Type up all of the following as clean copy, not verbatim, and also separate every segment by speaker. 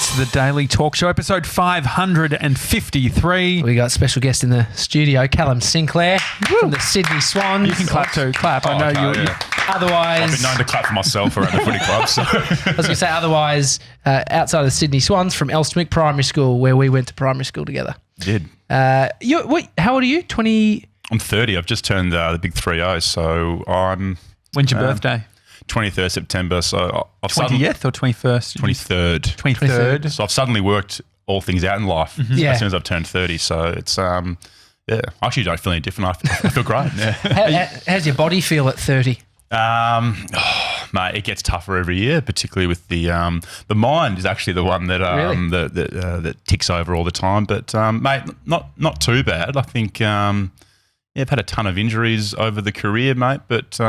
Speaker 1: It's the Daily Talk Show, episode 553.
Speaker 2: We got special guest in the studio, Callum Sinclair from the Sydney Swans.
Speaker 1: You can clap too. Clap. I know you.
Speaker 2: Otherwise,
Speaker 3: I've been known to clap for myself around the footy club. So.
Speaker 2: I was going to say, otherwise, outside of the Sydney Swans from Elswick Primary School, where we went to primary school together.
Speaker 3: Did.
Speaker 2: How old are you? 20?
Speaker 3: I'm 30. I've just turned the big 30, so I'm...
Speaker 1: When's your birthday?
Speaker 3: 23rd September, so I've
Speaker 1: 20th or 21st?
Speaker 3: 23rd.
Speaker 1: 23rd.
Speaker 3: So I've suddenly worked all things out in life
Speaker 2: Yeah.
Speaker 3: as soon as I've turned 30. So it's, I actually don't feel any different. I feel great. Yeah.
Speaker 2: How's your body feel at 30?
Speaker 3: Mate, it gets tougher every year, particularly with the mind is actually the one that
Speaker 2: Really?
Speaker 3: that ticks over all the time. But mate, not too bad. I think I've had a ton of injuries over the career, mate. But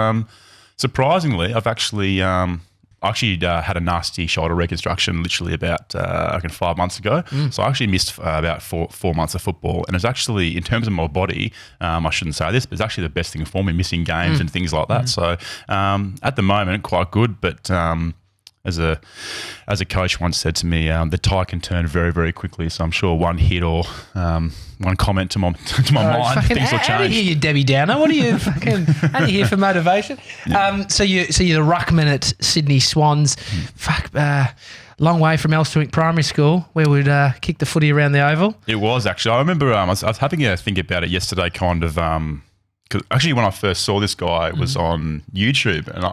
Speaker 3: surprisingly, I've actually had a nasty shoulder reconstruction literally about 5 months ago. So I actually missed about four months of football, and it's actually, in terms of my body, I shouldn't say this, but it's actually the best thing for me, missing games and things like that. So at the moment, quite good, but as a coach once said to me, the tide can turn very, very quickly. So I'm sure one hit or one comment to my mind, things will change.
Speaker 2: Out of here, you Debbie Downer. What are you fucking out of here for motivation?
Speaker 3: Yeah.
Speaker 2: So you're the ruckman at Sydney Swans. Long way from Elswick Primary School, where we'd kick the footy around the oval.
Speaker 3: It was actually. I remember I was having a think about it yesterday, kind of. Because actually, when I first saw this guy, it was on YouTube, and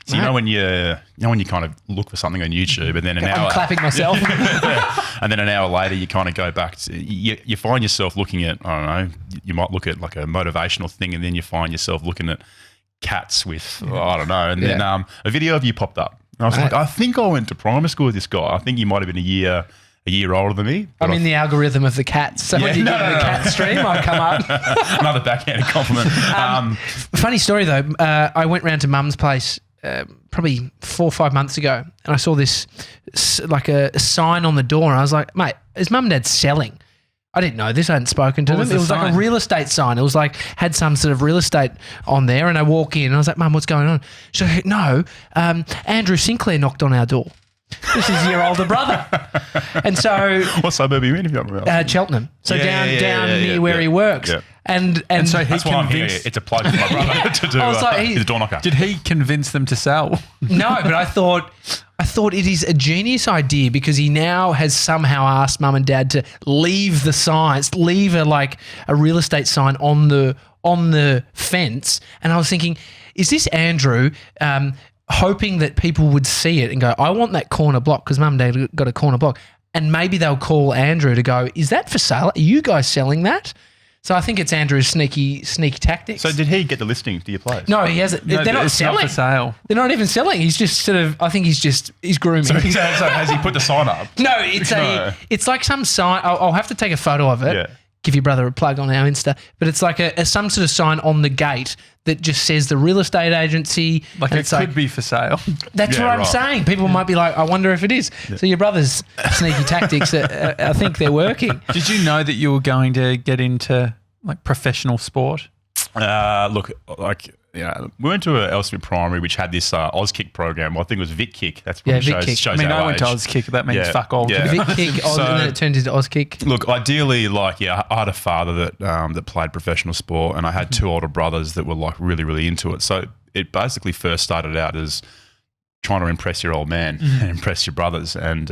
Speaker 3: you know when you kind of look for something on YouTube, and then
Speaker 2: I'm clapping myself.
Speaker 3: and then an hour later, you kind of go back to you find yourself looking at, I don't know, you might look at like a motivational thing, and then you find yourself looking at cats with I don't know, and then a video of you popped up, and I was like, I think I went to primary school with this guy. I think he might have been a year older than me.
Speaker 2: I'm in the algorithm of the cats. So when you get in the cat stream, I come up.
Speaker 3: Another backhanded compliment.
Speaker 2: Funny story though. I went round to Mum's place probably 4 or 5 months ago, and I saw this like a sign on the door, and I was like, mate, is Mum and Dad selling? I didn't know this. I hadn't spoken to them. It was like a real estate sign. It was like had some sort of real estate on there, and I walk in and I was like, Mum, what's going on? She's like, no, Andrew Sinclair knocked on our door. This is your older brother. And so...
Speaker 3: What suburb are you in, if you don't remember?
Speaker 2: Cheltenham. So down near where he works.
Speaker 3: Yeah.
Speaker 2: And
Speaker 1: so
Speaker 3: that's why I'm here. It's a place for my brother to do. He's a door knocker.
Speaker 1: Did he convince them to sell?
Speaker 2: No, but I thought it is a genius idea, because he now has somehow asked Mum and Dad to leave the signs, leave a real estate sign on the fence. And I was thinking, is this Andrew hoping that people would see it and go, I want that corner block, because Mum and Dad got a corner block, and maybe they'll call Andrew to go, is that for sale? Are you guys selling that? So I think it's Andrew's sneaky tactics.
Speaker 3: So did he get the listing to your place?
Speaker 2: No, he hasn't.
Speaker 1: No,
Speaker 2: they're not selling.
Speaker 1: Not for sale.
Speaker 2: They're not even selling. He's just sort of, I think he's grooming.
Speaker 3: So has he put the sign up?
Speaker 2: No, it's like some sign. I'll have to take a photo of it.
Speaker 3: Yeah.
Speaker 2: Give your brother a plug on our Insta, but it's like some sort of sign on the gate that just says the real estate agency.
Speaker 1: Like it could be for sale.
Speaker 2: That's what I'm saying. People might be like, I wonder if it is. Yeah. So your brother's sneaky tactics, I think they're working.
Speaker 1: Did you know that you were going to get into like professional sport?
Speaker 3: We went to Elswick Primary, which had this Auskick program. Well, I think it was VIC Kick. That's probably shows
Speaker 1: I
Speaker 3: our
Speaker 1: went to
Speaker 3: age.
Speaker 1: Auskick. That means fuck all.
Speaker 3: Yeah.
Speaker 2: VIC Kick, and then it turned into Auskick.
Speaker 3: Look, ideally, I had a father that played professional sport, and I had two older brothers that were like really, really into it. So it basically first started out as trying to impress your old man and impress your brothers, and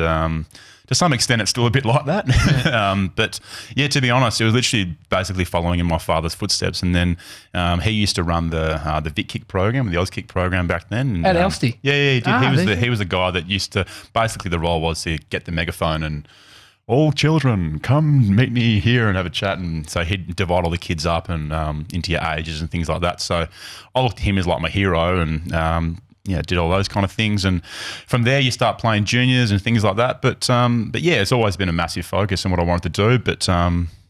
Speaker 3: to some extent, it's still a bit like that. But yeah, to be honest, it was literally basically following in my father's footsteps. And then he used to run the VIC Kick program, the Auskick program back then.
Speaker 2: At Elsty?
Speaker 3: Yeah, he did. He was the guy that used to, basically the role was to get the megaphone and, all children, come meet me here and have a chat. And so he'd divide all the kids up and into your ages and things like that. So I looked at him as like my hero, and did all those kind of things, and from there you start playing juniors and things like that. But yeah, it's always been a massive focus on what I wanted to do. But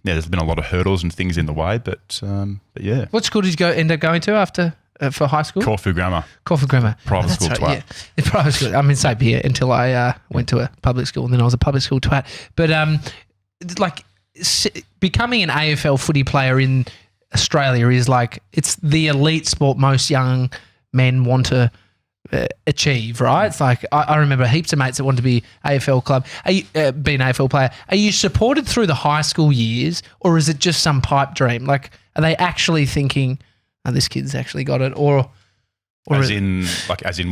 Speaker 3: there's been a lot of hurdles and things in the way. But yeah.
Speaker 2: What school did you end up going to after for high school?
Speaker 3: Corfu Grammar.
Speaker 2: Private
Speaker 3: school twat.
Speaker 2: Yeah. Private school. I mean, same here until I went to a public school, and then I was a public school twat. But becoming an AFL footy player in Australia is like, it's the elite sport most young men want to achieve, right? It's like I remember heaps of mates that wanted to be AFL club, be an AFL player. Are you supported through the high school years, or is it just some pipe dream? Like, are they actually thinking, oh, this kid's actually got it, or
Speaker 3: as in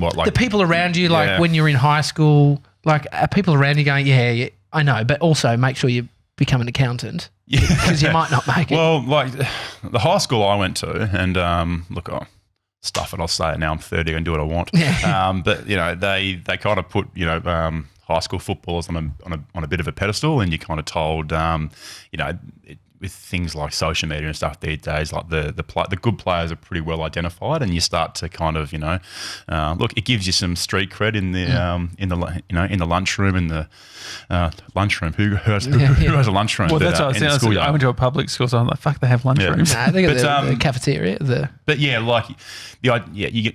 Speaker 3: what? Like
Speaker 2: the people around you, like when you're in high school, like are people around you going, yeah, I know, but also make sure you become an accountant because you might not make it.
Speaker 3: Well, like the high school I went to, and look, stuff it, I'll say it now. I'm 30 and do what I want.
Speaker 2: Yeah.
Speaker 3: But they kind of put high school footballers on a bit of a pedestal, and you're kind of told with things like social media and stuff these days, like the good players are pretty well identified, and you start to kind of look, it gives you some street cred in the lunchroom, in the lunchroom. Who has a lunchroom?
Speaker 1: Well, that's what I was saying. I went to a public school, so I'm like, fuck, they have lunchrooms.
Speaker 2: Nah, they got the cafeteria.
Speaker 3: But yeah, like you get.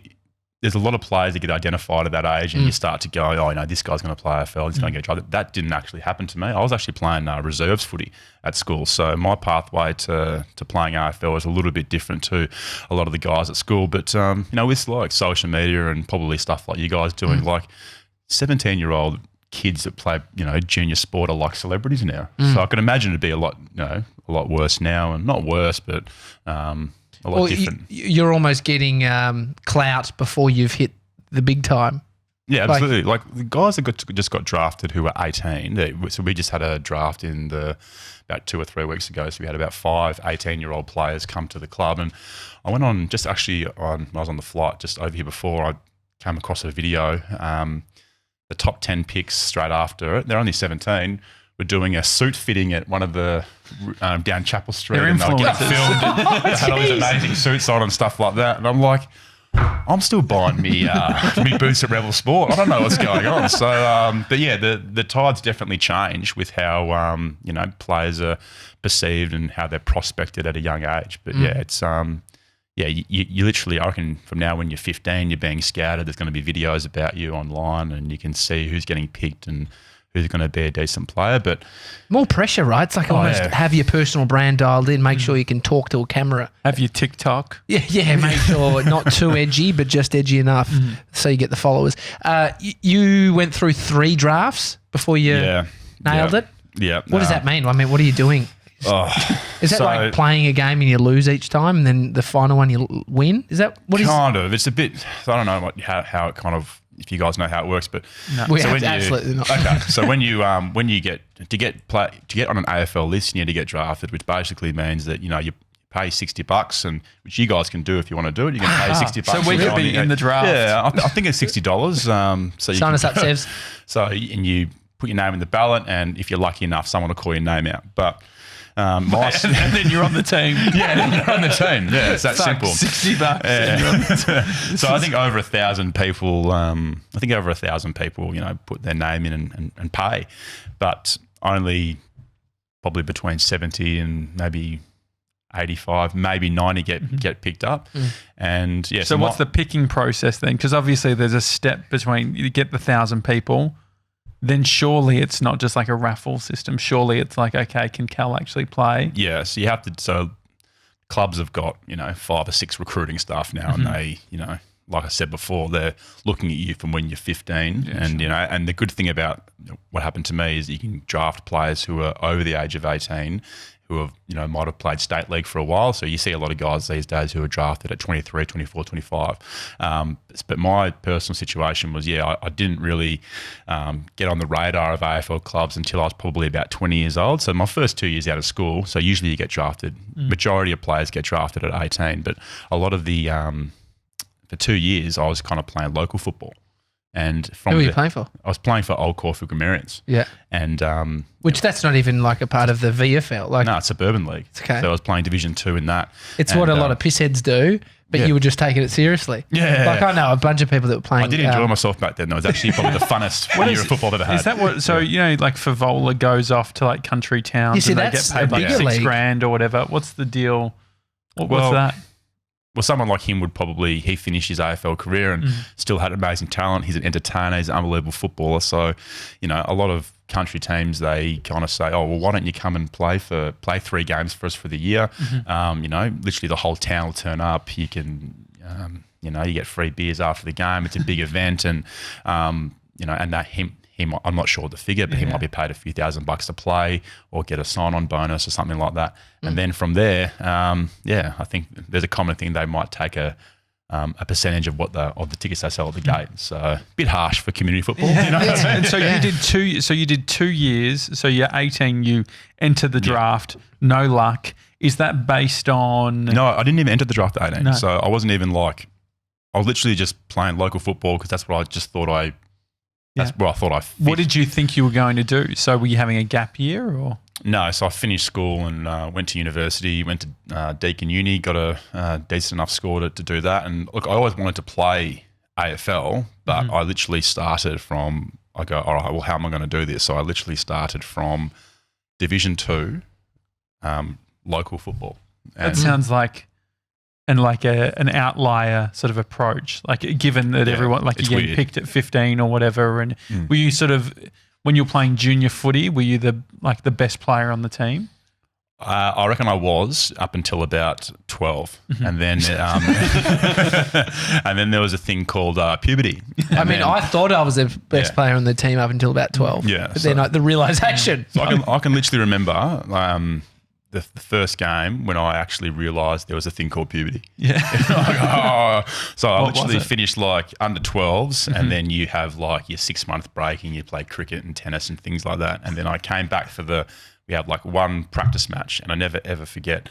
Speaker 3: There's a lot of players that get identified at that age, and you start to go, oh, this guy's going to play AFL, he's going to get drafted. That didn't actually happen to me. I was actually playing reserves footy at school, so my pathway to playing AFL was a little bit different to a lot of the guys at school. But with like social media and probably stuff like you guys doing, like 17-year-old kids that play junior sport are like celebrities now. So I can imagine it'd be a lot worse now, and not worse, but a lot different.
Speaker 2: You're almost getting clout before you've hit the big time.
Speaker 3: Yeah, absolutely. Like the guys that just got drafted who were 18. So we just had a draft about 2 or 3 weeks ago. So we had about 5 18-year-old players come to the club, and I went on I was on the flight just over here before. I came across a video. The top 10 picks straight after it. They're only 17. We're doing a suit fitting at one of the down Chapel Street, and they were getting filmed. They had all these amazing suits on and stuff like that, and I'm like, I'm still buying me boots at Rebel Sport. I don't know what's going on. So, but yeah, the tides definitely change with how players are perceived and how they're prospected at a young age. But yeah, it's you literally, I reckon, from now when you're 15, you're being scouted. There's going to be videos about you online, and you can see who's getting picked and who's going to be a decent player. But
Speaker 2: more pressure, right? It's like almost have your personal brand dialed in, make sure you can talk to a camera.
Speaker 1: Have your TikTok.
Speaker 2: Yeah, make sure not too edgy, but just edgy enough so you get the followers. You went through 3 drafts before you nailed it?
Speaker 3: Yeah.
Speaker 2: What does that mean? I mean, what are you doing? Is that like playing a game and you lose each time, and then the final one you win? Is that what? Kind
Speaker 3: of. It's a bit. I don't know how it kind of. If you guys know how it works, but
Speaker 2: absolutely not.
Speaker 3: Okay, so when you get on an AFL list, you need to get drafted, which basically means that you pay $60, and which you guys can do if you want to do it. You can pay $60.
Speaker 1: So we could be in the draft.
Speaker 3: Yeah, I think it's $60. So you
Speaker 2: sign us up, Sevs.
Speaker 3: So and you put your name in the ballot, and if you're lucky enough, someone will call your name out. But
Speaker 1: and then you're on the team.
Speaker 3: Yeah, then you're on the team. Yeah, it's that simple.
Speaker 1: $60.
Speaker 3: Yeah. So I think over 1,000 people. Put their name in and pay, but only probably between 70 and maybe 85, maybe 90 get picked up. And yeah.
Speaker 1: So what's the picking process then? Because obviously there's a step between you get the 1,000 people. Then surely it's not just like a raffle system. Surely it's like, okay, can Cal actually play?
Speaker 3: Yeah, so you have to. So clubs have got 5 or 6 recruiting staff now, and they like I said before, they're looking at you from when you're 15, and and the good thing about what happened to me is you can draft players who are over the age of 18. Who have, might have played state league for a while. So you see a lot of guys these days who are drafted at 23, 24, 25. But my personal situation was, I didn't really get on the radar of AFL clubs until I was probably about 20 years old. So my first 2 years out of school, so usually you get drafted. Majority of players get drafted at 18, but a lot of the, for 2 years, I was kind of playing local football. And
Speaker 2: who were you playing for?
Speaker 3: I was playing for Old Corfu Grammarians.
Speaker 2: Yeah.
Speaker 3: And
Speaker 2: which that's not even like a part of the VFL.
Speaker 3: No, it's Suburban League.
Speaker 2: Okay.
Speaker 3: So I was playing Division 2 in that.
Speaker 2: It's what a lot of pissheads do, but you were just taking it seriously.
Speaker 3: Yeah.
Speaker 2: Like I know a bunch of people that were playing.
Speaker 3: I did enjoy myself back then. It was actually probably the funnest year of football I've ever had.
Speaker 1: Is that what? So like Favola goes off to like country towns and they get paid like $6,000 or whatever. What's the deal? What's that?
Speaker 3: Well, someone like him would probably, he finished his AFL career and still had amazing talent. He's an entertainer. He's an unbelievable footballer. So, a lot of country teams, they kind of say, oh, well, why don't you come and play 3 games for us for the year? Literally the whole town will turn up. You can, you get free beers after the game. It's a big event, and and that him. I'm not sure the figure, but he might be paid a few $1,000 to play or get a sign-on bonus or something like that. And then from there, I think there's a common thing. They might take a percentage of of the tickets they sell at the gate. So a bit harsh for community football.
Speaker 1: And so you did 2. So you did 2 years. So you're 18. You enter the draft. No luck. Is that based on?
Speaker 3: No, I didn't even enter the draft at 18.
Speaker 1: No.
Speaker 3: So I wasn't even I was literally just playing local football because that's what I just thought That's where I thought I fit.
Speaker 1: What did you think you were going to do? So were you having a gap year or?
Speaker 3: No, so I finished school and went to university, went to Deakin Uni, got a decent enough score to do that. And look, I always wanted to play AFL, but I literally started from, I go, all right, well, how am I going to do this? So I literally started from Division 2 local football.
Speaker 1: That sounds like an outlier sort of approach, like given that everyone, like you're getting picked at 15 or whatever. And were you sort of, when you were playing junior footy, were you the best player on the team?
Speaker 3: I reckon I was up until about 12, and then and then there was a thing called puberty.
Speaker 2: I thought I was the best player on the team up until about 12.
Speaker 3: Yeah,
Speaker 2: but then the realisation.
Speaker 3: So I can literally remember the first game when I actually realised there was a thing called puberty.
Speaker 1: Yeah.
Speaker 3: So I literally finished under 12s, and then you have your 6-month break and you play cricket and tennis and things like that. And then I came back we had one practice match, and I never ever forget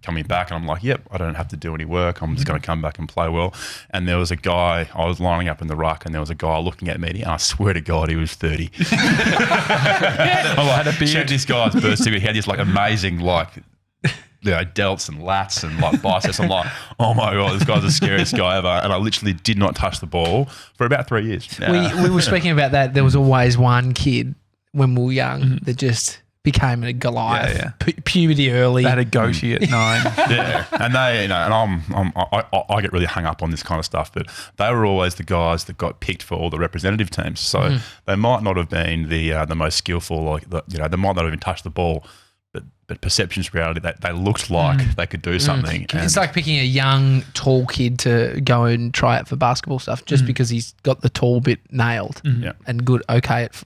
Speaker 3: coming back, and I'm like, yep, I don't have to do any work. I'm just going to come back and play well. And there was a guy, I was lining up in the ruck, and there was a guy looking at me, and I swear to God, he was 30. I had a beard. Check this guy's birth certificate. He had this amazing delts and lats and biceps. I'm like, oh my God, this guy's the scariest guy ever. And I literally did not touch the ball for about 3 years.
Speaker 2: We were speaking about that. There was always one kid when we were young that just became a Goliath.
Speaker 1: Yeah.
Speaker 2: Puberty early.
Speaker 1: They had a goatee at 9.
Speaker 3: Yeah, and they, and I get really hung up on this kind of stuff, but they were always the guys that got picked for all the representative teams. So they might not have been the most skillful, they might not have even touched the ball, but perception's reality. They looked like they could do something.
Speaker 2: It's like picking a young, tall kid to go and try it for basketball stuff just because he's got the tall bit nailed and good, okay at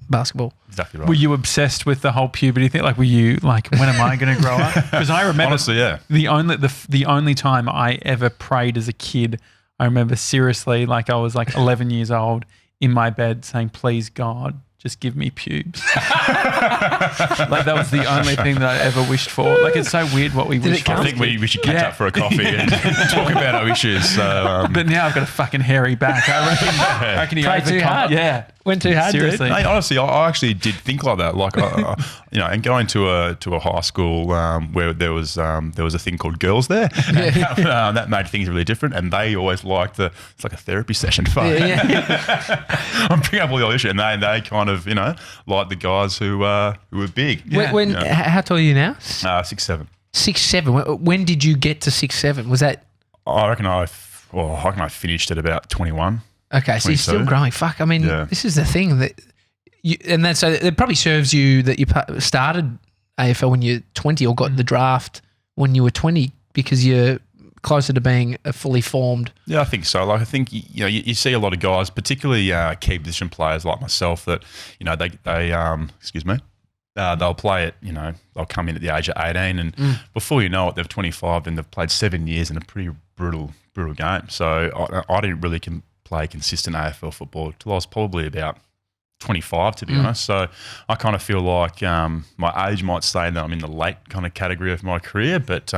Speaker 2: basketball.
Speaker 3: Exactly right.
Speaker 1: Were you obsessed with the whole puberty thing? Were you when am I going to grow up? Because I remember
Speaker 3: honestly,
Speaker 1: the only time I ever prayed as a kid, I remember seriously, I was 11 years old in my bed saying, please God, just give me pubes. That was the only thing that I ever wished for. It's so weird what we wish for.
Speaker 3: I think we should catch up for a coffee and talk about our issues. So,
Speaker 1: but now I've got a fucking hairy back. I reckon he
Speaker 2: Prayed too hard.
Speaker 1: Yeah.
Speaker 2: Went too hard,
Speaker 1: seriously.
Speaker 2: dude.
Speaker 3: Hey, honestly, I actually did think like that. And going to a high school where there was a thing called girls there, and, that made things really different. And they always liked it's like a therapy session. I'm bringing up all the issues, and they kind of like the guys who were big.
Speaker 2: How tall are you now?
Speaker 3: 6'7".
Speaker 2: 6'7". When did you get to 6'7"? Was that?
Speaker 3: I reckon I finished at about 21.
Speaker 2: Okay, so you're still growing. Fuck, this is the thing that so it probably serves you that you started AFL when you're 20 or got the draft when you were 20 because you're closer to being a fully formed.
Speaker 3: Yeah, I think so. I think you see a lot of guys, particularly key position players like myself, that they'll play it. They'll come in at the age of 18, and before you know it, they're 25 and they've played 7 years in a pretty brutal game. So I didn't really play consistent AFL football till I was probably about 25, to be honest. So I kind of feel like my age might say that I'm in the late kind of category of my career, but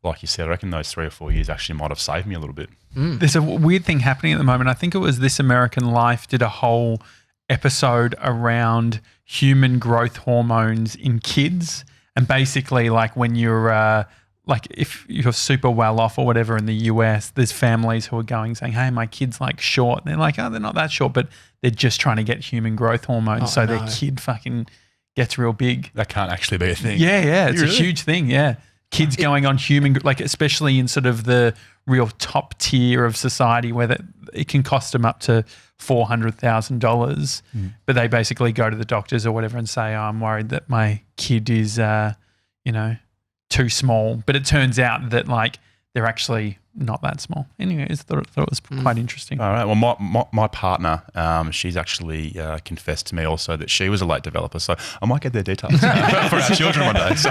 Speaker 3: like you said, I reckon those 3 or 4 years actually might have saved me a little bit.
Speaker 1: There's a weird thing happening at the moment. I think it was This American Life did a whole episode around human growth hormones in kids, and basically when you're if you're super well off or whatever in the US, there's families who are saying, hey, my kid's short. And they're oh, they're not that short, but they're just trying to get human growth hormones their kid fucking gets real big.
Speaker 3: That can't actually be a thing.
Speaker 1: Yeah. It's a huge thing, yeah. Kids going on human, especially in sort of the real top tier of society where it can cost them up to $400,000, but they basically go to the doctors or whatever and say, oh, I'm worried that my kid is, too small. But it turns out that they're actually not that small. Anyways, thought it was quite interesting.
Speaker 3: All right. Well, my partner, she's actually confessed to me also that she was a late developer. So I might get their details for our children one day. So.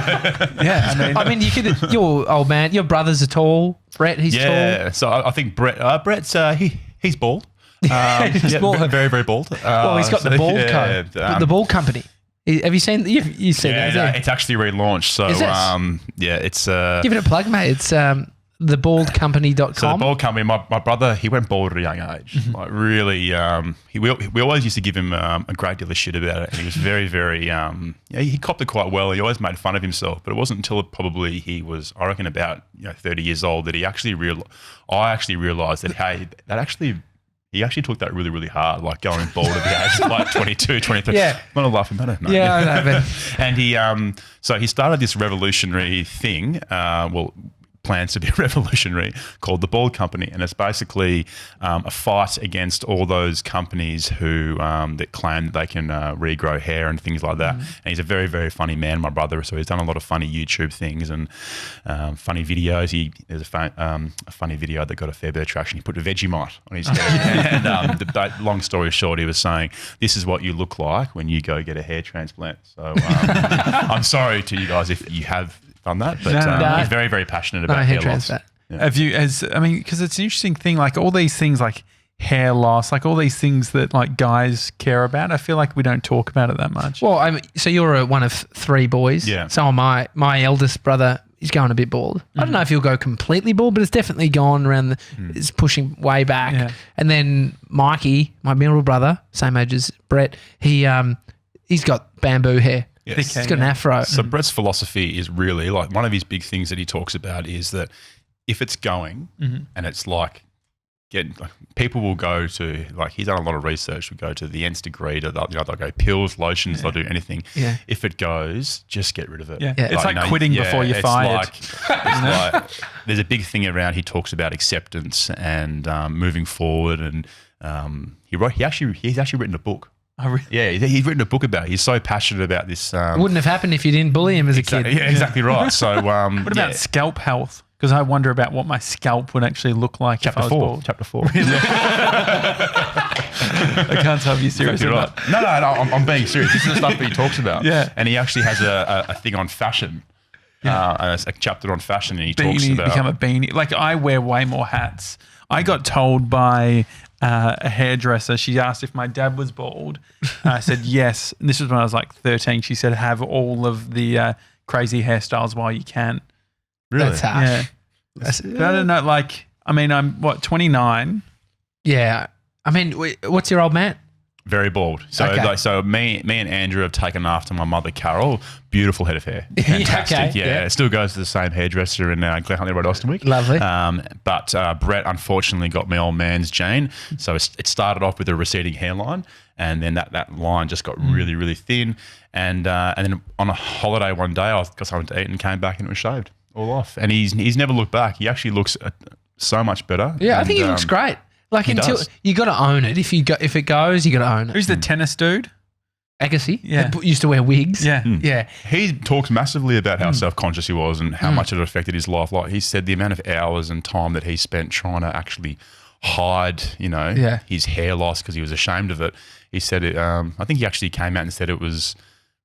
Speaker 1: Yeah,
Speaker 2: I mean, you could. Your old man, your brother's are tall. Brett, he's tall.
Speaker 3: Yeah. So I think Brett's he's bald.
Speaker 2: He's bald.
Speaker 3: Very, very bald.
Speaker 2: Well, he's got the bald coat. The bald company. Have you seen? You've seen that?
Speaker 3: Yeah, it's actually relaunched. So
Speaker 2: Is this?
Speaker 3: it's
Speaker 2: Give it a plug, mate. It's thebaldcompany.com.
Speaker 3: So the bald company, my brother, he went bald at a young age. Like really, we always used to give him a great deal of shit about it. And he was very, very, he copped it quite well. He always made fun of himself. But it wasn't until probably he was, I reckon, about 30 years old that I actually realised that, hey, he actually took that really, really hard, like going bald at the age of like 22, 23.
Speaker 2: Yeah.
Speaker 3: I'm not a laughing matter, mate.
Speaker 2: Yeah, I know, but
Speaker 3: And he started this revolutionary thing, plans to be revolutionary, called the Bald Company, and it's basically a fight against all those companies who that claim that they can regrow hair and things like that. And he's a very, very funny man, my brother. So he's done a lot of funny YouTube things and funny videos. There's a funny video that got a fair bit of traction. He put a Vegemite on his head, and long story short, he was saying, "This is what you look like when you go get a hair transplant." So I'm sorry to you guys if you have done that, but he's very, very passionate about hair loss.
Speaker 2: transplant.
Speaker 1: Yeah. Because it's an interesting thing, like all these things like hair loss, like all these things that like guys care about, I feel like we don't talk about it that much.
Speaker 2: Well, so you're one of three boys.
Speaker 3: Yeah.
Speaker 2: So am I. My eldest brother is going a bit bald. I don't know if he'll go completely bald, but it's definitely gone around it's pushing way back.
Speaker 1: Yeah.
Speaker 2: And then Mikey, my middle brother, same age as Brett, he's got bamboo hair.
Speaker 3: Yes.
Speaker 2: He's got an afro.
Speaker 3: So Brett's philosophy is really like one of his big things that he talks about is that if it's going and it's like people will go to, like, he's done a lot of research, will go to the nth degree to they'll go pills, lotions, they'll do anything.
Speaker 2: Yeah.
Speaker 3: If it goes, just get rid of it.
Speaker 1: Yeah. It's like quitting before you're fired.
Speaker 3: It's like there's a big thing around, he talks about acceptance and moving forward, and he's actually written a book.
Speaker 1: Oh, really?
Speaker 3: Yeah, he's written a book about it. He's so passionate about this.
Speaker 2: Wouldn't have happened if you didn't bully him as a kid.
Speaker 3: Yeah, exactly right. So,
Speaker 1: What about scalp health? Because I wonder about what my scalp would actually look like if I was bald.
Speaker 3: Chapter 4.
Speaker 1: I can't tell if you're serious or not.
Speaker 3: No, I'm being serious. This is the stuff that he talks about.
Speaker 1: Yeah.
Speaker 3: And he actually has a thing on fashion. A chapter on fashion, and he talks about
Speaker 1: become a beanie. Like, I wear way more hats. I got told by a hairdresser, she asked if my dad was bald. I said yes. And this was when I was like 13. She said, have all of the crazy hairstyles while you can.
Speaker 3: Really?
Speaker 2: That's harsh.
Speaker 1: Yeah. But I don't know, like, I mean, I'm 29?
Speaker 2: Yeah. I mean, what's your old man?
Speaker 3: Very bald. So,
Speaker 2: Okay.
Speaker 3: so me and Andrew have taken after my mother, Carol. Beautiful head of hair. Fantastic.
Speaker 2: Okay.
Speaker 3: Yeah. It still goes to the same hairdresser in Glen Huntly Road, Austinwick.
Speaker 2: Lovely.
Speaker 3: But Brett unfortunately got my old man's gene. So it started off with a receding hairline, and then that line just got really, really thin. And then on a holiday one day, I got something to eat and came back and it was shaved all off. And he's never looked back. He actually looks so much better.
Speaker 2: Yeah, I think he looks great. Like, until
Speaker 3: does.
Speaker 2: you got to own it. If it goes, you got to own it.
Speaker 1: Who's the tennis dude?
Speaker 2: Agassi?
Speaker 1: Yeah.
Speaker 2: That used to wear wigs.
Speaker 1: Yeah.
Speaker 2: Yeah.
Speaker 3: He talks massively about how self-conscious he was and how much it affected his life. Like, he said the amount of hours and time that he spent trying to actually hide, his hair loss because he was ashamed of it. He said it. I think he actually came out and said it was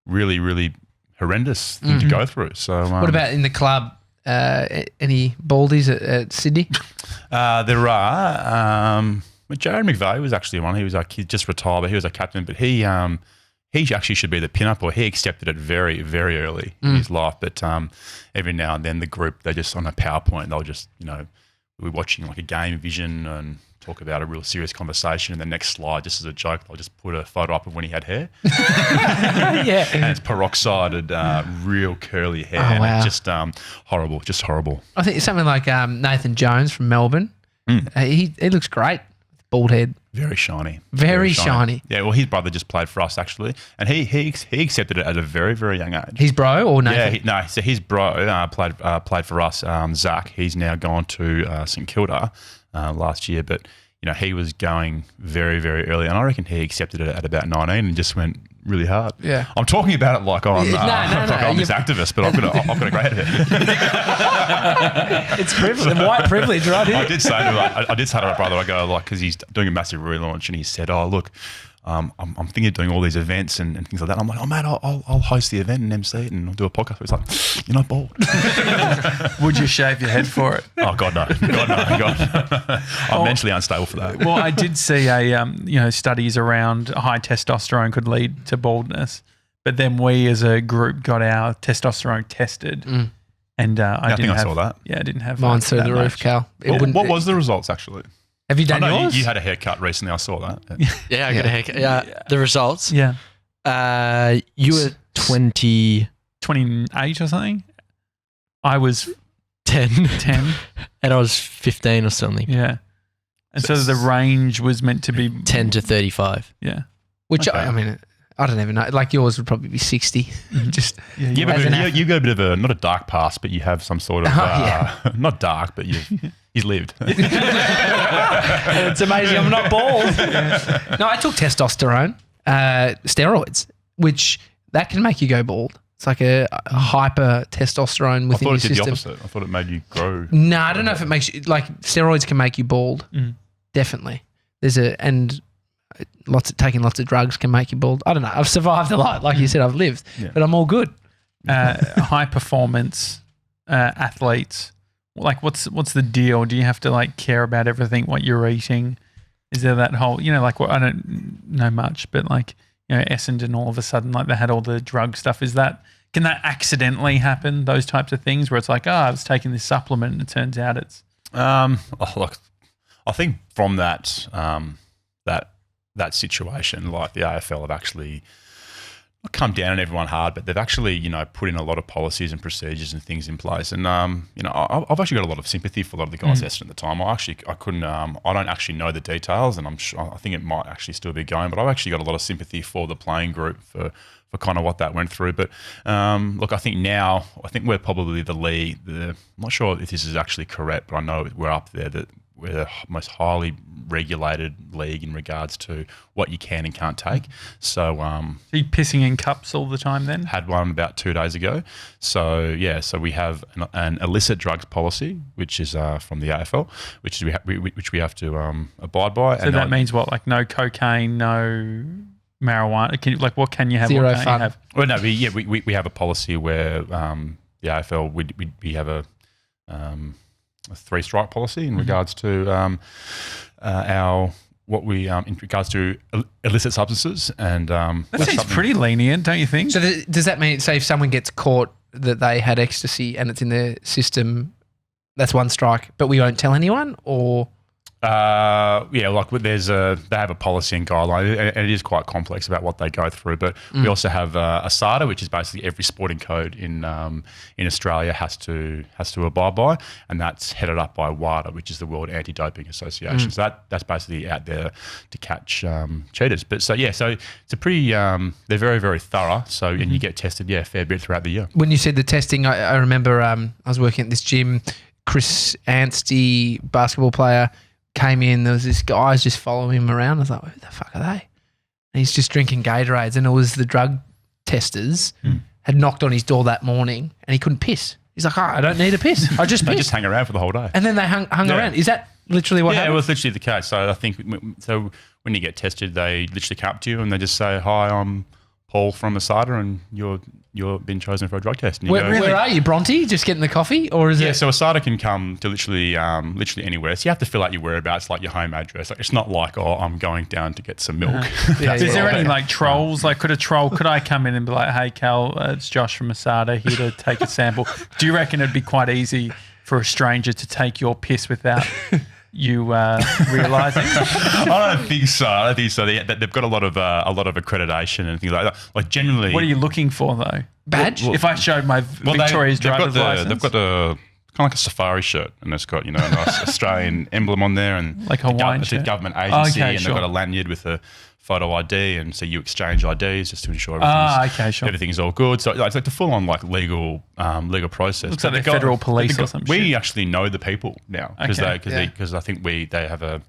Speaker 3: really, really horrendous thing to go through. So,
Speaker 2: What about in the club? Any baldies at Sydney?
Speaker 3: There are. Jared McVeigh was actually one. He was he just retired, but he was a captain. But he actually should be the pin-up, or he accepted it very, very early in his life. But every now and then the group, they just on a PowerPoint, they'll just, we're watching like a game vision and talk about a real serious conversation, and the next slide, just as a joke, they'll just put a photo up of when he had hair.
Speaker 2: Yeah.
Speaker 3: And it's peroxided, real curly hair.
Speaker 2: Oh,
Speaker 3: And
Speaker 2: wow.
Speaker 3: it's just horrible, just horrible.
Speaker 2: I think something like Nathan Jones from Melbourne. He looks great. Bald head.
Speaker 3: Very shiny.
Speaker 2: Very shiny.
Speaker 3: Yeah, well, his brother just played for us, actually. And he accepted it at a very, very young age.
Speaker 2: His bro or Nathan?
Speaker 3: Yeah, so his bro played for us, Zach. He's now gone to St Kilda last year. But he was going very, very early, and I reckon he accepted it at about 19 and just went really hard.
Speaker 2: Yeah.
Speaker 3: I'm talking about it like I'm, I'm this
Speaker 2: You're-
Speaker 3: activist, but I've got a great head.
Speaker 2: It's privilege, white privilege, right here.
Speaker 3: I did say to my brother, I go, like, because he's doing a massive relaunch, and he said, "Oh, look, I'm thinking of doing all these events and things like that." I'm like, "Oh, mate, I'll host the event and MC it, and I'll do a podcast." He's like, "You're not bald."
Speaker 1: Would you shave your head for it?
Speaker 3: Oh God, no, God. I'm mentally unstable for that.
Speaker 1: Well, I did see studies around high testosterone could lead to baldness, but then we as a group got our testosterone tested, and I
Speaker 3: saw that.
Speaker 1: Yeah, I didn't have
Speaker 2: Mine's through
Speaker 1: that
Speaker 2: the roof,
Speaker 1: much.
Speaker 2: Cal.
Speaker 3: What was the results actually?
Speaker 2: Have you
Speaker 3: I
Speaker 2: done
Speaker 3: know
Speaker 2: yours?
Speaker 3: you had a haircut recently. I saw that.
Speaker 4: Yeah, I got a haircut. Yeah, the results.
Speaker 1: Yeah,
Speaker 4: You were 20,
Speaker 1: 28 or something. I was
Speaker 4: 10,
Speaker 1: 10.
Speaker 4: and I was 15 or something.
Speaker 1: Yeah, and so the range was meant to be
Speaker 4: 10 to 35.
Speaker 1: Yeah,
Speaker 2: Which,
Speaker 3: Okay.
Speaker 2: I mean, I don't even know. Like yours would probably be 60. Just
Speaker 3: Yeah, but
Speaker 2: As an
Speaker 3: you got a bit of a, not a dark past, but you have some sort of, not dark, but he's lived.
Speaker 2: It's amazing I'm not bald. No, I took testosterone, steroids, which that can make you go bald. It's like a hyper testosterone
Speaker 3: I
Speaker 2: within
Speaker 3: thought
Speaker 2: your
Speaker 3: it did the
Speaker 2: system.
Speaker 3: opposite. I thought it made you grow.
Speaker 2: No, I don't know if it makes you, like steroids can make you bald. Definitely. Taking lots of drugs can make you bald. I don't know. I've survived a lot. Like you said, I've lived, but I'm all good.
Speaker 1: high performance athletes. Like, what's the deal? Do you have to like care about everything what you're eating? Is there that whole like what I don't know much, but like Essendon all of a sudden like they had all the drug stuff. Can that accidentally happen? Those types of things where it's like, I was taking this supplement and it turns out it's
Speaker 3: Look, I think from that that situation, like the AFL have actually not come down on everyone hard, but they've actually put in a lot of policies and procedures and things in place. And I've actually got a lot of sympathy for a lot of the guys at the time. I don't actually know the details, and I think it might actually still be going, but I've actually got a lot of sympathy for the playing group for kind of what that went through. But look, I think we're probably the league. I'm not sure if this is actually correct, but I know we're up there that we're the most highly regulated league in regards to what you can and can't take. So,
Speaker 1: Are you pissing in cups all the time then?
Speaker 3: had one about 2 days ago. So we have an illicit drugs policy, which is from the AFL, which we have to abide by.
Speaker 1: So that means what? Like no cocaine, no marijuana. What can you have?
Speaker 2: Zero
Speaker 1: what can't
Speaker 2: fun.
Speaker 1: you have?
Speaker 3: Well, no, we have a policy where the AFL we have a 3-strike policy in regards to in regards to illicit substances, and
Speaker 1: That
Speaker 3: that's
Speaker 1: seems
Speaker 3: something-
Speaker 1: pretty lenient, don't you think?
Speaker 2: So does that mean, say if someone gets caught that they had ecstasy and it's in their system, that's 1 strike, but we won't tell anyone? Or
Speaker 3: like they have a policy and guideline, and it is quite complex about what they go through. But we also have ASADA, which is basically every sporting code in Australia has to abide by, and that's headed up by WADA, which is the World Anti-Doping Association. So that's basically out there to catch cheaters. But so it's a pretty they're very, very thorough. So and you get tested a fair bit throughout the year.
Speaker 2: when you said the testing, I remember I was working at this gym. Chris Anstey, basketball player, came in. There was this guy just following him around. I was like, who the fuck are they? And he's just drinking Gatorades. And it was the drug testers had knocked on his door that morning and he couldn't piss. He's like, I don't need a piss. I just
Speaker 3: They
Speaker 2: piss.
Speaker 3: just hang around for the whole day.
Speaker 2: And then they hung around. Is that literally what
Speaker 3: Yeah, it
Speaker 2: happened?
Speaker 3: was literally the case. So I think when you get tested, they literally come up to you and they just say, "Hi, I'm Paul from ASADA, and you've been chosen for a drug test." And you
Speaker 2: Where are you, Bronte? Just getting the coffee? Or is it?
Speaker 3: So ASADA can come to literally anywhere. So you have to fill out your whereabouts, like your home address. Like, it's not like, I'm going down to get some milk. That's
Speaker 1: Is
Speaker 3: what
Speaker 1: there
Speaker 3: I
Speaker 1: any
Speaker 3: mean.
Speaker 1: like trolls? Like, could I come in and be like, "Hey, Cal, it's Josh from ASADA here to take a sample"? Do you reckon it'd be quite easy for a stranger to take your piss without you realising?
Speaker 3: I don't think so. They've got a lot of accreditation and things like that. Like generally,
Speaker 1: What are you looking for though?
Speaker 2: Badge?
Speaker 1: If I showed my Victoria's driver's license,
Speaker 3: They've got the kind of like a safari shirt, and it's got a nice Australian emblem on there, and
Speaker 1: Like a Hawaiian
Speaker 3: it's a
Speaker 1: shirt?
Speaker 3: government agency,
Speaker 1: Okay,
Speaker 3: and
Speaker 1: sure.
Speaker 3: they've got a lanyard with a photo ID, and so you exchange IDs just to ensure
Speaker 1: sure.
Speaker 3: everything's all good. So it's like the full on like legal process.
Speaker 1: Looks like
Speaker 3: But
Speaker 1: they're federal police or some
Speaker 3: We
Speaker 1: shit.
Speaker 3: actually know the people now because
Speaker 1: Okay.
Speaker 3: because I think they have a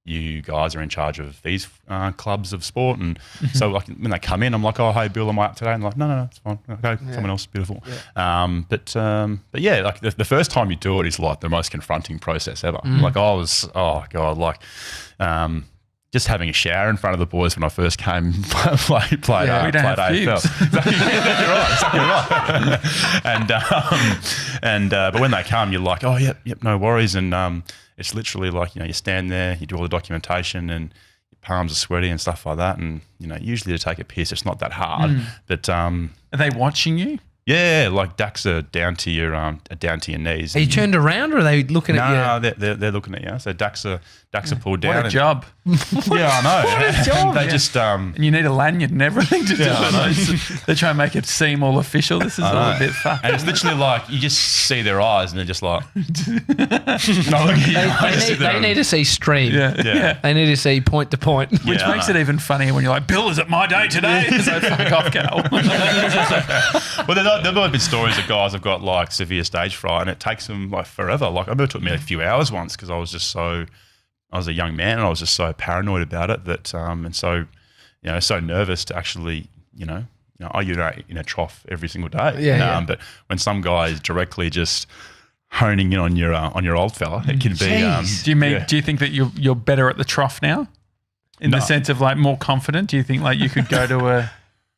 Speaker 3: you guys are in charge of these clubs of sport. And so like when they come in, I'm like, oh, hey, Bill, am I up today? And they're like, no, it's fine. Okay, someone else, beautiful.
Speaker 2: Yeah.
Speaker 3: But yeah, like the first time you do it is like the most confronting process ever. Like just having a shower in front of the boys when I first came played
Speaker 1: we don't have
Speaker 3: AFL. Exactly right. But when they come, you're like, oh, yep, no worries. And it's literally like, you stand there, you do all the documentation and your palms are sweaty and stuff like that. And, usually to take a piss, it's not that hard. But
Speaker 1: Are they watching you?
Speaker 3: yeah, like ducks are down to your knees.
Speaker 2: Are you turned around or are they looking at you?
Speaker 3: No, they're looking at you. So ducks are pulled down.
Speaker 1: What a job.
Speaker 3: Yeah, I know.
Speaker 2: What a job.
Speaker 3: They just
Speaker 1: And you need a lanyard and everything to do it. They try and make it seem all official. This is all a bit fucked.
Speaker 3: And it's literally like you just see their eyes and they're just like, no, look at you.
Speaker 2: They need to see stream.
Speaker 1: Yeah.
Speaker 2: They need to see point to point.
Speaker 1: Which
Speaker 3: Yeah,
Speaker 1: makes it even funnier when you're like, Bill, is it my day today? So fuck off, Cal.
Speaker 3: Well, there've been stories of guys have got like severe stage fright and it takes them like forever. Like I remember it took me a few hours once because I was a young man and I was just so paranoid about it that and so so nervous to actually I urinate in a trough every single day. But when some guy is directly just honing in on your old fella, it can be.
Speaker 1: Do you think that you're better at the trough now? In the sense of like more confident? Do you think like you could go to a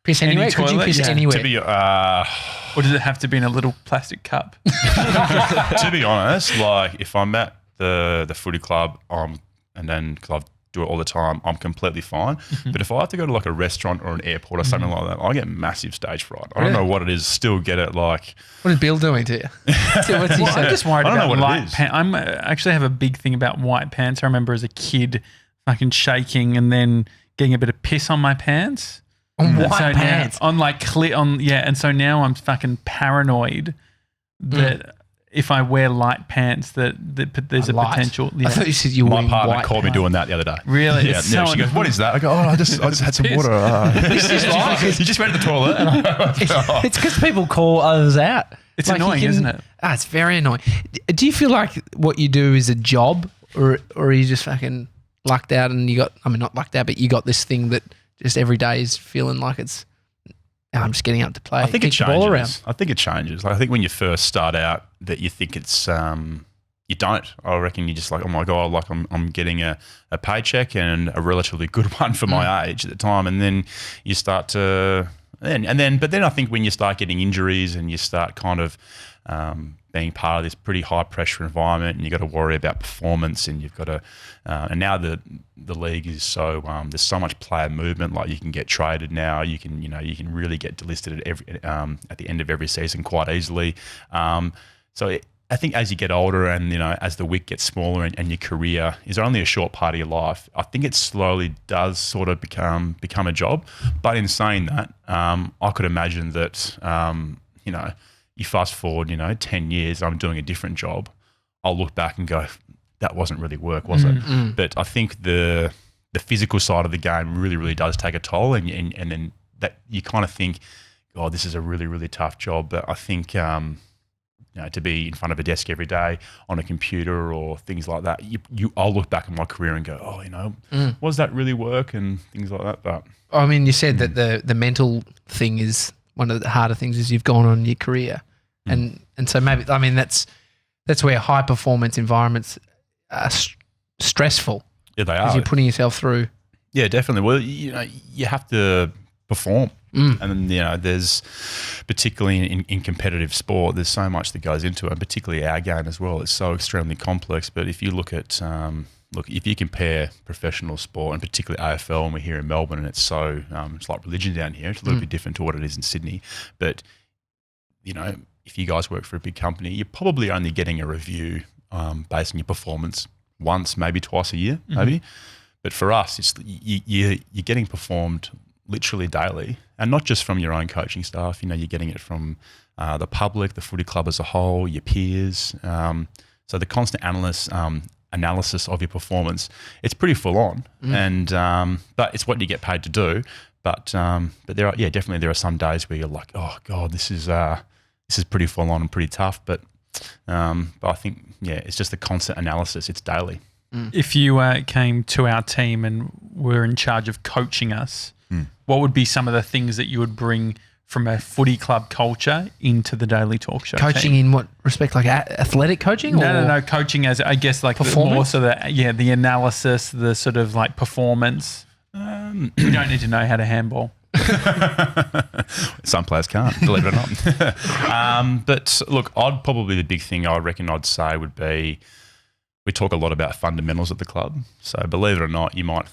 Speaker 2: Piss anywhere? Could you
Speaker 1: toilet?
Speaker 2: piss
Speaker 1: Yeah.
Speaker 2: anywhere?
Speaker 3: To be
Speaker 1: or does it have to be in a little plastic cup?
Speaker 3: to be honest, like if I'm at the footy club, and then because I do it all the time, I'm completely fine. But if I have to go to like a restaurant or an airport or something like that, I get massive stage fright. I don't know what it is. Still get it like.
Speaker 2: What is Bill doing to you? What's he
Speaker 1: I'm
Speaker 2: saying?
Speaker 1: just worried
Speaker 3: I don't know
Speaker 1: about
Speaker 3: what it
Speaker 1: light
Speaker 3: is.
Speaker 1: pants. I actually have a big thing about white pants. I remember as a kid fucking shaking and then getting a bit of piss on my pants.
Speaker 2: On white
Speaker 1: So
Speaker 2: pants.
Speaker 1: now, and so now I'm fucking paranoid that if I wear light pants that there's a
Speaker 2: Light.
Speaker 1: potential.
Speaker 2: I thought you said you were
Speaker 3: My
Speaker 2: wearing
Speaker 3: partner
Speaker 2: white
Speaker 3: called me
Speaker 2: pants.
Speaker 3: doing that the other day.
Speaker 1: Really?
Speaker 3: Yeah,
Speaker 1: It's so
Speaker 3: she goes, "What is that?" I go, "Oh, I just had some
Speaker 1: Piss.
Speaker 3: water." You just went to the toilet.
Speaker 2: It's because people call others out.
Speaker 1: It's
Speaker 2: you
Speaker 1: annoying, isn't it?
Speaker 2: It's very annoying. Do you feel like what you do is a job or are you just fucking lucked out and not lucked out, but you got this thing that just every day is feeling like I'm just getting up to play.
Speaker 3: I think it
Speaker 2: kick the ball around.
Speaker 3: changes. I think it changes. Like, I think when you first start out, that you think it's you don't. I reckon you're just like, oh my god, like I'm getting a paycheck and a relatively good one for my age at the time, and then you start to but then I think when you start getting injuries and you start kind of being part of this pretty high pressure environment, and you've got to worry about performance, and you've got to, and now the league is so there's so much player movement. Like you can get traded now, you can really get delisted at the end of every season quite easily. I think as you get older and as the WIC gets smaller and your career is only a short part of your life, I think it slowly does sort of become a job. But in saying that, I could imagine that you fast forward 10 years, I'm doing a different job. I'll look back and go, that wasn't really work, was it? But I think the physical side of the game really, really does take a toll, and then that you kind of think, oh, this is a really, really tough job. But I think to be in front of a desk every day on a computer or things like that, I'll look back at my career and go, oh, was that really work and things like that? But
Speaker 2: I mean, you said that the mental thing is one of the harder things as you've gone on in your career, and so maybe that's where high performance environments are stressful.
Speaker 3: yeah, they
Speaker 2: Because
Speaker 3: are.
Speaker 2: you're putting yourself through.
Speaker 3: Yeah, definitely. Well, you have to perform. And there's particularly in competitive sport, there's so much that goes into it, and particularly our game as well. It's so extremely complex. But if you look at if you compare professional sport and particularly AFL, and we're here in Melbourne, and it's so it's like religion down here. It's a little bit different to what it is in Sydney. But if you guys work for a big company, you're probably only getting a review based on your performance once, maybe twice a year, maybe. But for us, it's you're getting performed literally daily, and not just from your own coaching staff. You're getting it from the public, the footy club as a whole, your peers. So the constant analysis of your performance, it's pretty full on, and but it's what you get paid to do. But there are there are some days where you're like, oh god, this is pretty full on and pretty tough. But I think it's just the constant analysis. It's daily.
Speaker 1: If you came to our team and were in charge of coaching us, what would be some of the things that you would bring from a footy club culture into the Daily Talk Show
Speaker 2: Coaching
Speaker 1: team?
Speaker 2: in what respect? Like athletic coaching?
Speaker 1: No. Coaching as, I guess, like more so the analysis, the sort of like performance. You don't need to know how to handball.
Speaker 3: Some players can't, believe it or not. But look, probably the big thing I reckon I'd say would be, we talk a lot about fundamentals at the club. So believe it or not, you might,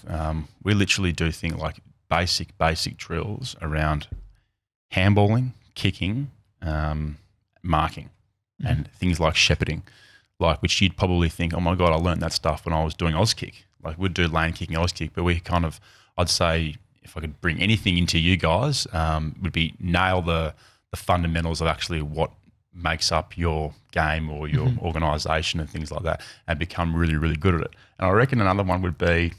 Speaker 3: we literally do things like basic drills around handballing, kicking, marking, and things like shepherding, like which you'd probably think, oh my God, I learned that stuff when I was doing Auskick. Like we'd do lane kicking, Auskick, but we kind of, I'd say, if I could bring anything into you guys, would be nail the fundamentals of actually what makes up your game or your organisation and things like that, and become really, really good at it. And I reckon another one would be,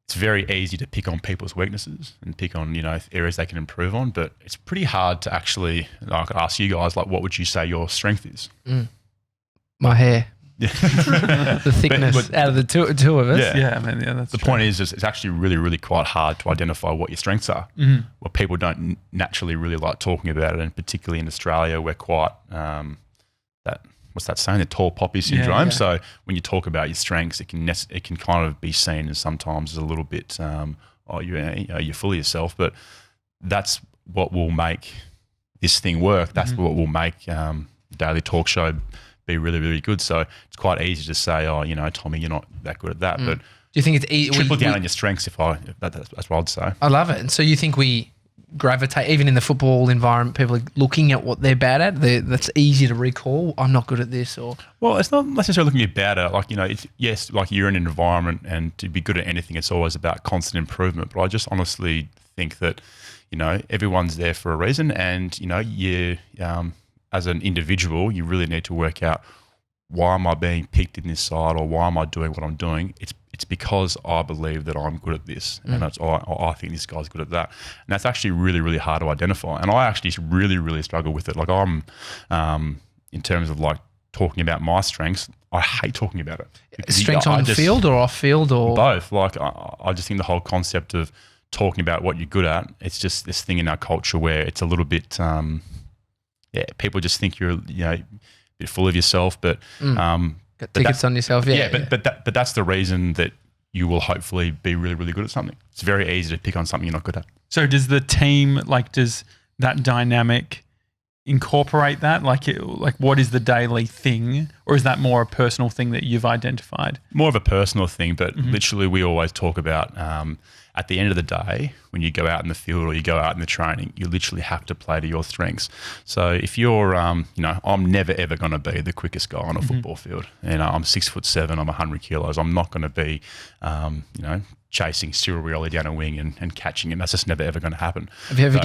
Speaker 3: it's very easy to pick on people's weaknesses and pick on, areas they can improve on, but it's pretty hard to actually, like, ask you guys, like, what would you say your strength is?
Speaker 2: My hair. The thickness out of the two of us.
Speaker 1: That's
Speaker 3: the point is it's actually really, really quite hard to identify what your strengths are. Well, people don't naturally really like talking about it, and particularly in Australia, we're quite what's that saying? The tall poppy syndrome. So when you talk about your strengths, it can kind of be seen as sometimes as a little bit, you're full of yourself. But that's what will make this thing work. That's what will make the Daily Talk Show be really, really good. So it's quite easy to say, Tommy, you're not that good at that. But
Speaker 2: do you think it's easy?
Speaker 3: Triple down on your strengths. That's what I'd say.
Speaker 2: I love it. And so you think we gravitate, even in the football environment, people are looking at what they're bad at. That's easy to recall. I'm not good at this, or
Speaker 3: it's not necessarily looking at bad at. Like yes, like you're in an environment, and to be good at anything, it's always about constant improvement. But I just honestly think that everyone's there for a reason, and you as an individual, you really need to work out, why am I being picked in this side, or why am I doing what I'm doing? It's because I believe that I'm good at this, and I think this guy's good at that. And that's actually really, really hard to identify. And I actually really, really struggle with it. Like I'm, in terms of like talking about my strengths, I hate talking about it.
Speaker 2: Strengths on field or off field, or
Speaker 3: both. Like I just think the whole concept of talking about what you're good at, it's just this thing in our culture where it's a little bit, people just think you're, a bit full of yourself, but
Speaker 2: got tickets on yourself.
Speaker 3: But that's the reason that you will hopefully be really, really good at something. It's very easy to pick on something you're not good at.
Speaker 1: So does the team, does that dynamic incorporate that? Like what is the daily thing, or is that more a personal thing that you've identified?
Speaker 3: More of a personal thing, but literally we always talk about, at the end of the day, when you go out in the field or you go out in the training, you literally have to play to your strengths. So if you're, I'm never ever going to be the quickest guy on a football field. I'm 6'7", I'm 100 kilos. I'm not going to be, chasing Cyril Rioli down a wing and catching him. That's just never ever going to happen.
Speaker 2: Have you ever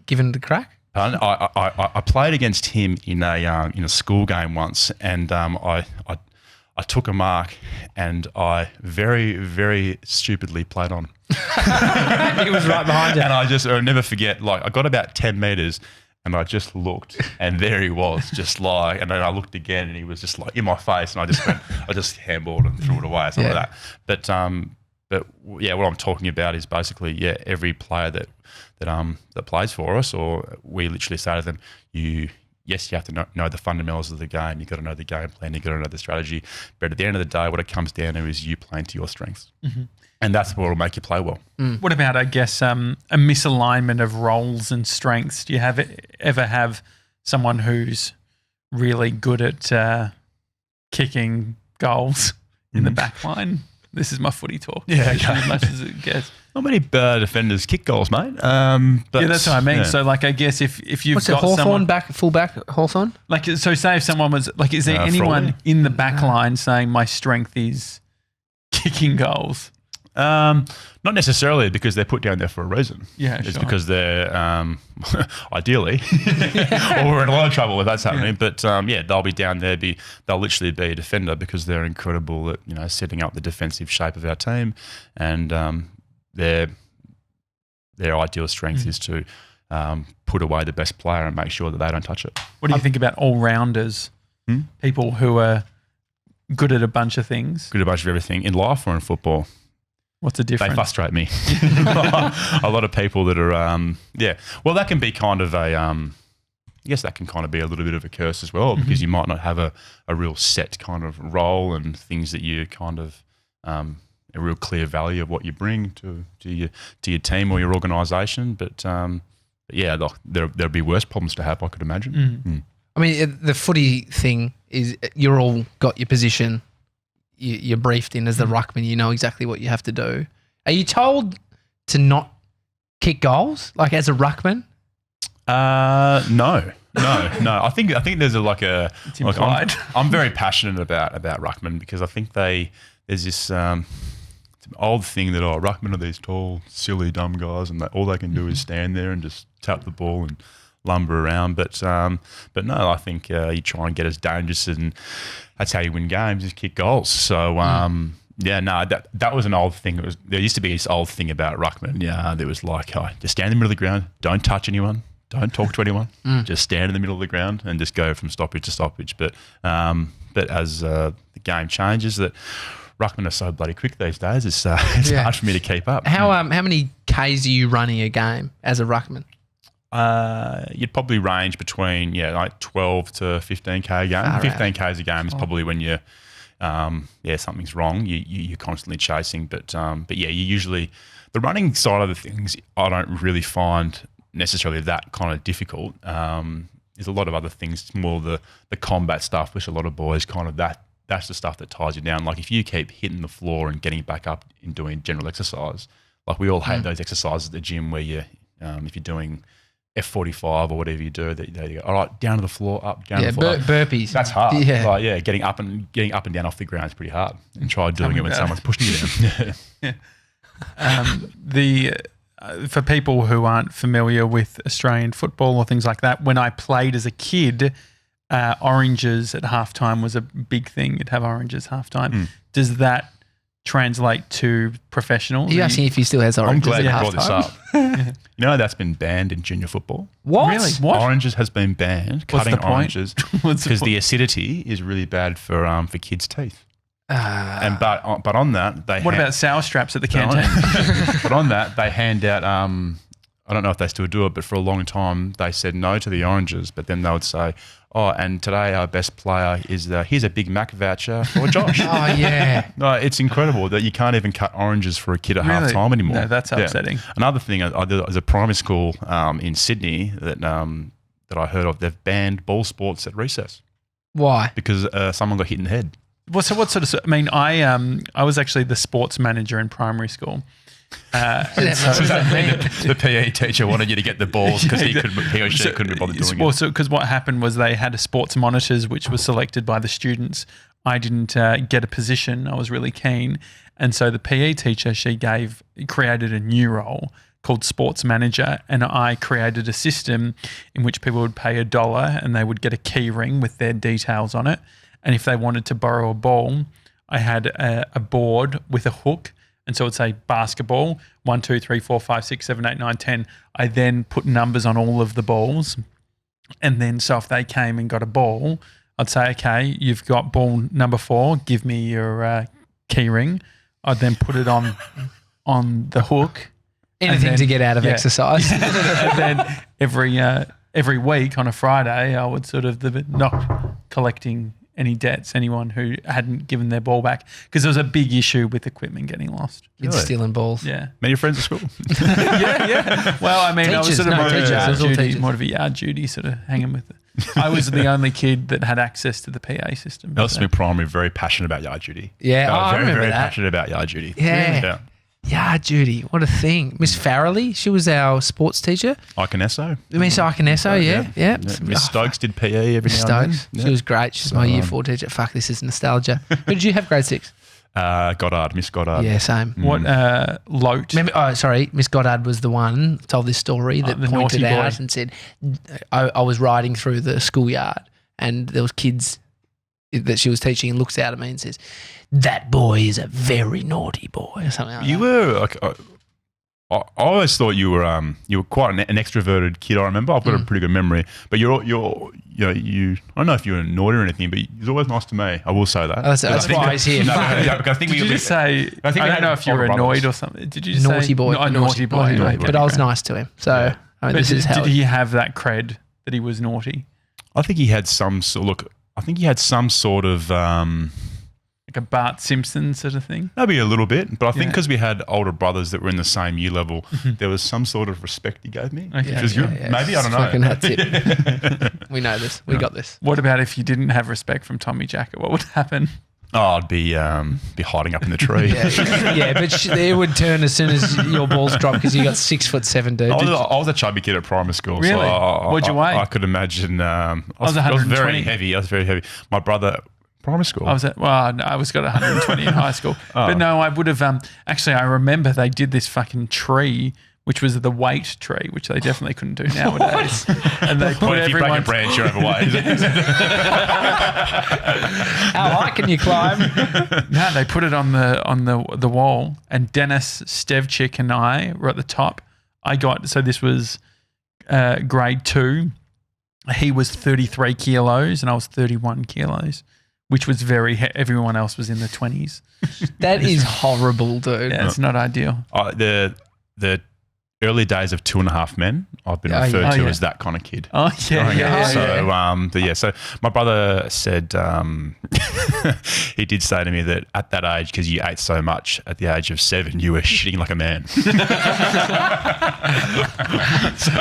Speaker 2: given it a crack?
Speaker 3: I played against him in a school game once, and I took a mark, and I very, very stupidly played on.
Speaker 2: He was right behind you.
Speaker 3: And I'll never forget, I got about 10 metres, and I just looked, and there he was, and then I looked again, and he was just in my face, and I just handballed and threw it away, something like that. But what I'm talking about is basically, every player that plays for us, or we literally say to them, you have to know the fundamentals of the game. You've got to know the game plan. You've got to know the strategy. But at the end of the day, what it comes down to is you playing to your strengths. And that's what will make you play well.
Speaker 1: What about, I guess, a misalignment of roles and strengths? Do you ever have someone who's really good at kicking goals in the back line? This is my footy talk. As much as it gets.
Speaker 3: Not many defenders kick goals, mate. But
Speaker 1: that's what I mean. Yeah. So, I guess if you've got
Speaker 2: Hawthorn fullback Hawthorn?
Speaker 1: So say if someone was is there anyone in the back line saying my strength is kicking goals?
Speaker 3: Not necessarily, because they're put down there for a reason. It's because they're ideally, or we're in a lot of trouble if that's happening. But they'll be down there. They'll literally be a defender because they're incredible at setting up the defensive shape of our team, and their ideal strength is to put away the best player and make sure that they don't touch it.
Speaker 1: What do you think about all rounders? People who are good at a bunch of things.
Speaker 3: Good at a bunch of everything in life or in football.
Speaker 1: What's the difference?
Speaker 3: They frustrate me. A lot of people that are, well, that can be kind of I guess that can kind of be a little bit of a curse as well, because you might not have a real set kind of role and things that you kind of a real clear value of what you bring to your team or your organisation. But yeah, there'll be worse problems to have, I could imagine.
Speaker 2: I mean, the footy thing is you're all got your position. You're briefed in as the ruckman. You know exactly what you have to do. Are you told to not kick goals, like as a ruckman?
Speaker 3: No. I think there's
Speaker 1: It's implied.
Speaker 3: I'm very passionate about ruckman, because I think there's this old thing that ruckmen are these tall, silly, dumb guys, and all they can do is stand there and just tap the ball and lumber around. But no, I think you try and get as dangerous, and that's how you win games, is kick goals. So that was an old thing. There used to be this old thing about ruckman. Yeah, there was like, just stand in the middle of the ground, don't touch anyone, don't talk to anyone, just stand in the middle of the ground and just go from stoppage to stoppage. But as the game changes, that ruckmen are so bloody quick these days, it's hard for me to keep up.
Speaker 2: How many Ks are you running a game as a ruckman?
Speaker 3: You'd probably range between like 12 to 15k a game. 15k a game is probably when you something's wrong. You're constantly chasing, but you usually, the running side of the things I don't really find necessarily that kind of difficult. There's a lot of other things. It's more the combat stuff, which a lot of boys kind of that's the stuff that ties you down. Like if you keep hitting the floor and getting back up and doing general exercise, like we all hate those exercises at the gym where you if you're doing F45 or whatever you do, that you go, all right, down to the floor, up, down to the floor.
Speaker 2: Burpees.
Speaker 3: That's hard.
Speaker 2: Yeah.
Speaker 3: Like, getting up and down off the ground is pretty hard. And try doing it when someone's pushing you down.
Speaker 1: For people who aren't familiar with Australian football or things like that, when I played as a kid, oranges at halftime was a big thing. You'd have oranges halftime. Does that translate to professionals?
Speaker 2: Are you asking if he still has
Speaker 3: I'm
Speaker 2: oranges
Speaker 3: glad
Speaker 2: at
Speaker 3: you brought this
Speaker 2: halftime?
Speaker 3: up. You know that's been banned in junior football.
Speaker 2: What?
Speaker 1: Really? What?
Speaker 3: Oranges has been banned.
Speaker 1: What's
Speaker 3: Cutting
Speaker 1: the point?
Speaker 3: oranges because the acidity is really bad for kids' teeth. But on that,
Speaker 1: What about sour straps at the canteen?
Speaker 3: But on that, they hand out. I don't know if they still do it, but for a long time they said no to the oranges. But then they would say, "Oh, and today our best player is here's a Big Mac voucher for Josh."
Speaker 2: Oh yeah.
Speaker 3: No, it's incredible that you can't even cut oranges for a kid at half time anymore.
Speaker 1: No, that's upsetting.
Speaker 3: Another thing, there's a primary school in Sydney that I heard of. They've banned ball sports at recess
Speaker 2: Why?
Speaker 3: because someone got hit in the head.
Speaker 1: Well, so what sort of? I mean, I was actually the sports manager in primary school. And so,
Speaker 3: The PE teacher wanted you to get the balls because he or she couldn't be bothered doing it.
Speaker 1: Because what happened was they had a sports monitors which was selected by the students. I didn't get a position. I was really keen, and so the PE teacher created a new role called sports manager, and I created a system in which people would pay $1 and they would get a key ring with their details on it. And if they wanted to borrow a ball, I had a board with a hook. And so it'd say basketball, 1, 2, 3, 4, 5, 6, 7, 8, 9, 10. I then put numbers on all of the balls. And then so if they came and got a ball, I'd say, okay, you've got ball number 4, give me your key ring. I'd then put it on the hook.
Speaker 2: Anything to get out of exercise.
Speaker 1: And then every week on a Friday, I would sort of not collecting any debts, anyone who hadn't given their ball back, because there was a big issue with equipment getting lost.
Speaker 2: Kids stealing balls.
Speaker 1: Yeah.
Speaker 3: Met your friends at school?
Speaker 1: yeah. Well, I mean, I was
Speaker 2: Teachers,
Speaker 1: sort of
Speaker 2: no, teachers.
Speaker 1: more of a yard duty, sort of hanging with it. I was the only kid that had access to the PA system.
Speaker 3: Elsmere Primary, very passionate about yard duty.
Speaker 2: Yeah, I
Speaker 3: very,
Speaker 2: remember
Speaker 3: very
Speaker 2: that.
Speaker 3: passionate about yard duty.
Speaker 2: Yeah. Yeah, Judy, what a thing. Miss Farrelly, she was our sports teacher.
Speaker 3: Iconesso.
Speaker 2: Miss Iconesso, yeah.
Speaker 3: Miss Stokes did PE every
Speaker 2: Miss
Speaker 3: now and then.
Speaker 2: Stokes, she was great. She's my year 4 teacher. Fuck, this is nostalgia. Who did you have grade 6?
Speaker 3: Goddard, Miss Goddard.
Speaker 2: Yeah, same.
Speaker 1: What, Lote?
Speaker 2: Remember, Miss Goddard was the one told this story that
Speaker 1: the
Speaker 2: pointed
Speaker 1: naughty
Speaker 2: out
Speaker 1: boy.
Speaker 2: and said, I was riding through the schoolyard and there was kids that she was teaching and looks out at me and says, that boy is a very naughty boy or something like
Speaker 3: You
Speaker 2: that.
Speaker 3: were, I always thought you were quite an extroverted kid. I remember. I've got a pretty good memory. But you I don't know if you were naughty or anything, but you're always nice to me. I will say that.
Speaker 2: That's why he's here.
Speaker 3: No, because I think
Speaker 1: Did you just say? I don't know if you were annoyed or something. Did you just
Speaker 2: Naughty
Speaker 1: say
Speaker 2: boy.
Speaker 1: A naughty boy.
Speaker 2: Naughty boy. But I was nice to him. So I mean,
Speaker 1: But
Speaker 2: this is how.
Speaker 1: did he have that cred that he was naughty?
Speaker 3: I think he had some sort of
Speaker 1: Like a Bart Simpson sort of thing?
Speaker 3: maybe a little bit, but I think
Speaker 1: Yeah.
Speaker 3: because we had older brothers that were in the same year level, there was some sort of respect he gave me,
Speaker 1: Okay.
Speaker 3: which was good.
Speaker 2: Yeah,
Speaker 3: Maybe, I don't know.
Speaker 2: fucking that's it. We know this. We got this.
Speaker 1: What about if you didn't have respect from Tommy Jackett? What would happen?
Speaker 3: Oh, I'd be hiding up in the tree.
Speaker 2: Yeah, but it would turn as soon as your balls drop because you got 6'7", dude.
Speaker 3: I was a chubby kid at primary school.
Speaker 1: Really?
Speaker 3: So
Speaker 1: What'd you weigh?
Speaker 3: I could imagine. I was
Speaker 1: 120.
Speaker 3: very heavy. I was very heavy. My brother, primary school.
Speaker 1: I was got 120 in high school. But no, I would have, actually, I remember they did this fucking tree, which was the weight tree, which they definitely couldn't do nowadays. And they put
Speaker 3: if you break a
Speaker 1: everyone.
Speaker 3: branch, you're overweight.
Speaker 2: How high can you climb?
Speaker 1: No, they put it on the wall, and Dennis Stevchik and I were at the top. So this was grade 2. He was 33 kilos and I was 31 kilos, which was everyone else was in the 20s.
Speaker 2: That is horrible, dude.
Speaker 1: Yeah, it's not ideal.
Speaker 3: The early days of 2.5 Men, I've been referred to as that kind of kid.
Speaker 1: Oh, yeah.
Speaker 3: So my brother said he did say to me that at that age, because you ate so much, at the age of 7, you were shitting like a man. So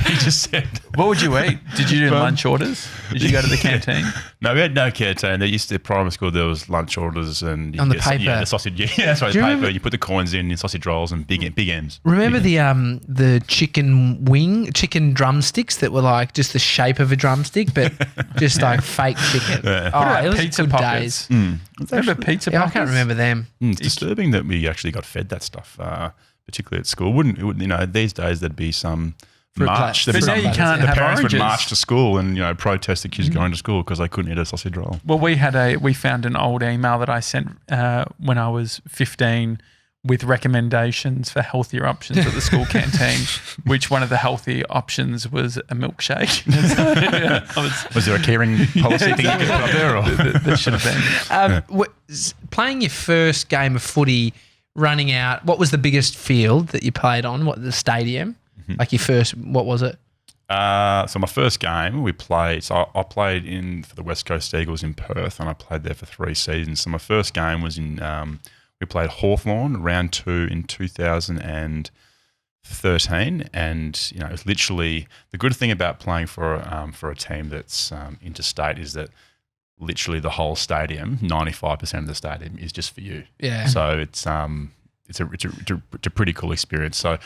Speaker 3: he just said,
Speaker 1: What would you eat? Did you do lunch orders? Did you go to the canteen?
Speaker 3: No, we had no canteen. There used to, primary school, there was lunch orders and
Speaker 2: On the paper.
Speaker 3: Yeah, the sausage. Yeah, that's right.
Speaker 2: Do you
Speaker 3: Paper.
Speaker 2: remember-
Speaker 3: You put the coins in sausage rolls and big M's.
Speaker 2: Remember the chicken drumsticks that were like just the shape of a drumstick, but just like fake chicken.
Speaker 3: Yeah.
Speaker 2: Oh,
Speaker 1: about
Speaker 2: it was
Speaker 1: pizza
Speaker 2: good
Speaker 1: pockets?
Speaker 2: days.
Speaker 1: Remember pizza
Speaker 2: Yeah, I
Speaker 1: pockets?
Speaker 2: can't remember them.
Speaker 3: It's disturbing that we actually got fed that stuff, particularly at school. These days there'd be some march.
Speaker 2: But
Speaker 1: now you can't
Speaker 3: the
Speaker 1: have
Speaker 3: parents
Speaker 1: oranges.
Speaker 3: would march to school and protest the kids going to school because they couldn't eat a sausage roll.
Speaker 1: Well, we found an old email that I sent when I was 15 with recommendations for healthier options at the school canteen, which one of the healthy options was a milkshake.
Speaker 3: Was there a caring policy thing you could put up there? Or?
Speaker 1: That should have been.
Speaker 2: Playing your first game of footy, running out, what was the biggest field that you played on? What, the stadium? Like your first, what was it?
Speaker 3: So my first game we played. So I played for the West Coast Eagles in Perth, and I played there for 3 seasons. So my first game was in. We played Hawthorn round 2 in 2013, and it was literally the good thing about playing for a team that's interstate is that literally the whole stadium, 95% of the stadium is just for you.
Speaker 2: Yeah.
Speaker 3: So it's a pretty cool experience. So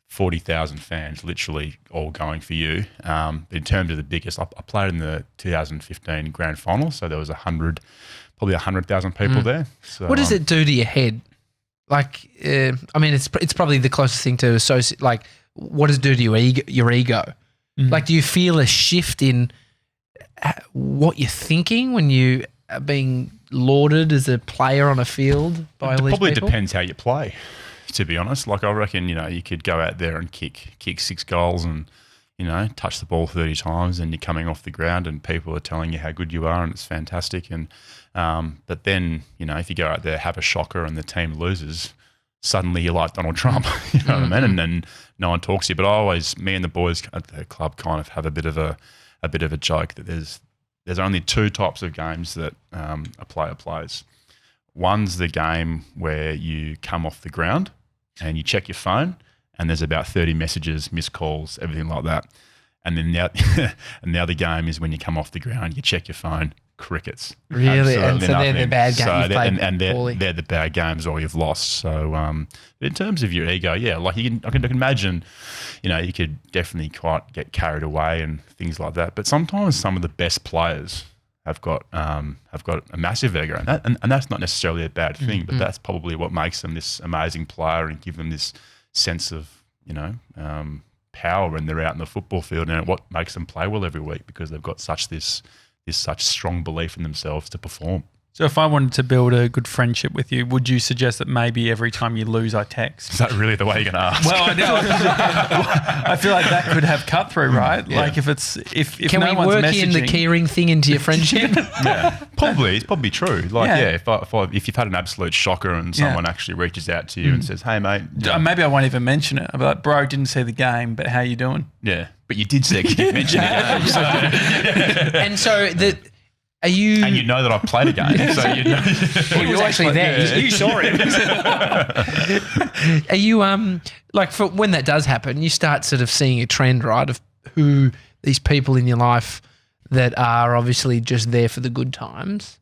Speaker 3: 40,000 fans literally all going for you. In terms of the biggest, I played in the 2015 grand final, so there was probably 100,000 people there. So,
Speaker 2: What does it do to your head? Like, I mean, it's probably the closest thing to associate. Like, what does it do to your ego? Like, do you feel a shift in what you're thinking when you are being lauded as a player on a field by all these
Speaker 3: probably
Speaker 2: people?
Speaker 3: depends how you play, to be honest. Like, I reckon, you could go out there and kick 6 goals and, touch the ball 30 times and you're coming off the ground and people are telling you how good you are and it's fantastic. And but then, if you go out there, have a shocker and the team loses, suddenly you're like Donald Trump, you know what I mean? And then no one talks to you. But me and the boys at the club kind of have a bit of a joke that there's only 2 types of games that a player plays. One's the game where you come off the ground and you check your phone and there's about 30 messages, missed calls, everything like that. And then the other game is when you come off the ground, you check your phone, crickets.
Speaker 2: Really? And so they're the
Speaker 3: Absolutely
Speaker 2: bad
Speaker 3: nothing.
Speaker 2: games you've played poorly.
Speaker 3: They're the bad games or you've lost. So in terms of your ego, yeah, like I can imagine, you could definitely quite get carried away and things like that. But sometimes some of the best players have got a massive ego, and that's not necessarily a bad thing, but that's probably what makes them this amazing player and give them this sense of power when they're out in the football field, and what makes them play well every week because they've got such strong belief in themselves to perform.
Speaker 1: So if I wanted to build a good friendship with you, would you suggest that maybe every time you lose, I text?
Speaker 3: Is that really the way you're going to ask?
Speaker 1: Well, I know. I feel like that could have cut through, right?
Speaker 3: Yeah.
Speaker 1: Like if
Speaker 2: Can
Speaker 1: no
Speaker 2: we
Speaker 1: one's
Speaker 2: work
Speaker 1: messaging,
Speaker 2: in the keyring thing into your friendship?
Speaker 3: Yeah, probably. It's probably true. Like,
Speaker 1: Yeah.
Speaker 3: if you've had an absolute shocker and someone actually reaches out to you and says, "Hey, mate,"
Speaker 1: maybe I won't even mention it. I'll be like, bro, didn't see the game, but how you doing?
Speaker 3: yeah, but you did say you mentioned it, so,
Speaker 2: And so are you?
Speaker 3: and you know that I've played a game, so you know.
Speaker 2: He was actually there.
Speaker 3: Yeah.
Speaker 2: You saw him. Are you like for when that does happen, you start sort of seeing a trend, right, of who these people in your life that are obviously just there for the good times.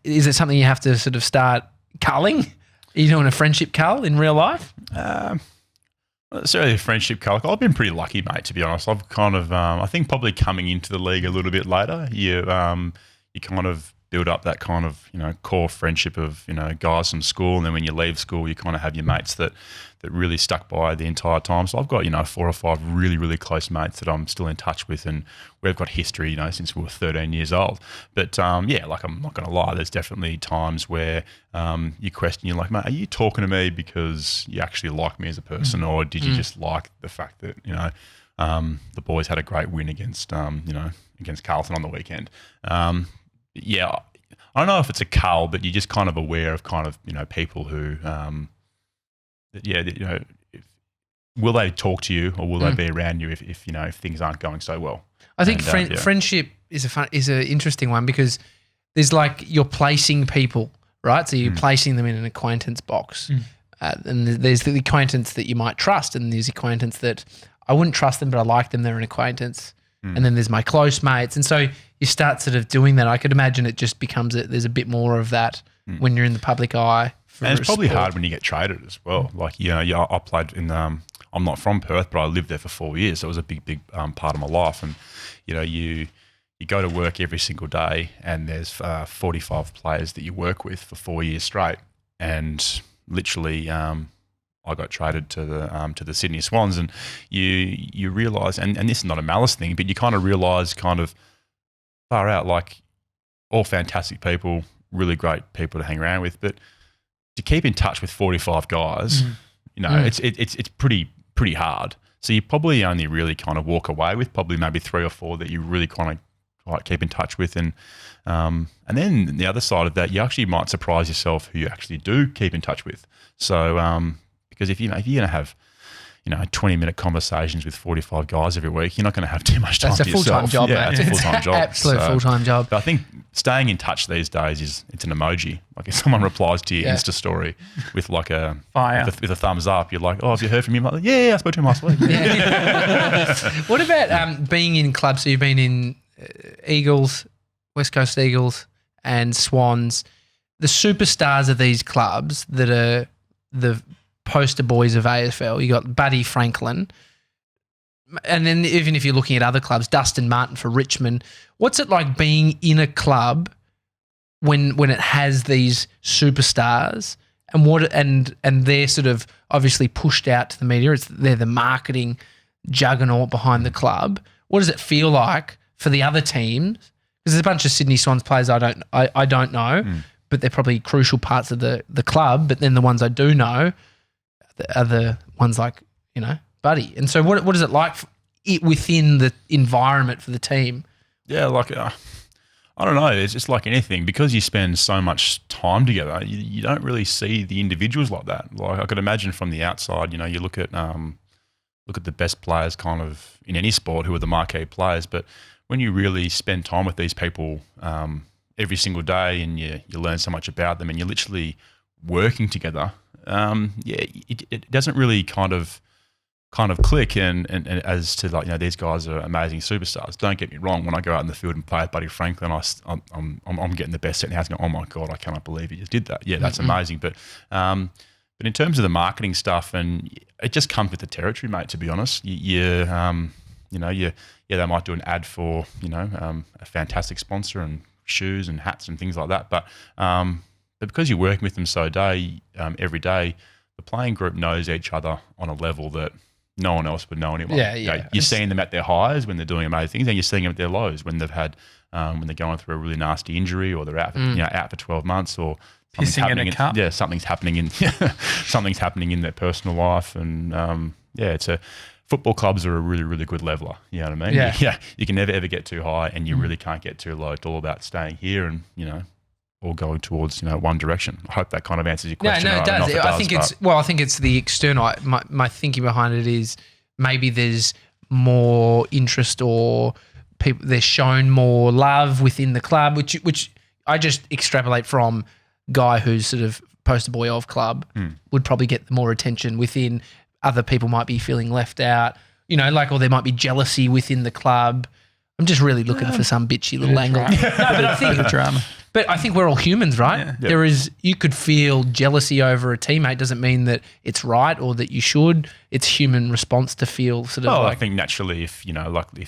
Speaker 2: Is it something you have to sort of start culling? Are you doing a friendship cull in real life?
Speaker 3: Not necessarily a friendship colour. I've been pretty lucky, mate, to be honest. I've kind of, I think probably coming into the league a little bit later, you kind of build up that kind of, core friendship of, guys from school. And then when you leave school, you kind of have your mates that really stuck by the entire time. So I've got, 4 or 5 really, really close mates that I'm still in touch with. And we've got history, since we were 13 years old. But like I'm not going to lie, there's definitely times where you question, you're like, mate, are you talking to me because you actually like me as a person, or did you just like the fact that, the boys had a great win against, against Carlton on the weekend? Yeah, I don't know if it's a cull, but you're just kind of aware of people who, will they talk to you or will they be around you if things aren't going so well?
Speaker 2: I think friendship is an interesting one because there's like you're placing people, right? So you're placing them in an acquaintance box. And there's the acquaintance that you might trust, and there's acquaintance that I wouldn't trust them, but I like them, they're an acquaintance. And then there's my close mates. And so you start sort of doing that. I could imagine it just becomes there's a bit more of that when you're in the public eye.
Speaker 3: And it's probably hard when you get traded as well. Like, I played in, I'm not from Perth, but I lived there for 4 years. So it was a big part of my life. And, you go to work every single day and there's 45 players that you work with for 4 years straight. And literally, I got traded to the Sydney Swans, and you realise, and this is not a malice thing, but you kind of realise far out, like, all fantastic people, really great people to hang around with, but to keep in touch with 45 guys, it's pretty hard. So you probably only really kind of walk away with probably maybe 3 or 4 that you really kind of like keep in touch with, and then the other side of that, you actually might surprise yourself who you actually do keep in touch with. So because if you're going to have 20-minute conversations with 45 guys every week, you're not going to have too much time
Speaker 2: That's a
Speaker 3: for
Speaker 2: full-time
Speaker 3: yourself.
Speaker 2: job,
Speaker 3: Yeah,
Speaker 2: mate.
Speaker 3: it's a full-time job.
Speaker 2: Absolute full-time job.
Speaker 3: But I think staying in touch these days it's an emoji. Like if someone replies to your Insta story with like a
Speaker 1: Fire.
Speaker 3: with a thumbs up, you're like, oh, have you heard from him? Like, yeah, I spoke to him last week.
Speaker 2: What about being in clubs? So you've been in Eagles, West Coast Eagles and Swans. The superstars of these clubs that are the poster boys of AFL, you got Buddy Franklin, and then even if you're looking at other clubs, Dustin Martin for Richmond. What's it like being in a club when it has these superstars and they're sort of obviously pushed out to the media? They're the marketing juggernaut behind the club. What does it feel like for the other teams? Because there's a bunch of Sydney Swans players I don't know, but they're probably crucial parts of the club. But then the ones I do know are the ones like, Buddy. And so what is it like within the environment for the team?
Speaker 3: Yeah, like I don't know. It's just like anything, because you spend so much time together. You don't really see the individuals like that. Like I could imagine from the outside, you look at the best players kind of in any sport who are the marquee players, but when you really spend time with these people every single day and you learn so much about them and you're literally working together, it doesn't really kind of click and as to like, these guys are amazing superstars. Don't get me wrong, when I go out in the field and play with Buddy Franklin, I'm getting the best set in the house and go, oh my God, I cannot believe he just did that. Yeah, that's amazing. But in terms of the marketing stuff, and it just comes with the territory, mate, to be honest. They might do an ad for, a fantastic sponsor and shoes and hats and things like that. But because you're working with them every day, the playing group knows each other on a level that no one else would know anyone.
Speaker 2: Yeah,
Speaker 3: You know,
Speaker 2: yeah.
Speaker 3: you're seeing them at their highs when they're doing amazing things, and you're seeing them at their lows when they've had when they're going through a really nasty injury or they're out for, out for 12 months or something's
Speaker 1: Pissing in
Speaker 3: happening
Speaker 1: a cup.
Speaker 3: something's happening in their personal life, and it's a football clubs are a really, really good leveler. You know what I mean?
Speaker 2: Yeah.
Speaker 3: You can never ever get too high, and you really can't get too low. It's all about staying here and all going towards one direction. I hope that kind of answers your question.
Speaker 2: No, it does. I think it's the external. My thinking behind it is maybe there's more interest or people they're shown more love within the club, which I just extrapolate from guy who's sort of poster boy of club would probably get more attention within. Other people might be feeling left out, or there might be jealousy within the club. I'm just really looking for some bitchy little angle. No, but I think
Speaker 1: drama.
Speaker 2: But I think we're all humans, right?
Speaker 1: Yeah.
Speaker 2: You could feel jealousy over a teammate. Doesn't mean that it's right or that you should. It's human response to feel sort of.
Speaker 3: I think naturally, if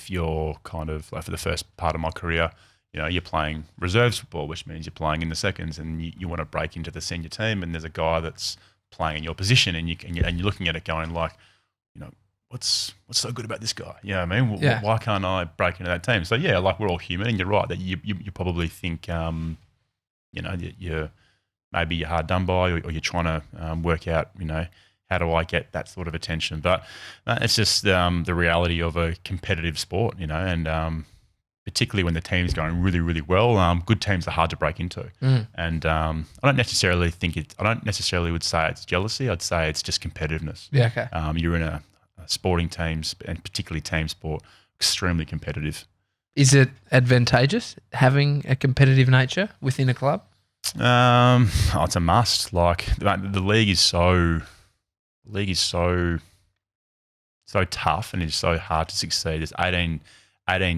Speaker 3: you're kind of like for the first part of my career, you're playing reserves football, which means you're playing in the seconds, and you want to break into the senior team, and there's a guy that's playing in your position, and you're looking at it going like, what's so good about this guy? You know what I mean? Why can't I break into that team? So we're all human, and you're right that you probably think you're maybe you're hard done by, or you're trying to work out how do I get that sort of attention? But it's just the reality of a competitive sport, and particularly when the team's going really, really well, good teams are hard to break into. And I don't necessarily would say it's jealousy. I'd say it's just competitiveness.
Speaker 2: Yeah, okay.
Speaker 3: You're in a sporting teams, and particularly team sport, extremely competitive.
Speaker 2: Is it advantageous having a competitive nature within a club?
Speaker 3: It's a must. Like the league is so tough, and it's so hard to succeed. There's 18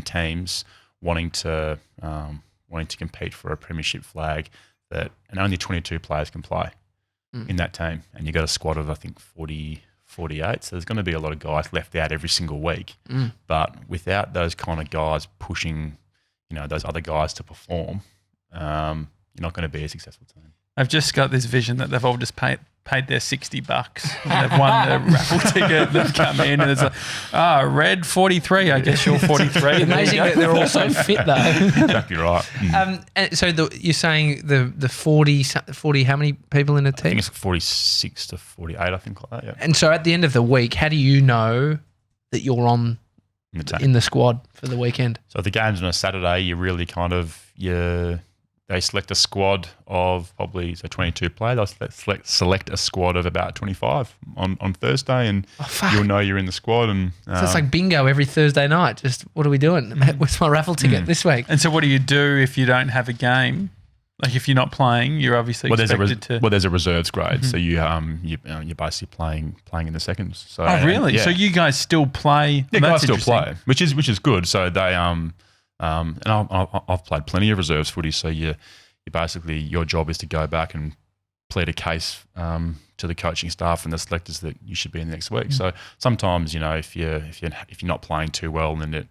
Speaker 3: teams wanting to compete for a premiership flag, and only 22 players can play in that team, and you got a squad of I think 48. So there's going to be a lot of guys left out every single week. But without those kind of guys pushing, those other guys to perform, you're not going to be a successful team.
Speaker 1: I've just got this vision that they've all just paid their $60 and they've won the raffle ticket. They've come in and it's red 43. I guess you're 43.
Speaker 2: Amazing that they're all so fit though.
Speaker 3: Exactly right.
Speaker 2: And so you're saying the 40, how many people in a team?
Speaker 3: I think it's 46 to 48, I think, like that, yeah.
Speaker 2: And so at the end of the week, how do you know that you're on in the squad for the weekend?
Speaker 3: So if the game's on a Saturday, you really kind of, they select a squad of probably 22 players. They'll select a squad of about 25 on Thursday, and you'll know you're in the squad. And
Speaker 2: so it's like bingo every Thursday night. Just what are we doing? What's my raffle ticket this week?
Speaker 1: And so what do you do if you don't have a game? Like if you're not playing, you're obviously expected to.
Speaker 3: Well, there's a reserves grade, so you're basically playing in the seconds. So,
Speaker 1: oh, really? So you guys still play?
Speaker 3: Yeah, guys still play, which is good. So they and I've played plenty of reserves footy. So you basically your job is to go back and plead a case to the coaching staff and the selectors that you should be in the next week. So sometimes if you're not playing too well, and that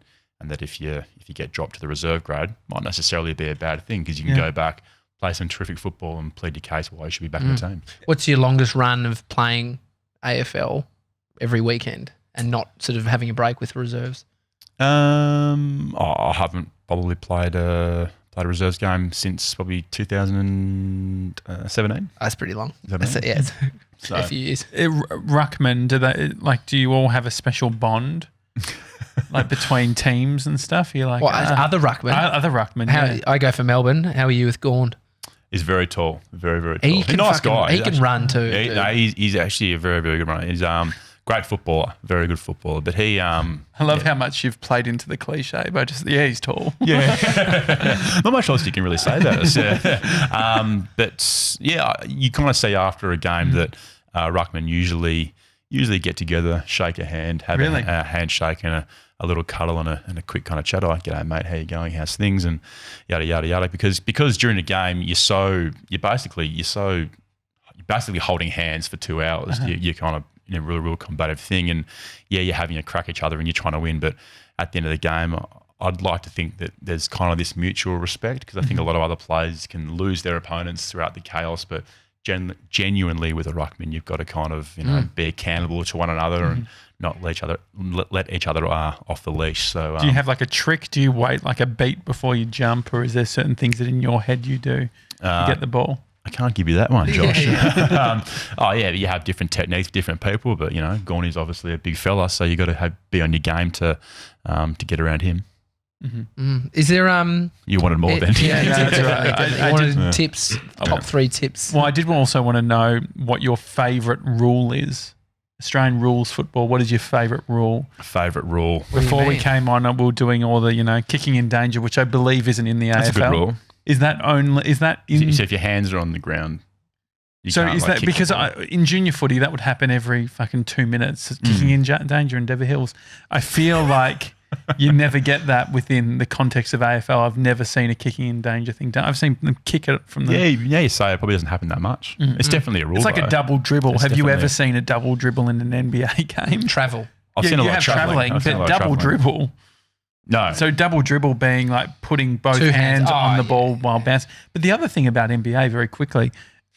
Speaker 3: if you get dropped to the reserve grade, might necessarily be a bad thing, because you can go back, play some terrific football, and plead your case why you should be back in the team.
Speaker 2: What's your longest run of playing AFL every weekend and not sort of having a break with reserves?
Speaker 3: I haven't probably played a reserves game since probably 2017.
Speaker 2: That's pretty long.
Speaker 3: It's
Speaker 2: a few years.
Speaker 1: Ruckman, do you all have a special bond? Like between teams and stuff? You're like
Speaker 2: other ruckman.
Speaker 1: Other ruckman.
Speaker 2: I go for Melbourne. How are you with Gorn?
Speaker 3: He's very tall, very, very tall.
Speaker 2: He's a nice guy. He can run too.
Speaker 3: He's actually a very, very good runner. He's great footballer, very good footballer. But he,
Speaker 1: I love how much you've played into the cliche, but just he's tall.
Speaker 3: Yeah, not much else you can really say about us. But you kind of see after a game that ruckman usually get together, shake a hand, have a handshake and a little cuddle and a quick kind of chat. Like, g'day mate, how you going? How's things? And yada yada yada. Because during the game you're basically holding hands for 2 hours. You're kind of real combative thing, and you're having a crack at each other and you're trying to win. But at the end of the game, I'd like to think that there's kind of this mutual respect, because I think a lot of other players can lose their opponents throughout the chaos, but genuinely with a ruckman, you've got to kind of be accountable to one another and not let each other off the leash. So
Speaker 1: do you have like a trick? Do you wait like a beat before you jump, or is there certain things that in your head you do to get the ball?
Speaker 3: I can't give you that one, Josh.
Speaker 2: Yeah.
Speaker 3: You have different techniques, different people, but Gorney's obviously a big fella, so you got to be on your game to get around him.
Speaker 2: Is there
Speaker 3: You wanted more than
Speaker 2: yeah,
Speaker 1: that's
Speaker 2: definitely.
Speaker 1: right.
Speaker 2: I wanted tips, top 3 tips.
Speaker 1: Well, I did also want to know what your favourite rule is. Australian rules football. What is your favourite rule?
Speaker 3: Favorite rule.
Speaker 2: What do you
Speaker 1: Before we
Speaker 2: mean?
Speaker 1: came on, we were doing all the kicking in danger, which I believe isn't in the AFL.
Speaker 3: That's a good rule.
Speaker 1: Is that in?
Speaker 3: So if your hands are on the ground, you
Speaker 1: So
Speaker 3: can't,
Speaker 1: is
Speaker 3: like,
Speaker 1: that
Speaker 3: kick
Speaker 1: because
Speaker 3: the ball.
Speaker 1: in junior footy that would happen every fucking 2 minutes? Kicking in danger in Dever Hills. I feel like you never get that within the context of AFL. I've never seen a kicking in danger thing done. I've seen them kick it from the.
Speaker 3: Yeah, you say it probably doesn't happen that much. It's definitely a rule.
Speaker 1: It's like
Speaker 3: though.
Speaker 1: a double dribble.
Speaker 3: It's
Speaker 1: Have you ever
Speaker 3: definitely-
Speaker 1: seen a double dribble in an NBA game?
Speaker 2: Travel.
Speaker 3: I've seen a
Speaker 1: you
Speaker 3: lot
Speaker 1: have
Speaker 3: of traveling. I've seen a
Speaker 1: but
Speaker 3: lot of
Speaker 1: double
Speaker 3: traveling.
Speaker 1: dribble.
Speaker 3: No.
Speaker 1: So double dribble being like putting both
Speaker 2: 2 hands.
Speaker 1: hands on
Speaker 2: Oh,
Speaker 1: the ball
Speaker 2: yeah,
Speaker 1: while bouncing. But the other thing about NBA, very quickly,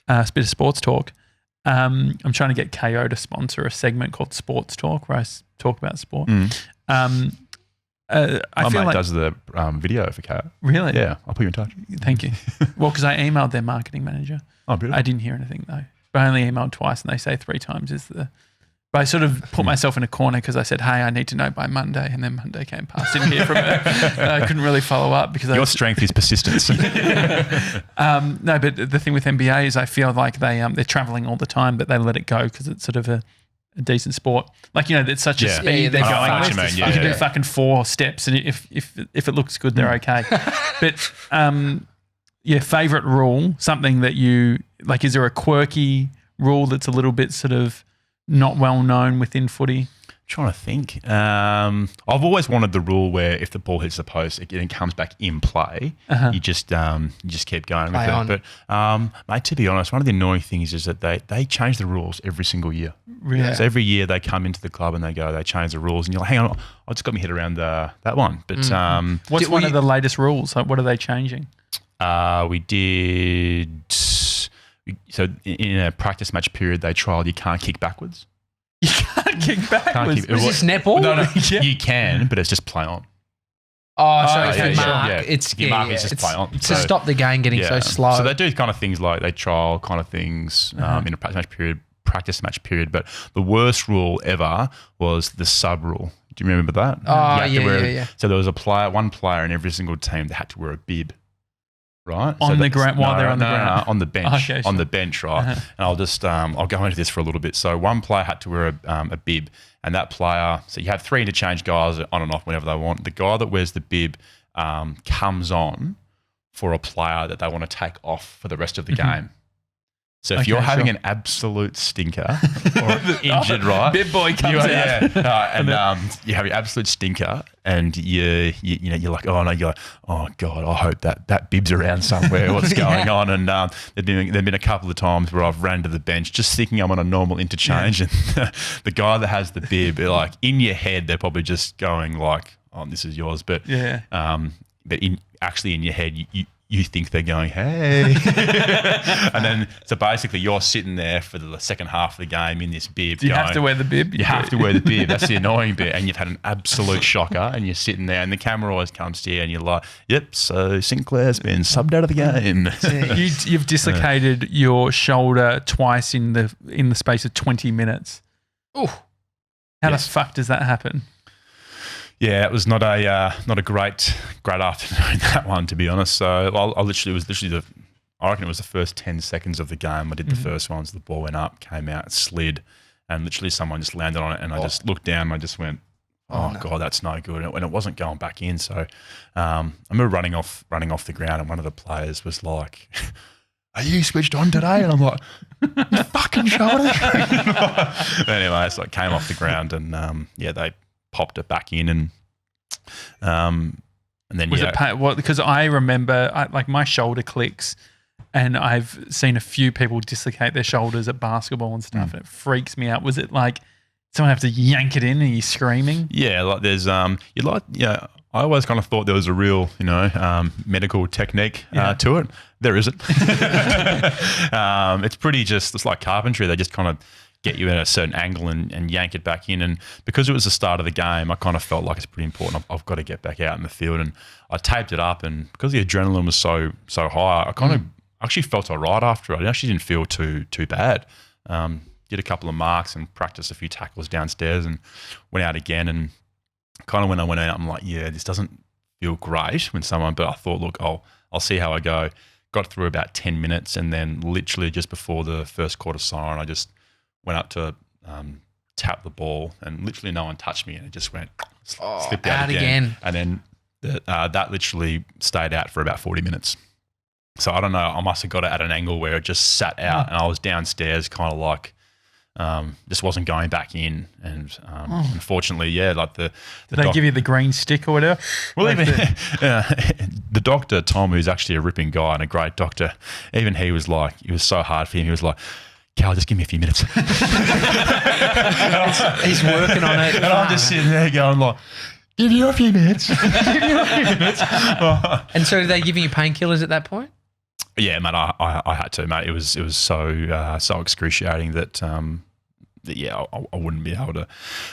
Speaker 1: a bit of sports talk. I'm trying to get KO to sponsor a segment called Sports Talk where I talk about sport. I
Speaker 3: My
Speaker 1: feel
Speaker 3: mate
Speaker 1: like
Speaker 3: does the video for Cat.
Speaker 1: really.
Speaker 3: Yeah, I'll put you in touch.
Speaker 1: Thank you. Well, because I emailed their marketing manager.
Speaker 3: Oh, beautiful.
Speaker 1: I didn't hear anything though. But I only emailed twice, and they say 3 times is the. But I sort of put myself in a corner because I said, "Hey, I need to know by Monday," and then Monday came past. Didn't hear from her. I couldn't really follow up because I
Speaker 3: Your
Speaker 1: was,
Speaker 3: strength is persistence.
Speaker 1: no. But the thing with NBA is, I feel like they're traveling all the time, but they let it go because it's sort of a decent sport. Like it's such a
Speaker 3: Yeah.
Speaker 1: speed
Speaker 2: Yeah,
Speaker 1: they're
Speaker 2: I know
Speaker 1: going.
Speaker 2: what
Speaker 3: you mean,
Speaker 1: You
Speaker 3: yeah,
Speaker 1: can do
Speaker 3: yeah.
Speaker 1: fucking 4 steps, and if it looks good, they're okay. But your favorite rule, something that you like, is there a quirky rule that's a little bit sort of not well known within footy?
Speaker 3: Trying to think. I've always wanted the rule where if the ball hits the post, it comes back in play. You just keep going with
Speaker 2: Play
Speaker 3: it.
Speaker 2: on.
Speaker 3: But mate, to be honest, one of the annoying things is that they change the rules every single year.
Speaker 1: Really?
Speaker 2: Yeah.
Speaker 3: So every year they come into the club and they change the rules, and you're like, hang on, I just got my head around that one. But
Speaker 1: What's
Speaker 2: Did
Speaker 1: one
Speaker 2: we-
Speaker 1: of the latest rules? Like, what are they changing?
Speaker 3: we did. So in a practice match period, they trialled you can't kick backwards.
Speaker 1: You can't kick backwards.
Speaker 3: kick-
Speaker 2: Is this netball?
Speaker 3: No,
Speaker 1: Yeah.
Speaker 3: you can, but it's just play on.
Speaker 2: Oh, so
Speaker 1: Oh,
Speaker 2: if
Speaker 1: yeah,
Speaker 2: you
Speaker 1: yeah,
Speaker 2: mark,
Speaker 3: yeah.
Speaker 2: it's
Speaker 3: You mark, it's just play on.
Speaker 2: to
Speaker 3: So-
Speaker 2: stop the game getting so slow.
Speaker 3: So they do kind of things like they trial kind of things in a practice match period. But the worst rule ever was the sub rule. Do you remember that?
Speaker 2: Oh,
Speaker 3: You had to
Speaker 2: yeah, yeah.
Speaker 3: So there was one player in every single team that had to wear a bib. Right
Speaker 1: On the ground- while they're on the ground?
Speaker 3: on the bench,
Speaker 1: Okay,
Speaker 3: on
Speaker 1: sure.
Speaker 3: the bench, right?
Speaker 1: Uh-huh.
Speaker 3: And I'll just I'll go into this for a little bit. So one player had to wear a bib, and that player. So you have 3 interchange guys on and off whenever they want. The guy that wears the bib comes on for a player that they want to take off for the rest of the game. So if
Speaker 1: Okay,
Speaker 3: you're having
Speaker 1: sure.
Speaker 3: an absolute stinker or injured, right?
Speaker 1: Bib boy comes
Speaker 3: you,
Speaker 1: out.
Speaker 3: Yeah, and you have your absolute stinker, and you're like, oh no, you're like, oh god, I hope that bib's around somewhere. What's going on? And there've been a couple of times where I've ran to the bench just thinking I'm on a normal interchange, and the guy that has the bib, like in your head, they're probably just going like, oh, this is yours, but but in your head, you think they're going, hey. And then, so basically you're sitting there for the second half of the game in this bib.
Speaker 1: Do you have to wear the bib?
Speaker 3: You have to wear the bib. That's the annoying bit. And you've had an absolute shocker and you're sitting there and the camera always comes to you and you're like, yep, so Sinclair's been subbed out of the game.
Speaker 1: You've dislocated your shoulder twice in the space of 20 minutes.
Speaker 2: Ooh.
Speaker 1: How
Speaker 3: Yes.
Speaker 1: the fuck does that happen?
Speaker 3: Yeah, it was not a great afternoon, that one, to be honest. So I reckon it was the first 10 seconds of the game. I did the first one, so the ball went up, came out, slid, and literally someone just landed on it, and I just looked down and I just went, oh god, that's no good. And it wasn't going back in. So I remember running off the ground, and one of the players was like, are you switched on today? And I'm like, your fucking shoulder. Anyway, so I came off the ground, and they popped it back in, and then
Speaker 1: Was it because I remember like my shoulder clicks, and I've seen a few people dislocate their shoulders at basketball and stuff, and it freaks me out. Was it like someone have to yank it in and you're screaming.
Speaker 3: Yeah, like there's I always kind of thought there was a real, medical technique to it. There isn't. It's pretty it's like carpentry. They just kind of get you at a certain angle and yank it back in. And because it was the start of the game, I kind of felt like it's pretty important. I've got to get back out in the field. And I taped it up, and because the adrenaline was so high, I kind of actually felt all right after it. I actually didn't feel too bad. Did a couple of marks and practiced a few tackles downstairs and went out again. And kind of when I went out, I'm like, yeah, this doesn't feel great but I thought, look, I'll see how I go. Got through about 10 minutes, and then literally just before the first quarter siren, I just went up to tap the ball, and literally no one touched me, and it just went slipped out again. And then that literally stayed out for about 40 minutes. So I don't know, I must have got it at an angle where it just sat out, and I was downstairs kind of like just wasn't going back in. And unfortunately, like the
Speaker 1: Did they give you the green stick or whatever?
Speaker 3: Well, even the doctor, Tom, who's actually a ripping guy and a great doctor, even he was like, it was so hard for him. He was like, Cal, just give me a few minutes.
Speaker 2: He's working on it.
Speaker 3: And I'm just sitting there going like, give you a few minutes.
Speaker 2: And so are they giving you painkillers at that point?
Speaker 3: Yeah, mate, I had to, mate. It was so excruciating that I wouldn't be able to,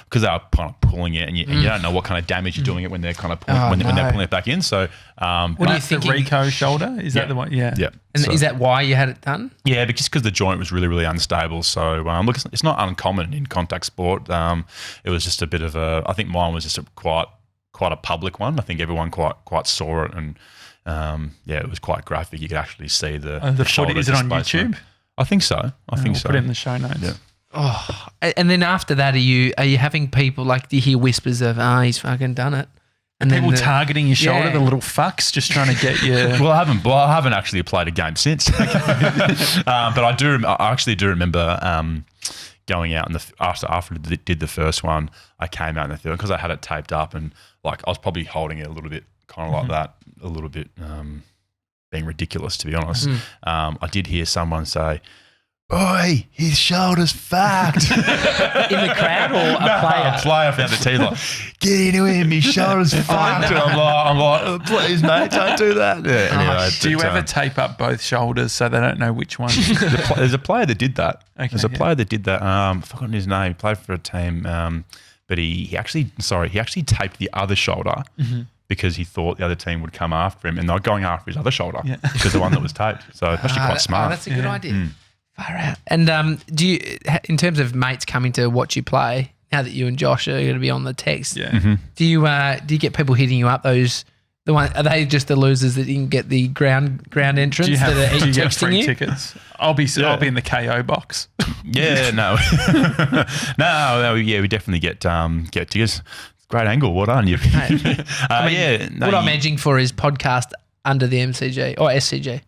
Speaker 3: because they were kind of pulling it, and you don't know what kind of damage you're doing it when they're kind of pulling, when they're pulling it back in. So
Speaker 1: what do you think? The Rico shoulder? Is that the one? Yeah.
Speaker 3: Yeah.
Speaker 2: And is that why you had it done?
Speaker 3: Yeah, because the joint was really, really unstable. So look, it's not uncommon in contact sport. It was just a bit of I think mine was just quite a public one. I think everyone quite saw it, and it was quite graphic. You could actually see the shoulder.
Speaker 1: Is it on YouTube?
Speaker 3: I think so. We'll
Speaker 1: put it in the show notes.
Speaker 3: Yeah.
Speaker 2: Oh, and then after that, are you having people like, do you hear whispers of, he's fucking done it? And
Speaker 1: people targeting your shoulder, the little fucks, just trying to get you.
Speaker 3: Well, I haven't actually played a game since. But I actually do remember going out after I did the first one, I came out in the field because I had it taped up, and like I was probably holding it a little bit, kind of like that, a little bit being ridiculous, to be honest. I did hear someone say, "Boy, his shoulder's fucked."
Speaker 2: In the crowd, or a
Speaker 3: player found the tee like, "Get into him, his shoulder's fucked." And I'm like, "Oh, please, mate, don't do that." Yeah, anyway,
Speaker 1: do you ever tape up both shoulders so they don't know which one?
Speaker 3: There's a player that did that.
Speaker 2: Okay,
Speaker 3: There's a player that did that. I've forgotten his name. He played for a team, but he actually taped the other shoulder. Because he thought the other team would come after him, and they're going after his other shoulder because the one that was taped. So it's actually quite smart.
Speaker 2: That's a good idea. Far out. And do you, in terms of mates coming to watch you play, now that you and Josh are going to be on the text, do you get people hitting you up? Are they just the losers that didn't get the ground entrance
Speaker 1: do you have,
Speaker 2: that are
Speaker 1: do you get
Speaker 2: texting
Speaker 1: free
Speaker 2: you?
Speaker 1: tickets? I'll be in the KO box.
Speaker 3: Yeah, no, we definitely get tickets. Great angle. Well done.
Speaker 2: What I'm edging for is podcast under the MCG or SCG.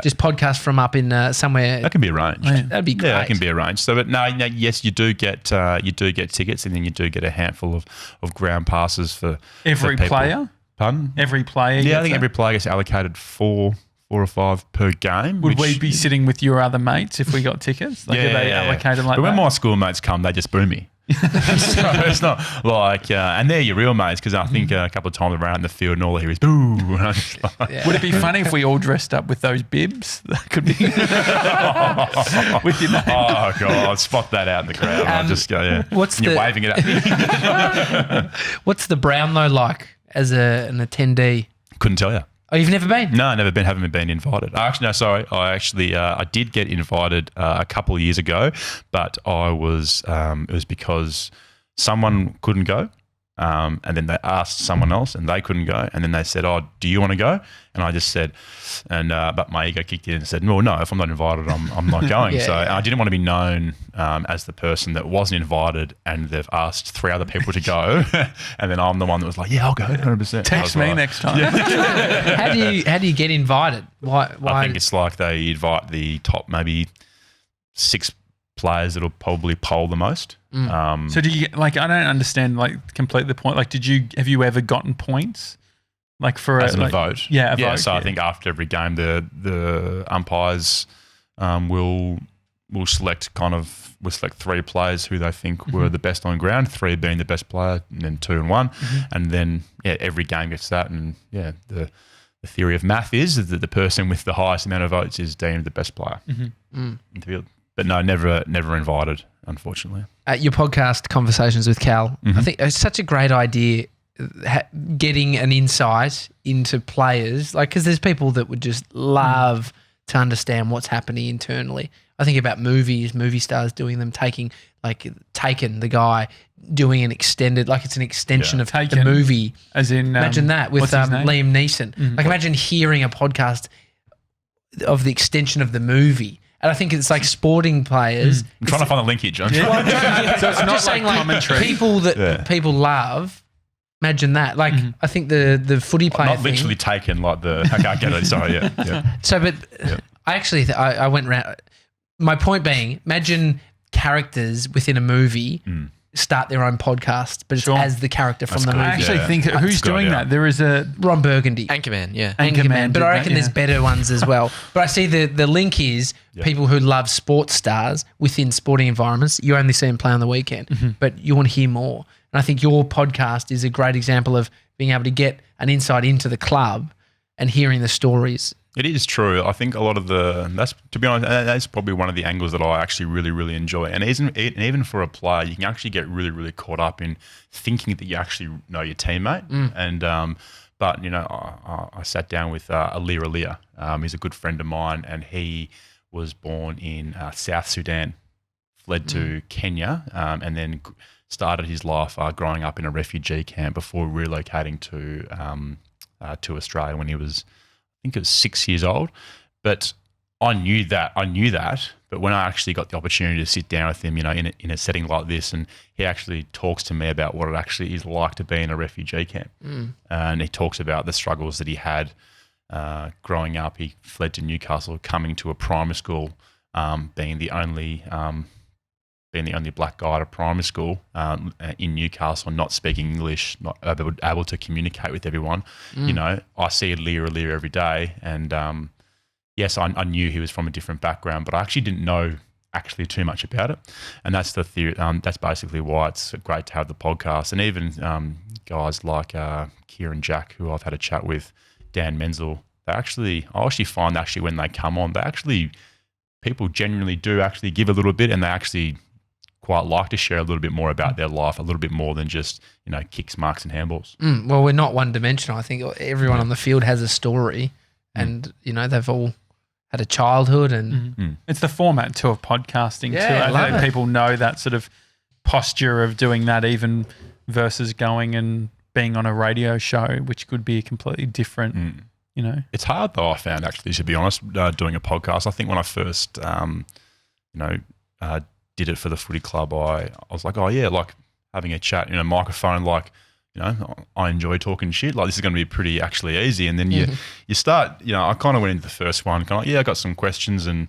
Speaker 2: Just podcast from up in somewhere.
Speaker 3: That can be arranged.
Speaker 2: That'd be great.
Speaker 3: Yeah, that can be arranged. So, but no, yes, you do get tickets, and then you do get a handful of ground passes for
Speaker 1: every player.
Speaker 3: Pardon?
Speaker 1: Every player.
Speaker 3: Yeah, I think every player gets allocated four or five per game.
Speaker 1: Would we be sitting with your other mates if we got tickets? Like, are they allocated like
Speaker 3: that? But when my schoolmates come, they just boo me. So it's not like, and they're your real mates, because I think a couple of times around the field and all I hear is boo.
Speaker 1: Would it be funny if we all dressed up with those bibs? That could be with your name.
Speaker 3: Oh God, spot that out in the crowd. I'll just go, you're waving it at me.
Speaker 2: What's the Brownlow like as an attendee?
Speaker 3: Couldn't tell you.
Speaker 2: Oh, you've never been?
Speaker 3: No, never been. Haven't been invited. Actually, no, sorry. I did get invited a couple of years ago, but I was. It was because someone couldn't go, and then they asked someone else, and they couldn't go, and then they said, "Oh, do you want to go?" And I just said, but my ego kicked in and said, "Well, no. If I'm not invited, I'm not going." I didn't want to be known as the person that wasn't invited, and they've asked 3 other people to go, and then I'm the one that was like, "Yeah, I'll go 100%."
Speaker 1: Text me next time.
Speaker 2: How do you get invited? Why?
Speaker 3: I think it's like they invite the top maybe 6 players that'll probably poll the most.
Speaker 1: So do you I don't understand complete the point. Have you ever gotten points? Like for
Speaker 3: as a vote?
Speaker 1: Yeah, a vote.
Speaker 3: So I think after every game, the umpires will we'll select 3 players who they think were the best on ground, 3 being the best player, and then 2 and 1, and then every game gets that, and the theory of math is that the person with the highest amount of votes is deemed the best player in the field. But no, never invited, unfortunately.
Speaker 2: Your podcast, Conversations with Cal, I think it's such a great idea, getting an insight into players, like, because there's people that would just love to understand what's happening internally. I think about movie stars doing them, Taken, the guy doing an extended, like it's an extension of the movie.
Speaker 1: As in,
Speaker 2: imagine that with Liam Neeson. Like, imagine hearing a podcast of the extension of the movie. And I think it's like sporting players.
Speaker 3: I'm trying to find the link here, John.
Speaker 1: So it's
Speaker 2: I'm
Speaker 1: not
Speaker 2: just saying, like,
Speaker 1: commentary.
Speaker 2: people that people love. Imagine that. Like, I think the footy player
Speaker 3: Not literally taken, like the... Okay, I get it. Sorry, yeah.
Speaker 2: So, but I actually, I went around... My point being, imagine characters within a movie start their own podcast, but it's as the character from the movie.
Speaker 1: I actually think, who's doing that? There is a...
Speaker 2: Ron Burgundy.
Speaker 4: Anchorman, yeah.
Speaker 2: Anchorman. But I reckon there's better ones as well. But I see the link is people who love sports stars within sporting environments. You only see them play on the weekend, but you want to hear more. And I think your podcast is a great example of being able to get an insight into the club and hearing the stories.
Speaker 3: It is true. I think a lot of to be honest, that's probably one of the angles that I actually really, really enjoy. And even for a player, you can actually get really, really caught up in thinking that you actually know your teammate. And but I sat down with Alir. He's a good friend of mine, and he was born in South Sudan, fled to Kenya, and then started his life growing up in a refugee camp before relocating to Australia when he was, I think it was 6 years old. But I knew that. But when I actually got the opportunity to sit down with him, in a setting like this, and he actually talks to me about what it actually is like to be in a refugee camp. And he talks about the struggles that he had growing up. He fled to Newcastle, coming to a primary school, being the only black guy at a primary school in Newcastle, not speaking English, not able to communicate with everyone. I see Alir every day, and yes, I knew he was from a different background, but I actually didn't know too much about it. And that's the theory. That's basically why it's great to have the podcast. And even guys like Kieran Jack, who I've had a chat with, Dan Menzel, I actually find when they come on, people genuinely do actually give a little bit, and they actually quite like to share a little bit more about their life, a little bit more than just, kicks, marks and handballs.
Speaker 2: Well, we're not one-dimensional. I think everyone on the field has a story, and, they've all had a childhood. And
Speaker 1: it's the format too of podcasting too.
Speaker 2: I
Speaker 1: think people know that sort of posture of doing that, even versus going and being on a radio show, which could be a completely different,
Speaker 3: It's hard though, I found, actually, to be honest, doing a podcast. I think when I first, did it for the footy club, I was like, oh yeah, like having a chat in a microphone, like, I enjoy talking shit. Like, this is going to be pretty actually easy. And then you start, I kind of went into the first one, kind of like, I got some questions, and,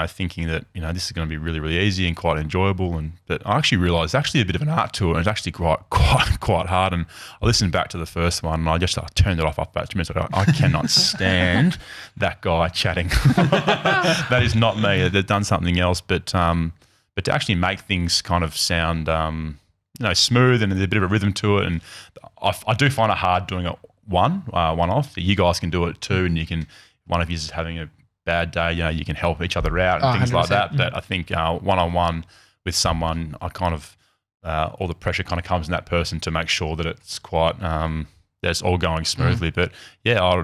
Speaker 3: thinking that, this is going to be really, really easy and quite enjoyable. But I actually realised there's actually a bit of an art to it, and it's actually quite hard. And I listened back to the first one, and I just turned it off after about 2 minutes. I cannot stand that guy chatting. That is not me. They've done something else, but to actually make things kind of sound, smooth, and there's a bit of a rhythm to it. And I do find it hard doing it one-off. You guys can do it too, and one of you is having a bad day, you can help each other out and things
Speaker 2: 100%.
Speaker 3: like that. But I think one-on-one with someone, I kind of, all the pressure kind of comes in that person to make sure that it's quite, that it's all going smoothly. But yeah,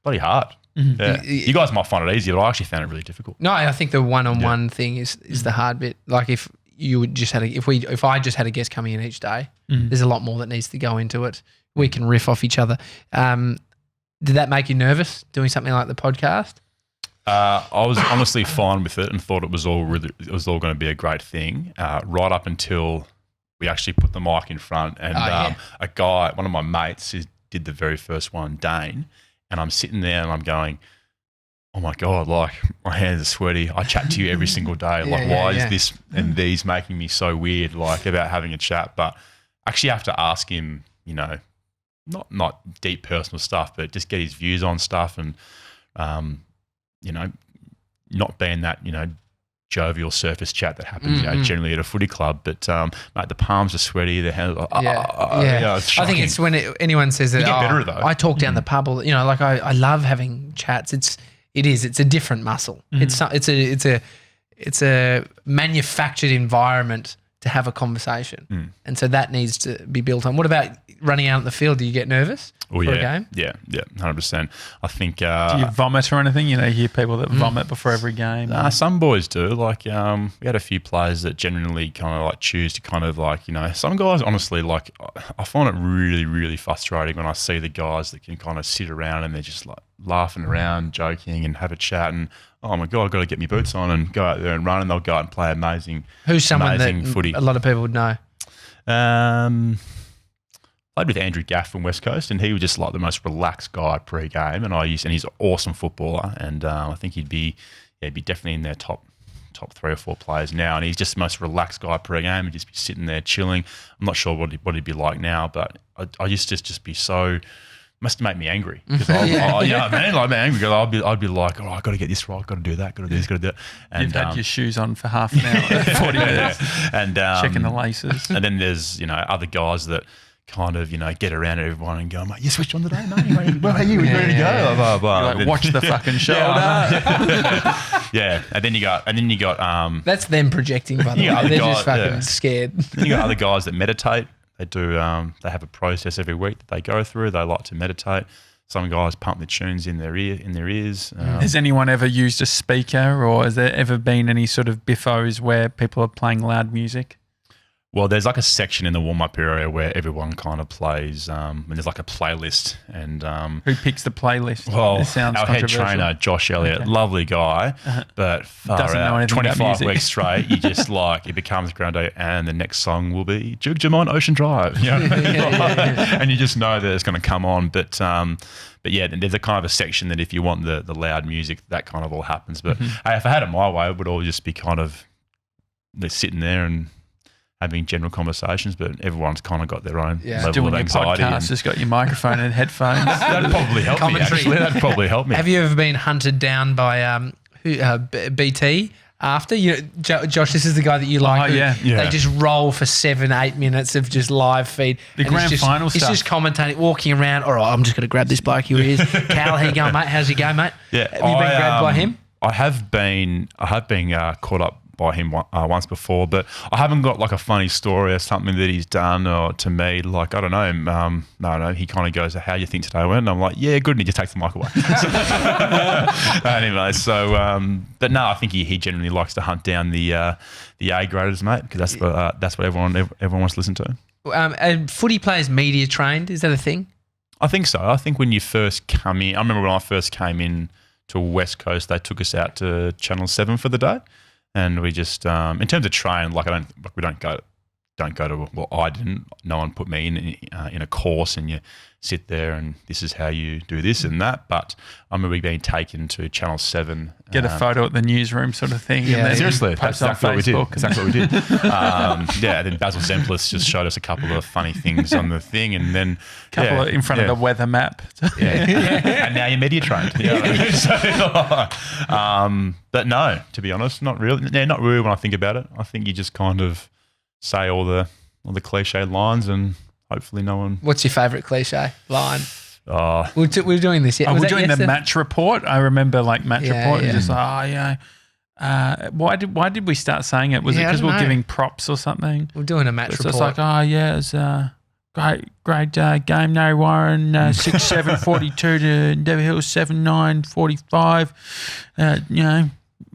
Speaker 3: bloody hard. Yeah. You guys might find it easy, but I actually found it really difficult.
Speaker 2: No, I think the one-on-one thing is the hard bit. Like, if you would just if I just had a guest coming in each day, there's a lot more that needs to go into it. We can riff off each other. Did that make you nervous doing something like the podcast?
Speaker 3: I was honestly fine with it and thought it was all going to be a great thing, right up until we actually put the mic in front, and a guy, one of my mates, who did the very first one, Dane. And I'm sitting there and I'm going, oh my God, like my hands are sweaty. I chat to you every single day. Why is this and these making me so weird, like, about having a chat? But actually have to ask him, not deep personal stuff, but just get his views on stuff, and, not being that, jovial surface chat that happens generally at a footy club. But mate, the palms are sweaty. The hands, it's
Speaker 2: I
Speaker 3: shocking.
Speaker 2: think it's when anyone says that.
Speaker 3: You get better, though.
Speaker 2: I talk down the pub, or like I love having chats. It's a different muscle. It's a manufactured environment to have a conversation, and so that needs to be built on. What about running out in the field? Do you get nervous for a game?
Speaker 3: Yeah, 100%. I think.
Speaker 1: Do you vomit or anything? You hear people that vomit before every game.
Speaker 3: Some boys do. Like, we had a few players that generally kind of like choose to kind of like, some guys, honestly, like, I find it really, really frustrating when I see the guys that can kind of sit around and they're just like laughing around, joking and have a chat and, oh my God, I've got to get my boots on and go out there and run, and they'll go out and play amazing
Speaker 2: Who's someone that
Speaker 3: footy.
Speaker 2: a lot of people would know?
Speaker 3: Played with Andrew Gaff from West Coast, and he was just like the most relaxed guy pre-game, and he's an awesome footballer, and I think he'd be definitely in their top 3 or 4 players now, and he's just the most relaxed guy pre-game and just be sitting there chilling. I'm not sure what he'd be like now, but I used to just be so. Must make me angry because I'd be angry. I'd be like, I got to get this right, got to do that, got to do this, got to do that. And
Speaker 1: you've had your shoes on for half an hour, 40 minutes,
Speaker 3: and
Speaker 1: checking the laces.
Speaker 3: And then there's other guys that kind of get around everyone and go, mate, you switched on today, mate. Where are you? We're ready to go. Blah, blah, blah.
Speaker 1: Like, watch the fucking shoulder.
Speaker 3: Yeah, and then you got.
Speaker 2: That's them projecting. By the way, they're just fucking scared.
Speaker 3: You got other guys that meditate. They do. They have a process every week that they go through. They like to meditate. Some guys pump the tunes in their ears.
Speaker 1: Has anyone ever used a speaker, or has there ever been any sort of biffos where people are playing loud music?
Speaker 3: Well, there's like a section in the warm-up area where everyone kind of plays, and there's like a playlist. And
Speaker 1: who picks the playlist?
Speaker 3: Well, our head trainer, Josh Elliott, lovely guy, but far
Speaker 1: doesn't know
Speaker 3: out.
Speaker 1: anything about
Speaker 3: 25
Speaker 1: music.
Speaker 3: weeks straight, you just it becomes ground day, and the next song will be Duke Jamon Ocean Drive. And you just know that it's going to come on. But yeah, there's a kind of a section that if you want the loud music, that kind of all happens. But hey, if I had it my way, it would all just be kind of they're sitting there and having general conversations, but everyone's kind of got their own level
Speaker 1: doing
Speaker 3: of
Speaker 1: your
Speaker 3: anxiety.
Speaker 1: podcast, just got your microphone and headphones.
Speaker 3: That'd probably help me, actually. That'd probably help me.
Speaker 2: Have you ever been hunted down by BT after? Josh, this is the guy that you like. They just roll for 7-8 minutes of just live feed.
Speaker 1: The grand final stuff.
Speaker 2: He's just commentating, walking around. All right, I'm just going to grab this bloke. Here he is. Cal, how you going, mate? How's your game, mate?
Speaker 3: Yeah,
Speaker 2: Have you been grabbed by him?
Speaker 3: I have been caught up by him once before, but I haven't got like a funny story or something that he's done or to me. Like, I don't know. No, he kind of goes, how do you think today went? And I'm like, yeah, good. And he just takes the mic away. Anyway, but no, I think he generally likes to hunt down the A graders, mate, because that's what everyone wants to listen to.
Speaker 2: Footy players media trained. Is that a thing?
Speaker 3: I think so. I think when you first come in, I remember when I first came in to West Coast, they took us out to Channel 7 for the day. And we just, in terms of train, we don't go to. Well, I didn't. No one put me in a course, and you sit there, and this is how you do this and that. But I remember being taken to Channel 7.
Speaker 1: Get a photo at the newsroom, sort of thing.
Speaker 2: Yeah,
Speaker 1: and then
Speaker 3: seriously,
Speaker 1: post
Speaker 3: that's
Speaker 1: on
Speaker 3: exactly
Speaker 1: Facebook.
Speaker 3: what we did. Then Basil Zemplis just showed us a couple of funny things on the thing, and then
Speaker 1: in front of the weather map.
Speaker 3: And now you're media trained. But no, to be honest, not really. Yeah, not really when I think about it. I think you just kind of say all the cliche lines, and hopefully no one.
Speaker 2: What's your favourite cliche line?
Speaker 3: Oh,
Speaker 2: We're doing this. Yeah,
Speaker 1: we're doing the match report. I remember match report.
Speaker 2: Yeah.
Speaker 1: Just why did we start saying it? Was it because we were giving props or something?
Speaker 2: We're doing a match
Speaker 1: So
Speaker 2: report.
Speaker 1: it's like, it's great game. No Warren 6-7 42 to Endeavour Hills 7-9 45.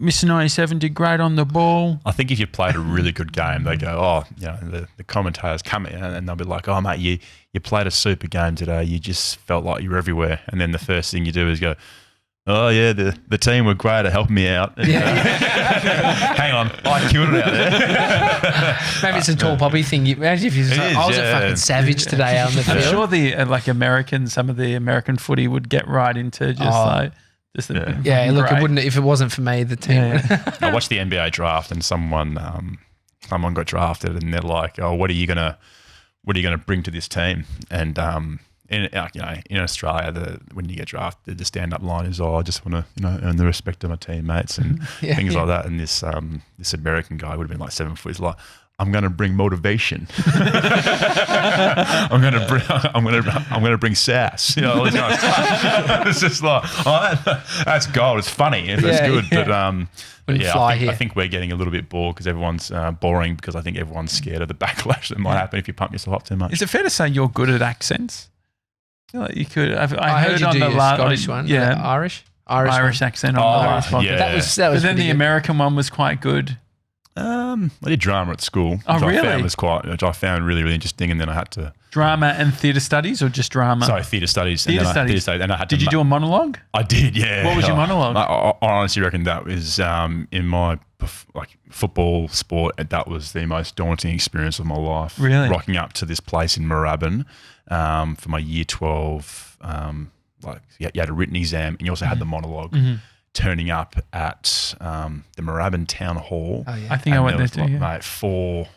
Speaker 1: Mr. 97 did great on the ball.
Speaker 3: I think if you played a really good game, they go, the commentators come in and they'll be like, oh, mate, you played a super game today. You just felt like you were everywhere. And then the first thing you do is go, oh, yeah, the team were great at helping me out. Hang on, I killed it out there.
Speaker 2: Maybe it's a tall poppy thing. Imagine if you was like, I was a fucking savage today out on the
Speaker 1: I'm
Speaker 2: field.
Speaker 1: sure some of the American footy would get right into
Speaker 2: Look, it wouldn't if it wasn't for me. The team.
Speaker 3: I watched the NBA draft, and someone got drafted, and they're like, "Oh, what are you gonna bring to this team?" And in Australia, when you get drafted, the stand-up line is, "Oh, I just want to, earn the respect of my teammates," and things like that. And this American guy would have been like 7 foot. He's like, "I'm going to bring motivation. I'm going to bring sass." All this kind of stuff. It's just like, that's gold. It's funny. It's good, but I think we're getting a little bit bored because everyone's boring because I think everyone's scared of the backlash that might happen if you pump yourself up too much.
Speaker 1: Is it fair to say you're good at accents? You could. I
Speaker 2: heard you
Speaker 1: on
Speaker 2: do
Speaker 1: the
Speaker 2: your Scottish one.
Speaker 1: Yeah,
Speaker 2: Irish
Speaker 1: accent on the last podcast.
Speaker 3: Yeah.
Speaker 2: That was
Speaker 1: But then the
Speaker 2: pretty good.
Speaker 1: American one was quite good.
Speaker 3: I did drama at school,
Speaker 1: Oh,
Speaker 3: which
Speaker 1: really?
Speaker 3: which I found really, really interesting, and then I had to.
Speaker 1: Drama and theatre studies, or just drama?
Speaker 3: Sorry, theatre studies.
Speaker 1: Theatre studies.
Speaker 3: And I had
Speaker 1: Did
Speaker 3: to
Speaker 1: you do a monologue?
Speaker 3: I did, yeah.
Speaker 1: What was your monologue?
Speaker 3: I honestly reckon that was in my football sport. That was the most daunting experience of my life.
Speaker 1: Really?
Speaker 3: Rocking up to this place in Moorabbin for my year 12. You had a written exam, and you also had the monologue.
Speaker 1: Mm-hmm.
Speaker 3: Turning up at the Moorabbin Town Hall.
Speaker 2: Oh, yeah.
Speaker 1: I think I went there too. Yeah.
Speaker 3: Mate, four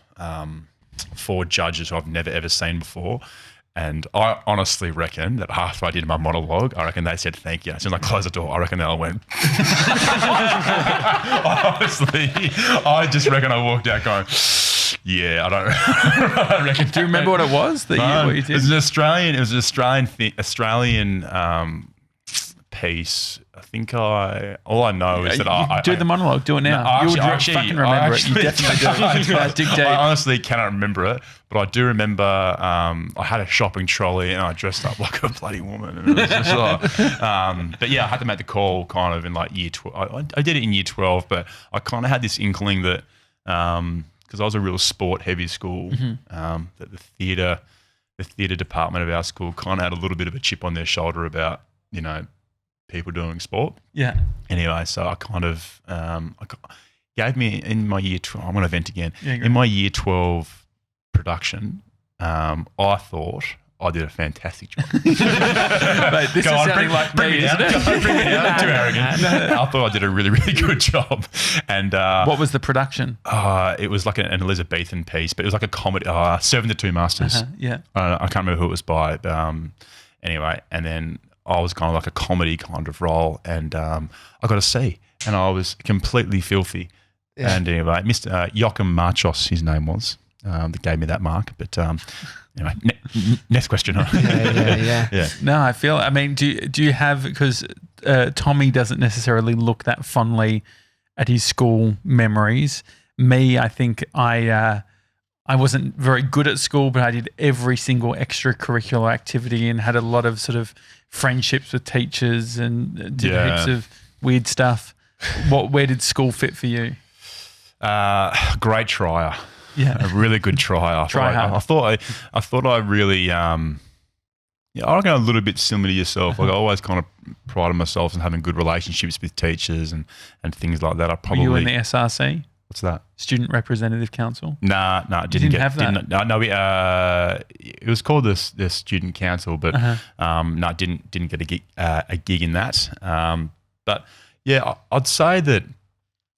Speaker 3: judges who I've never ever seen before. And I honestly reckon that after I did my monologue, I reckon they said thank you. As soon as I closed the door, I reckon they all went. Honestly, I just reckon I walked out going, yeah, I don't reckon.
Speaker 1: Do you remember what it was that what you did?
Speaker 3: It was an Australian piece. I think all I know is that I
Speaker 1: do the monologue. Do it now. You would fucking remember it. You definitely do. Dig deep.
Speaker 3: I honestly cannot remember it, but I do remember I had a shopping trolley and I dressed up like a bloody woman. And it was just like, but yeah, I had to make the call kind of in like year 12. I did it in year 12, but I kind of had this inkling that because I was a real sport-heavy school, that the theatre department of our school kind of had a little bit of a chip on their shoulder about people doing sport.
Speaker 1: Yeah.
Speaker 3: Anyway, so I kind of gave me in my year 12. I'm going to vent again.
Speaker 1: Yeah,
Speaker 3: in my year 12 production, I thought I did a fantastic job.
Speaker 1: Mate, this is sounding like me, isn't it?
Speaker 3: Bring me down. I'm too arrogant. I thought I did a really, really good job. And
Speaker 1: what was the production?
Speaker 3: it was like an Elizabethan piece, but it was like a comedy. Serving the Two Masters.
Speaker 1: Yeah.
Speaker 3: I can't remember who it was by. But, anyway, and then I was kind of like a comedy kind of role, and I got a C, and I was completely filthy. Yeah. And anyway, Mr. Joachim Marchos, his name was, that gave me that mark. But anyway, next question.
Speaker 2: Yeah.
Speaker 1: No, I mean, do you have, because Tommy doesn't necessarily look that fondly at his school memories. Me, I think I wasn't very good at school, but I did every single extracurricular activity and had a lot of sort of friendships with teachers and did heaps of weird stuff. Where did school fit for you?
Speaker 3: Great trier.
Speaker 1: Yeah.
Speaker 3: A really good trier. I thought I really, I reckon a little bit similar to yourself. Like I always kind of prided myself in having good relationships with teachers and things like that.
Speaker 1: Were you in the SRC?
Speaker 3: What's that?
Speaker 1: Student Representative Council?
Speaker 3: Nah,
Speaker 1: didn't have that?
Speaker 3: It was called the Student Council, but didn't get a gig in that. But yeah, I'd say that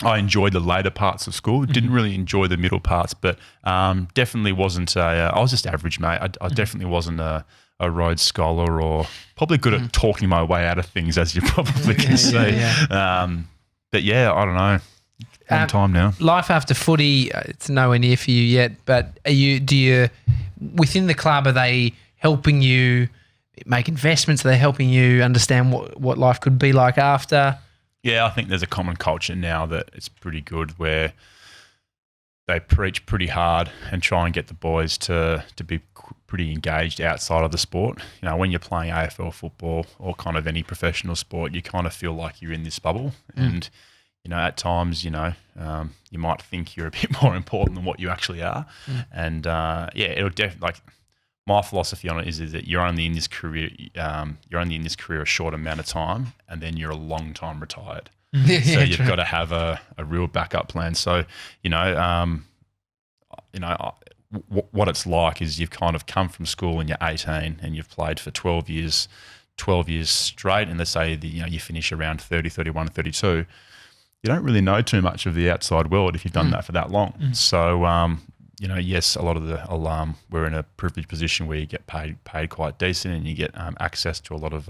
Speaker 3: I enjoyed the later parts of school. Didn't really enjoy the middle parts, but definitely wasn't I was just average, mate. I definitely wasn't a Rhodes Scholar or probably good at talking my way out of things, as you probably can see. But yeah, I don't know. Long time now.
Speaker 2: Life after footy, it's nowhere near for you yet, but within the club, are they helping you make investments? Are they helping you understand what life could be like after?
Speaker 3: Yeah, I think there's a common culture now that it's pretty good where they preach pretty hard and try and get the boys to be pretty engaged outside of the sport. When you're playing AFL football or kind of any professional sport, you kind of feel like you're in this bubble and at times, you might think you're a bit more important than what you actually are. And it'll definitely, like, my philosophy on it is that you're only in this career, a short amount of time, and then you're a long time retired. So you've got to have a real backup plan. So, what it's like is you've kind of come from school and you're 18 and you've played for 12 years straight, and let's say you finish around 30, 31, 32. You don't really know too much of the outside world if you've done that for that long. So yes, a lot of the we're in a privileged position where you get paid quite decent, and you get access to a lot of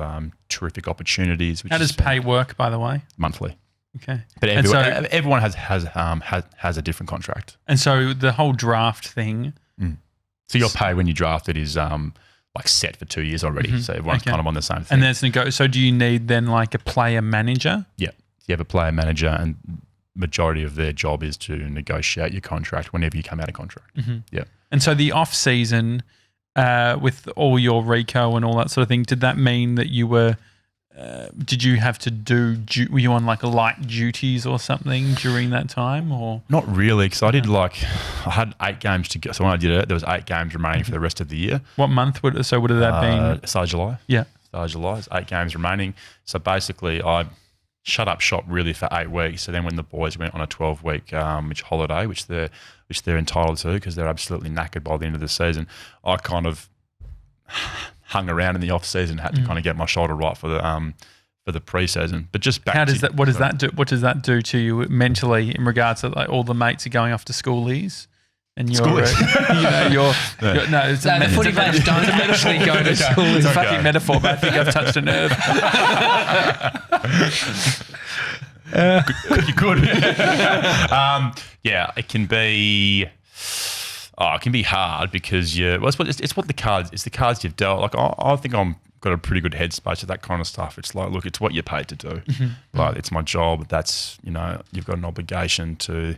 Speaker 3: terrific opportunities. Which
Speaker 1: How does pay work, by the way?
Speaker 3: monthly?
Speaker 1: Okay.
Speaker 3: But
Speaker 1: And so-
Speaker 3: everyone has a different contract.
Speaker 1: And so the whole draft thing,
Speaker 3: So your pay when you draft it is like set for 2 years already. So everyone's
Speaker 1: Okay.
Speaker 3: kind of on the same thing.
Speaker 1: and there's so do you need then like a player manager?
Speaker 3: Yeah. You have a player manager, and majority of their job is to negotiate your contract whenever you come out of contract. Yeah.
Speaker 1: And so the off season, with all your Rico and all that sort of thing, did that mean that you were? Did you have to were you on like light duties or something during that time, or?
Speaker 3: Not really, because I had 8 games to go. So when I did it, there was 8 games remaining for the rest of the year.
Speaker 1: What month would that been?
Speaker 3: Start of July.
Speaker 1: Yeah.
Speaker 3: Start of July. It's 8 games remaining. So basically, I shut up shop really for 8 weeks. So then when the boys went on a 12-week holiday, which they're entitled to because they're absolutely knackered by the end of the season, I kind of hung around in the off season, had to kind of get my shoulder right for the pre-season. But just back
Speaker 1: What does that do to you mentally in regards to like all the mates are going off to schoolies? And you're, you're no, it's a
Speaker 2: the footy players don't actually go to school.
Speaker 1: It's a fucking metaphor, but I think I've touched a nerve.
Speaker 3: You could. Yeah, it can be. It can be hard because it's what the cards you've dealt. Like I think I'm got a pretty good headspace to that kind of stuff. It's like, look, it's what you're paid to do. Like it's my job. That's you've got an obligation to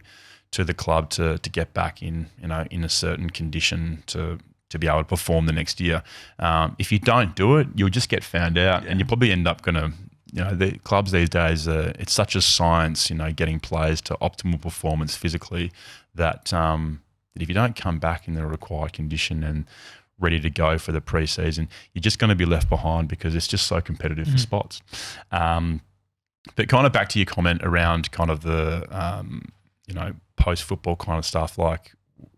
Speaker 3: the club to get back in in a certain condition to be able to perform the next year. If you don't do it, you'll just get found out, and you probably end up gonna. The clubs these days, it's such a science, getting players to optimal performance physically that if you don't come back in the required condition and ready to go for the pre-season, you're just going to be left behind because it's just so competitive for spots. But kind of back to your comment around kind of the, post-football kind of stuff, like,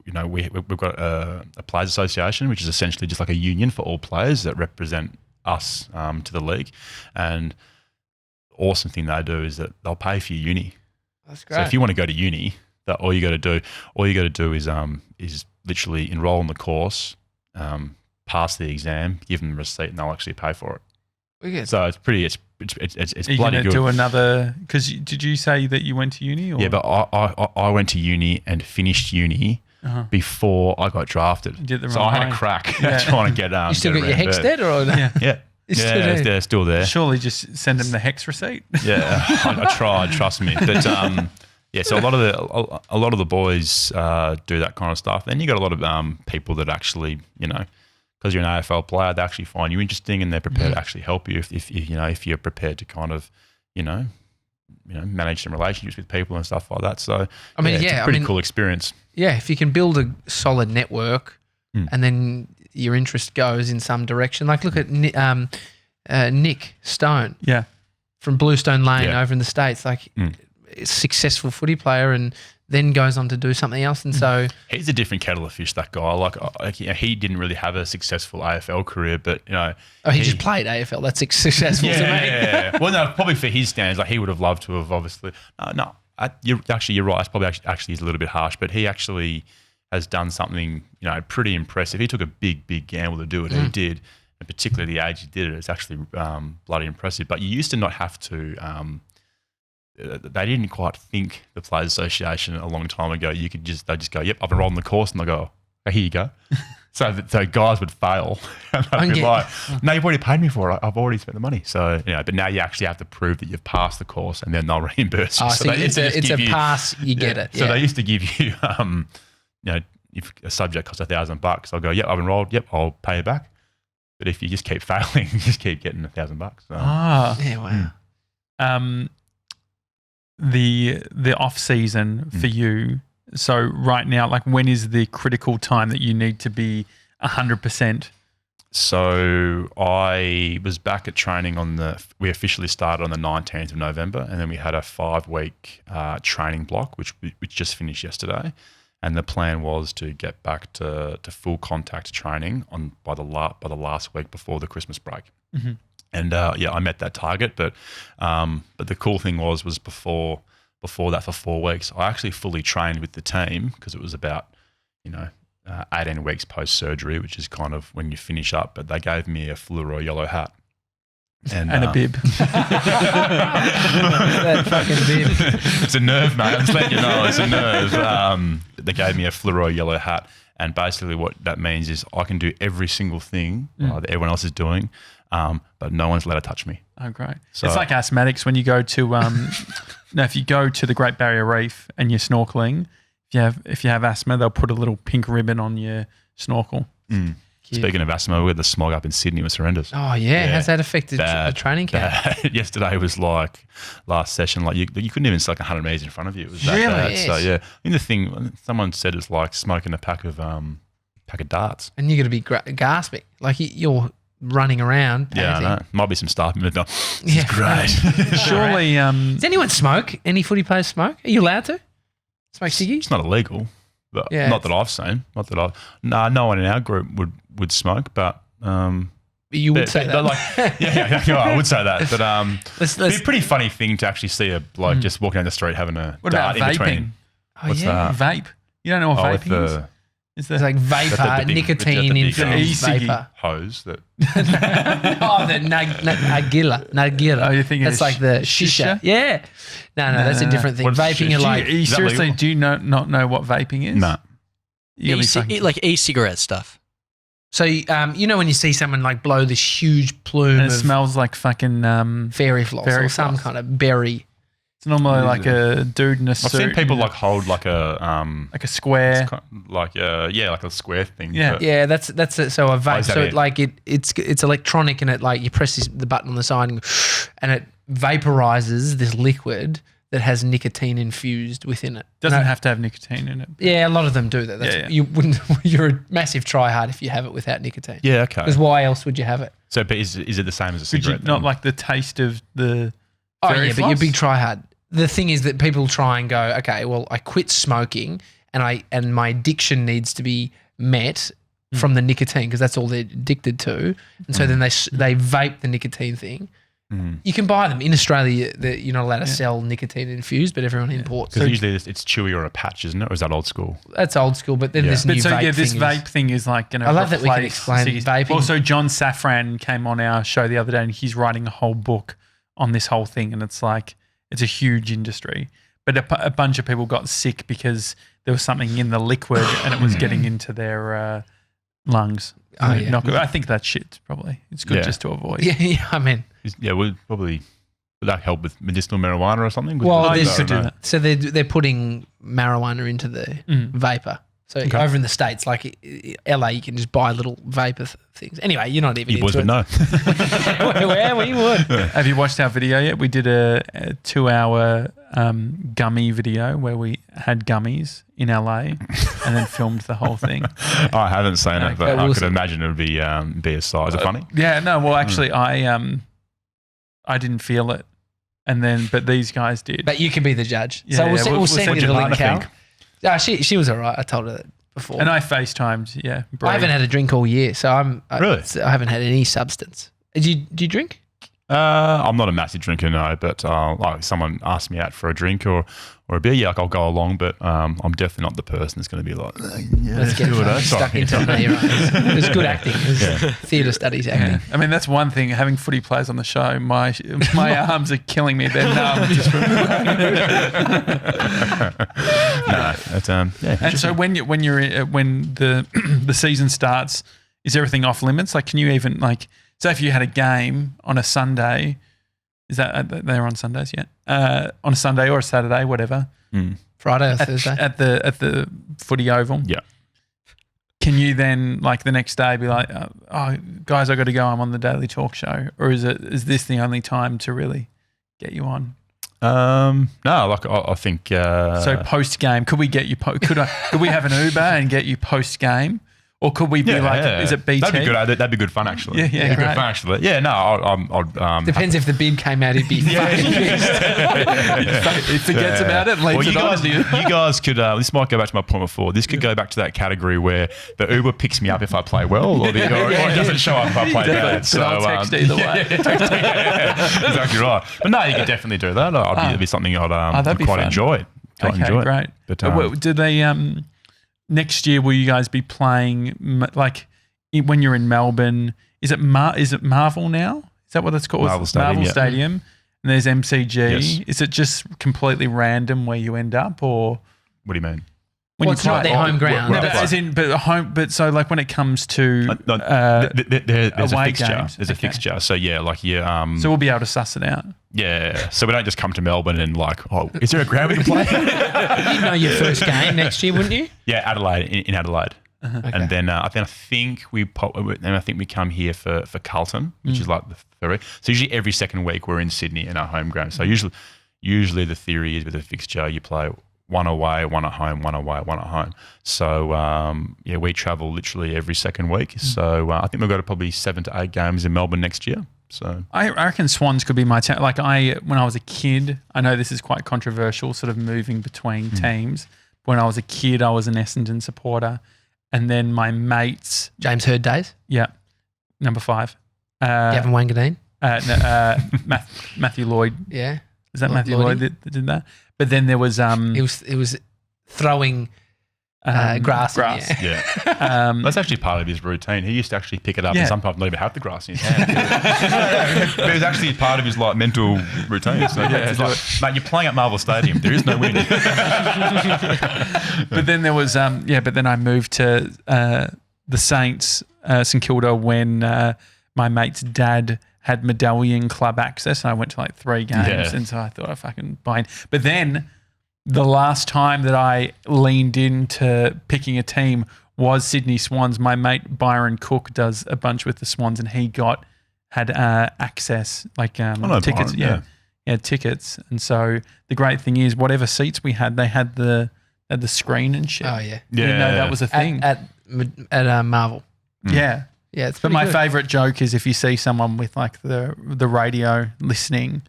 Speaker 3: we've got a players association, which is essentially just like a union for all players that represent us to the league. And awesome thing they do is that they'll pay for your uni.
Speaker 2: That's great.
Speaker 3: So if you want to go to uni, all you got to do is literally enroll in the course, pass the exam, give them the receipt, and they'll actually pay for it.
Speaker 2: Wicked.
Speaker 3: So it's pretty. It's
Speaker 1: Are you
Speaker 3: bloody
Speaker 1: going to
Speaker 3: good.
Speaker 1: do another? Because did you say that you went to uni? Or?
Speaker 3: Yeah, but I went to uni and finished uni before I got drafted.
Speaker 1: You did the
Speaker 3: so
Speaker 1: wrong
Speaker 3: I had
Speaker 1: way.
Speaker 3: a crack
Speaker 1: Yeah.
Speaker 3: trying to get.
Speaker 2: You still
Speaker 3: get
Speaker 2: got your hex
Speaker 3: reimbursed.
Speaker 2: dead or no?
Speaker 1: Yeah.
Speaker 3: Yeah, they're still there.
Speaker 1: Surely just send them the hex receipt.
Speaker 3: Yeah, I tried. Trust me. But so a lot of the boys do that kind of stuff. Then you got a lot of people that actually, because you're an AFL player, they actually find you interesting and they're prepared to actually help you if you're prepared to kind of, manage some relationships with people and stuff like that. So
Speaker 2: I mean,
Speaker 3: it's a pretty cool experience.
Speaker 2: Yeah, if you can build a solid network and then your interest goes in some direction. Like look at Nick Stone
Speaker 1: Yeah.
Speaker 2: from Bluestone Lane
Speaker 3: Yeah.
Speaker 2: over in the States, like a successful footy player and then goes on to do something else. And so
Speaker 3: He's a different kettle of fish, that guy. Like he didn't really have a successful AFL career, but,
Speaker 2: he just played AFL. That's successful to me.
Speaker 3: Yeah. Well, no, probably for his standards, like he would have loved to have obviously. You're right. It's probably actually is a little bit harsh, but he actually has done something, pretty impressive. He took a big gamble to do it, and he did. And particularly the age he did it, it's actually bloody impressive. But you used to not have to. They didn't quite think, the Players Association, a long time ago. They just go, yep, I've enrolled in the course, and they go, oh, here you go. So guys would fail, and they'd be like, no, you've already paid me for it. I've already spent the money. So but now you actually have to prove that you've passed the course, and then they'll reimburse you.
Speaker 2: So it's a pass, you get it.
Speaker 3: So they used to give you, if a subject costs $1,000, I'll go, yep, I've enrolled, yep, I'll pay you back. But if you just keep failing, you just keep getting $1,000. So.
Speaker 2: Yeah, wow.
Speaker 1: The off season for you. So right now, like when is the critical time that you need to be 100%?
Speaker 3: So I was back at training we officially started on the 19th of November, and then we had a 5-week training block, which just finished yesterday. And the plan was to get back to full contact training by the last week before the Christmas break. Mm-hmm. And I met that target. But the cool thing was before that, for 4 weeks, I actually fully trained with the team, because it was about 18 weeks post surgery, which is kind of when you finish up. But they gave me a fluoro yellow hat
Speaker 1: And a bib.
Speaker 2: That fucking bib.
Speaker 3: It's a nerve, mate. I'm just letting you know, it's a nerve. They gave me a fluoro yellow hat, and basically what that means is I can do every single thing that everyone else is doing, but no one's allowed to touch me.
Speaker 1: Oh, great.
Speaker 3: So-
Speaker 1: it's like asthmatics when you go to if you go to the Great Barrier Reef and you're snorkeling, if you have asthma, they'll put a little pink ribbon on your snorkel.
Speaker 3: Speaking of asthma, we had the smog up in Sydney. It was horrendous.
Speaker 2: Oh, yeah. How's that affected the training camp?
Speaker 3: Yesterday was like last session, like you couldn't even see like 100 metres in front of you. It was that
Speaker 2: Really?
Speaker 3: bad.
Speaker 2: Yes.
Speaker 3: So, yeah. I think the thing, someone said it's like smoking a pack of darts.
Speaker 2: And you're going to be gasping. Like you're running around.
Speaker 3: Yeah, I
Speaker 2: panting.
Speaker 3: know. Might be some stuff. This
Speaker 2: Yeah.
Speaker 3: is great.
Speaker 1: Surely,
Speaker 2: Does anyone smoke? Any footy players smoke? Are you allowed to smoke ciggies?
Speaker 3: It's not illegal, but
Speaker 2: Yeah,
Speaker 3: not that I've seen. No one in our group would smoke, but
Speaker 2: You would say that.
Speaker 3: they're like, yeah, I would say that. But
Speaker 2: Let's-
Speaker 3: it'd be a pretty funny thing to actually see a bloke just walking down the street having a
Speaker 1: what
Speaker 3: dart
Speaker 1: about
Speaker 3: in between.
Speaker 1: vaping?
Speaker 2: Oh,
Speaker 3: What's
Speaker 2: yeah.
Speaker 3: that?
Speaker 1: Vape. You don't know what
Speaker 3: with
Speaker 1: vaping is?
Speaker 3: the
Speaker 1: Is
Speaker 2: It's like vapor,
Speaker 3: That's the big-
Speaker 2: nicotine
Speaker 3: that's the big
Speaker 2: infused
Speaker 1: e-ciggy.
Speaker 2: vapor.
Speaker 3: hose that.
Speaker 2: Oh, the Nagira.
Speaker 1: Oh, you're thinking
Speaker 2: that's
Speaker 1: of
Speaker 2: like the
Speaker 1: shisha?
Speaker 2: shisha. Yeah. No, that's a different thing.
Speaker 3: What's
Speaker 2: Vaping,
Speaker 3: shisha?
Speaker 2: you're like,
Speaker 1: you
Speaker 3: that
Speaker 1: seriously
Speaker 3: legal?
Speaker 1: do you not know what vaping is?
Speaker 3: No.
Speaker 1: You're gonna be fucking-
Speaker 4: Like e-cigarette stuff.
Speaker 2: so you know when you see someone like blow this huge plume
Speaker 1: and it
Speaker 2: of
Speaker 1: smells like fucking.
Speaker 2: fairy floss
Speaker 1: fairy
Speaker 2: or some
Speaker 1: floss.
Speaker 2: kind of berry.
Speaker 1: It's normally like a dude in a
Speaker 3: I've
Speaker 1: suit.
Speaker 3: seen people
Speaker 1: and
Speaker 3: like hold like a
Speaker 1: like a square.
Speaker 3: like a square thing.
Speaker 1: Yeah.
Speaker 3: but-
Speaker 2: Yeah, that's it. So a vape.
Speaker 3: is that
Speaker 2: So
Speaker 3: it?
Speaker 2: like it's electronic and it like you press the button on the side and it vaporizes this liquid that has nicotine infused within it.
Speaker 1: Doesn't
Speaker 2: No-
Speaker 1: have to have nicotine in it.
Speaker 2: Yeah, a lot of them do that. That's,
Speaker 1: Yeah, yeah.
Speaker 2: You wouldn't. You're a massive tryhard if you have it without nicotine.
Speaker 3: Yeah, okay.
Speaker 2: Because why else would you have it?
Speaker 3: So, but is it the same as a
Speaker 1: Could you
Speaker 3: cigarette?
Speaker 1: not
Speaker 3: then?
Speaker 1: like the taste of the
Speaker 2: Oh
Speaker 1: fairy
Speaker 2: yeah, but you're a
Speaker 1: floss?
Speaker 2: big tryhard. The thing is that people try and go, okay, well, I quit smoking and my addiction needs to be met from the nicotine because that's all they're addicted to. And so then they vape the nicotine thing. You can buy them in Australia. You're not allowed to sell nicotine infused, but everyone imports.
Speaker 3: Because
Speaker 2: So
Speaker 3: usually it's chewy or a patch, isn't it? Or is that old school?
Speaker 2: that's old school. But then
Speaker 3: Yeah.
Speaker 2: this
Speaker 1: But
Speaker 2: new
Speaker 1: so
Speaker 2: vape
Speaker 1: yeah, this
Speaker 2: thing
Speaker 1: vape thing is like going to.
Speaker 2: I love that we can explain vaping.
Speaker 1: Also, John Safran came on our show the other day, and he's writing a whole book on this whole thing, and it's like it's a huge industry. But a bunch of people got sick because there was something in the liquid, and it was getting into their lungs.
Speaker 2: Oh, yeah.
Speaker 1: Not good. I think that's shit. Probably it's good
Speaker 3: Yeah.
Speaker 1: just to avoid.
Speaker 2: Yeah, I mean,
Speaker 3: Yeah, would that help with medicinal marijuana or something?
Speaker 2: well,
Speaker 1: Oh, you
Speaker 2: there's-
Speaker 1: could do that.
Speaker 2: so they're putting marijuana into the vapor. So over in the States, like LA, you can just buy little vapor things. Anyway, you're not even
Speaker 3: You boys
Speaker 2: into
Speaker 3: would
Speaker 2: it.
Speaker 3: know.
Speaker 2: Where we would.
Speaker 1: Have you watched our video yet? We did a 2-hour gummy video where we had gummies in LA and then filmed the whole thing.
Speaker 3: I haven't seen it, but
Speaker 2: Okay,
Speaker 3: I
Speaker 2: we'll
Speaker 3: could
Speaker 2: see.
Speaker 3: imagine it would be a size. Is it funny?
Speaker 1: Yeah, no, well, actually, I didn't feel it, but these guys did.
Speaker 2: But you can be the judge.
Speaker 1: Yeah,
Speaker 2: so
Speaker 1: yeah,
Speaker 2: we'll
Speaker 1: we'll
Speaker 2: send
Speaker 1: send
Speaker 2: you the
Speaker 1: you
Speaker 2: link,
Speaker 3: partner
Speaker 2: Cal.
Speaker 3: think.
Speaker 2: Yeah, she was all right. I told her that before.
Speaker 1: And I FaceTimed, yeah.
Speaker 2: I haven't had a drink all year, so
Speaker 3: Really?
Speaker 2: I haven't had any substance. Do you drink?
Speaker 3: I'm not a massive drinker, no, but like someone asked me out for a drink or a beer, yeah, like I'll go along, but I'm definitely not the person that's going to be like, yeah,
Speaker 2: Let's get
Speaker 3: do it, eh?
Speaker 2: stuck
Speaker 3: Sorry.
Speaker 2: into it. No, you're right. It was good acting. It was theatre studies acting.
Speaker 1: I mean, that's one thing. Having footy players on the show, my arms are killing me. They're numb. Just from
Speaker 3: No, it's, yeah.
Speaker 1: And so when the season starts, is everything off limits? Like, can you even say if you had a game on a Sunday, is that they're on Sundays yet? On a Sunday or a Saturday, whatever,
Speaker 2: Friday or Thursday.
Speaker 1: at the footy oval.
Speaker 3: Yeah.
Speaker 1: Can you then the next day be like, oh guys, I got to go. I'm on the Daily Talk Show, or is this the only time to really get you on?
Speaker 3: No, like I think.
Speaker 1: So post game, could we get you? Could we have an Uber and get you post game, or could we be is it BT?
Speaker 3: That'd be good. That'd be good fun, actually.
Speaker 1: Yeah,
Speaker 3: That'd be
Speaker 1: great.
Speaker 3: good fun, actually. Yeah, no, I'd
Speaker 2: Depends if the bib came out, he'd be fucking pissed.
Speaker 1: He forgets about it and leaves
Speaker 3: Well,
Speaker 1: it on.
Speaker 3: you guys could. This might go back to my point before. This could go back to that category where the Uber picks me up if I play well, or it doesn't show up if I play bad.
Speaker 1: But I'll text either way.
Speaker 3: Exactly right. But no, you could definitely do that. It'd be something I'd
Speaker 1: that'd be
Speaker 3: quite
Speaker 1: fun.
Speaker 3: enjoy.
Speaker 1: Okay, great.
Speaker 3: But
Speaker 1: Do they next year, will you guys be playing when you're in Melbourne? Is it Marvel now? Is that what it's called?
Speaker 3: Marvel Stadium,
Speaker 1: Marvel
Speaker 3: yeah.
Speaker 1: Stadium. And there's MCG.
Speaker 3: Yes.
Speaker 1: Is it just completely random where you end up, or
Speaker 3: What do you mean?
Speaker 1: when
Speaker 2: Well, it's not their home ground.
Speaker 1: No, but
Speaker 2: That's-
Speaker 1: as in, but home. But so like when it comes to
Speaker 3: There's a
Speaker 1: away
Speaker 3: fixture.
Speaker 1: games.
Speaker 3: There's a
Speaker 1: Okay.
Speaker 3: fixture. So yeah, like
Speaker 1: so we'll be able to suss it out.
Speaker 3: yeah. So we don't just come to Melbourne and like, oh, is there a ground we can play?
Speaker 2: You'd know your first game next year, wouldn't you?
Speaker 3: Yeah, Adelaide in Adelaide.
Speaker 2: Okay.
Speaker 3: And then I think we come here for Carlton, which is like the February. So usually every second week we're in Sydney in our home ground. So usually the theory is with a fixture you play one away, one at home, one away, one at home. So we travel literally every second week. So I think we've got probably 7 to 8 games in Melbourne next year. So
Speaker 1: I reckon Swans could be my town. Like when I was a kid, I know this is quite controversial, sort of moving between teams. When I was a kid, I was an Essendon supporter, and then my mates,
Speaker 2: James Hird days.
Speaker 1: yeah, number 5,
Speaker 2: Gavin Wangadine.
Speaker 1: Matthew Lloyd.
Speaker 2: Yeah.
Speaker 1: Is that Matthew
Speaker 2: Lloydie?
Speaker 1: Lloyd that did that? But then there was
Speaker 2: It was throwing grass. In the
Speaker 1: grass.
Speaker 2: air.
Speaker 3: yeah, that's actually part of his routine. He used to actually pick it up
Speaker 1: Yeah.
Speaker 3: and sometimes not even have the grass in his hand. But it was actually part of his like mental routine. So yeah, it's like, mate, you're playing at Marvel Stadium. There is no wind.
Speaker 1: But then there was but then I moved to the Saints, St Kilda, when my mate's dad had medallion club access, and I went to like 3 games,
Speaker 3: Yeah.
Speaker 1: and so I thought I fucking buy in. But then the last time that I leaned into picking a team was Sydney Swans. My mate Byron Cook does a bunch with the Swans, and he had access, like tickets.
Speaker 3: Byron,
Speaker 1: Yeah, tickets. And so the great thing is, whatever seats we had, they had the screen and shit.
Speaker 2: Oh yeah.
Speaker 1: I didn't know that was a thing.
Speaker 2: At Marvel.
Speaker 1: Yeah.
Speaker 2: Yeah, it's
Speaker 1: But
Speaker 2: pretty
Speaker 1: my
Speaker 2: good.
Speaker 1: favourite joke is if you see someone with like the radio listening,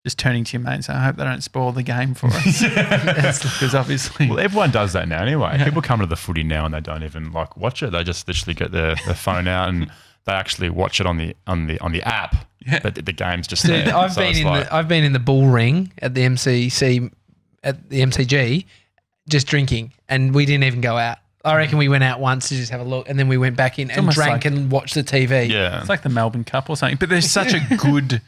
Speaker 1: just turning to your mate and saying, I hope they don't spoil the game for us. Because obviously.
Speaker 3: Well, everyone does that now anyway. People come to the footy now and they don't even like watch it. They just literally get their phone out and they actually watch it on the app.
Speaker 1: Yeah.
Speaker 3: But the game's just
Speaker 2: Dude,
Speaker 3: there.
Speaker 2: I've
Speaker 3: So
Speaker 2: been
Speaker 3: it's
Speaker 2: in
Speaker 3: like,
Speaker 2: I've been in the bull ring at the MCG, just drinking, and we didn't even go out. I reckon we went out once to just have a look, and then we went back in and
Speaker 1: almost
Speaker 2: drank
Speaker 1: like-
Speaker 2: and watched the TV.
Speaker 3: yeah.
Speaker 1: It's like the Melbourne Cup or something. But there's such a good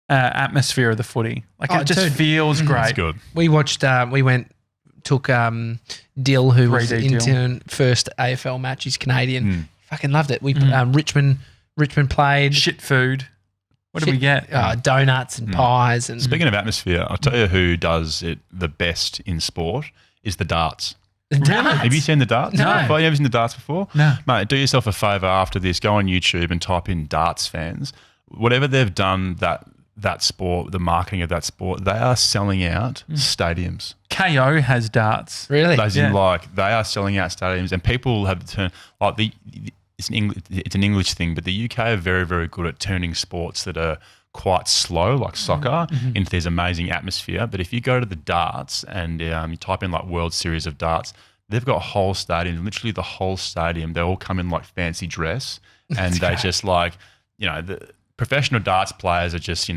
Speaker 1: atmosphere of the footy. Like
Speaker 2: Oh,
Speaker 1: it just
Speaker 2: dude.
Speaker 1: feels
Speaker 3: It's
Speaker 1: great.
Speaker 3: good.
Speaker 2: We watched. took Dill, who was
Speaker 1: 3D
Speaker 2: intern first AFL match. He's Canadian.
Speaker 3: Mm.
Speaker 2: Fucking loved it. We Richmond played.
Speaker 1: Shit food. What do we get?
Speaker 2: Donuts and pies and
Speaker 3: Speaking of atmosphere, I'll tell you who does it the best in sport is the darts.
Speaker 2: donuts.
Speaker 3: Have you seen the darts?
Speaker 2: No.
Speaker 3: Have you ever seen the darts before?
Speaker 1: No.
Speaker 3: Mate, do yourself a favour after this. Go on YouTube and type in darts fans. Whatever they've done that sport, the marketing of that sport, they are selling out stadiums.
Speaker 1: KO has darts.
Speaker 2: Really?
Speaker 3: As in,
Speaker 1: Yeah.
Speaker 3: like, they are selling out stadiums, and people have turned like it's an English thing, but the UK are very, very good at turning sports that are quite slow, like soccer, into this amazing atmosphere. But if you go to the darts and you type in like World Series of Darts, they've got whole stadiums, literally the whole stadium. They all come in like fancy dress, and they just like, the professional darts players are just,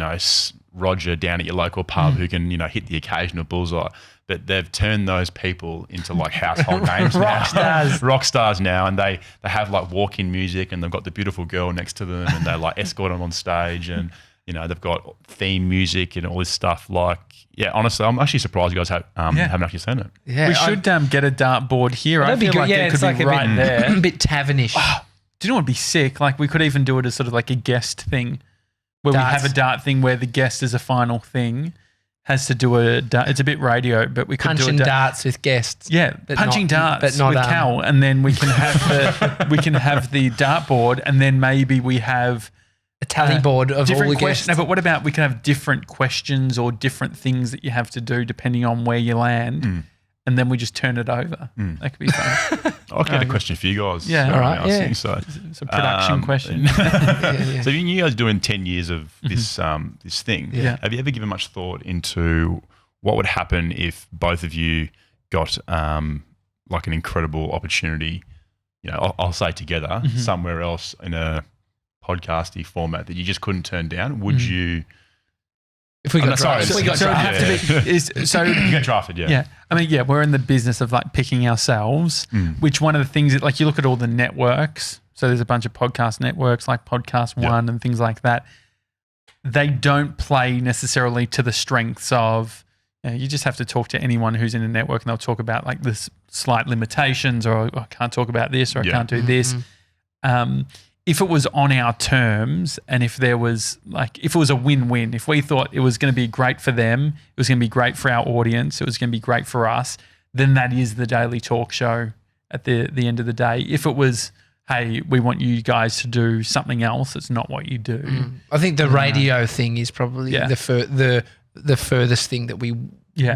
Speaker 3: Roger down at your local pub who can, hit the occasional bullseye. But they've turned those people into like household names now. Rock stars now. And they have like walk-in music, and they've got the beautiful girl next to them, and they like escort them on stage, and, they've got theme music and all this stuff. Like, yeah, honestly, I'm actually surprised you guys haven't actually seen it.
Speaker 2: Yeah,
Speaker 1: We should get a dart board here. I
Speaker 2: That'd be
Speaker 1: feel
Speaker 2: good.
Speaker 1: like
Speaker 2: Yeah,
Speaker 1: it
Speaker 2: it's
Speaker 1: could
Speaker 2: like
Speaker 1: be
Speaker 2: a
Speaker 1: right
Speaker 2: bit,
Speaker 1: there.
Speaker 2: a bit tavernish.
Speaker 1: Do you know what would be sick? Like we could even do it as sort of like a guest thing where
Speaker 2: Darts.
Speaker 1: we have a dart thing where the guest is a final thing, has to do a dart. It's a bit radio, but we could
Speaker 2: Punching
Speaker 1: do a
Speaker 2: darts with guests.
Speaker 1: Yeah,
Speaker 2: but
Speaker 1: punching
Speaker 2: not-
Speaker 1: darts
Speaker 2: but not,
Speaker 1: with Cal, and then we can have the dartboard, and then maybe we have
Speaker 2: A tally board of all
Speaker 1: different
Speaker 2: the
Speaker 1: questions.
Speaker 2: guests.
Speaker 1: No, but what about we can have different questions or different things that you have to do depending on where you land, and then we just turn it over. That could be fun.
Speaker 3: I'll get a question for you guys.
Speaker 1: Yeah.
Speaker 2: All right, yeah.
Speaker 3: So,
Speaker 1: It's a production question.
Speaker 3: So you guys doing 10 years of this this thing.
Speaker 1: Yeah.
Speaker 3: Have you ever given much thought into what would happen if both of you got like an incredible opportunity, I'll say together somewhere else in a podcasty format that you just couldn't turn down? Would you
Speaker 2: If we got
Speaker 3: sorry,
Speaker 2: drafted. If we got
Speaker 1: so it'd
Speaker 2: drafted.
Speaker 1: have to be
Speaker 3: You get drafted, yeah.
Speaker 1: Yeah. I mean, yeah, we're in the business of like picking ourselves, which one of the things that, like, you look at all the networks. So there's a bunch of podcast networks like Podcast One and things like that. They don't play necessarily to the strengths of, you just have to talk to anyone who's in a network and they'll talk about like this slight limitations, or I can't talk about this, or I can't do this. If it was on our terms, and if there was like, if it was a win-win, if we thought it was going to be great for them, it was going to be great for our audience, it was going to be great for us, then that is the daily talk show at the end of the day. If it was, hey, we want you guys to do something else, it's not what you do.
Speaker 2: I think the radio thing is probably the furthest thing that we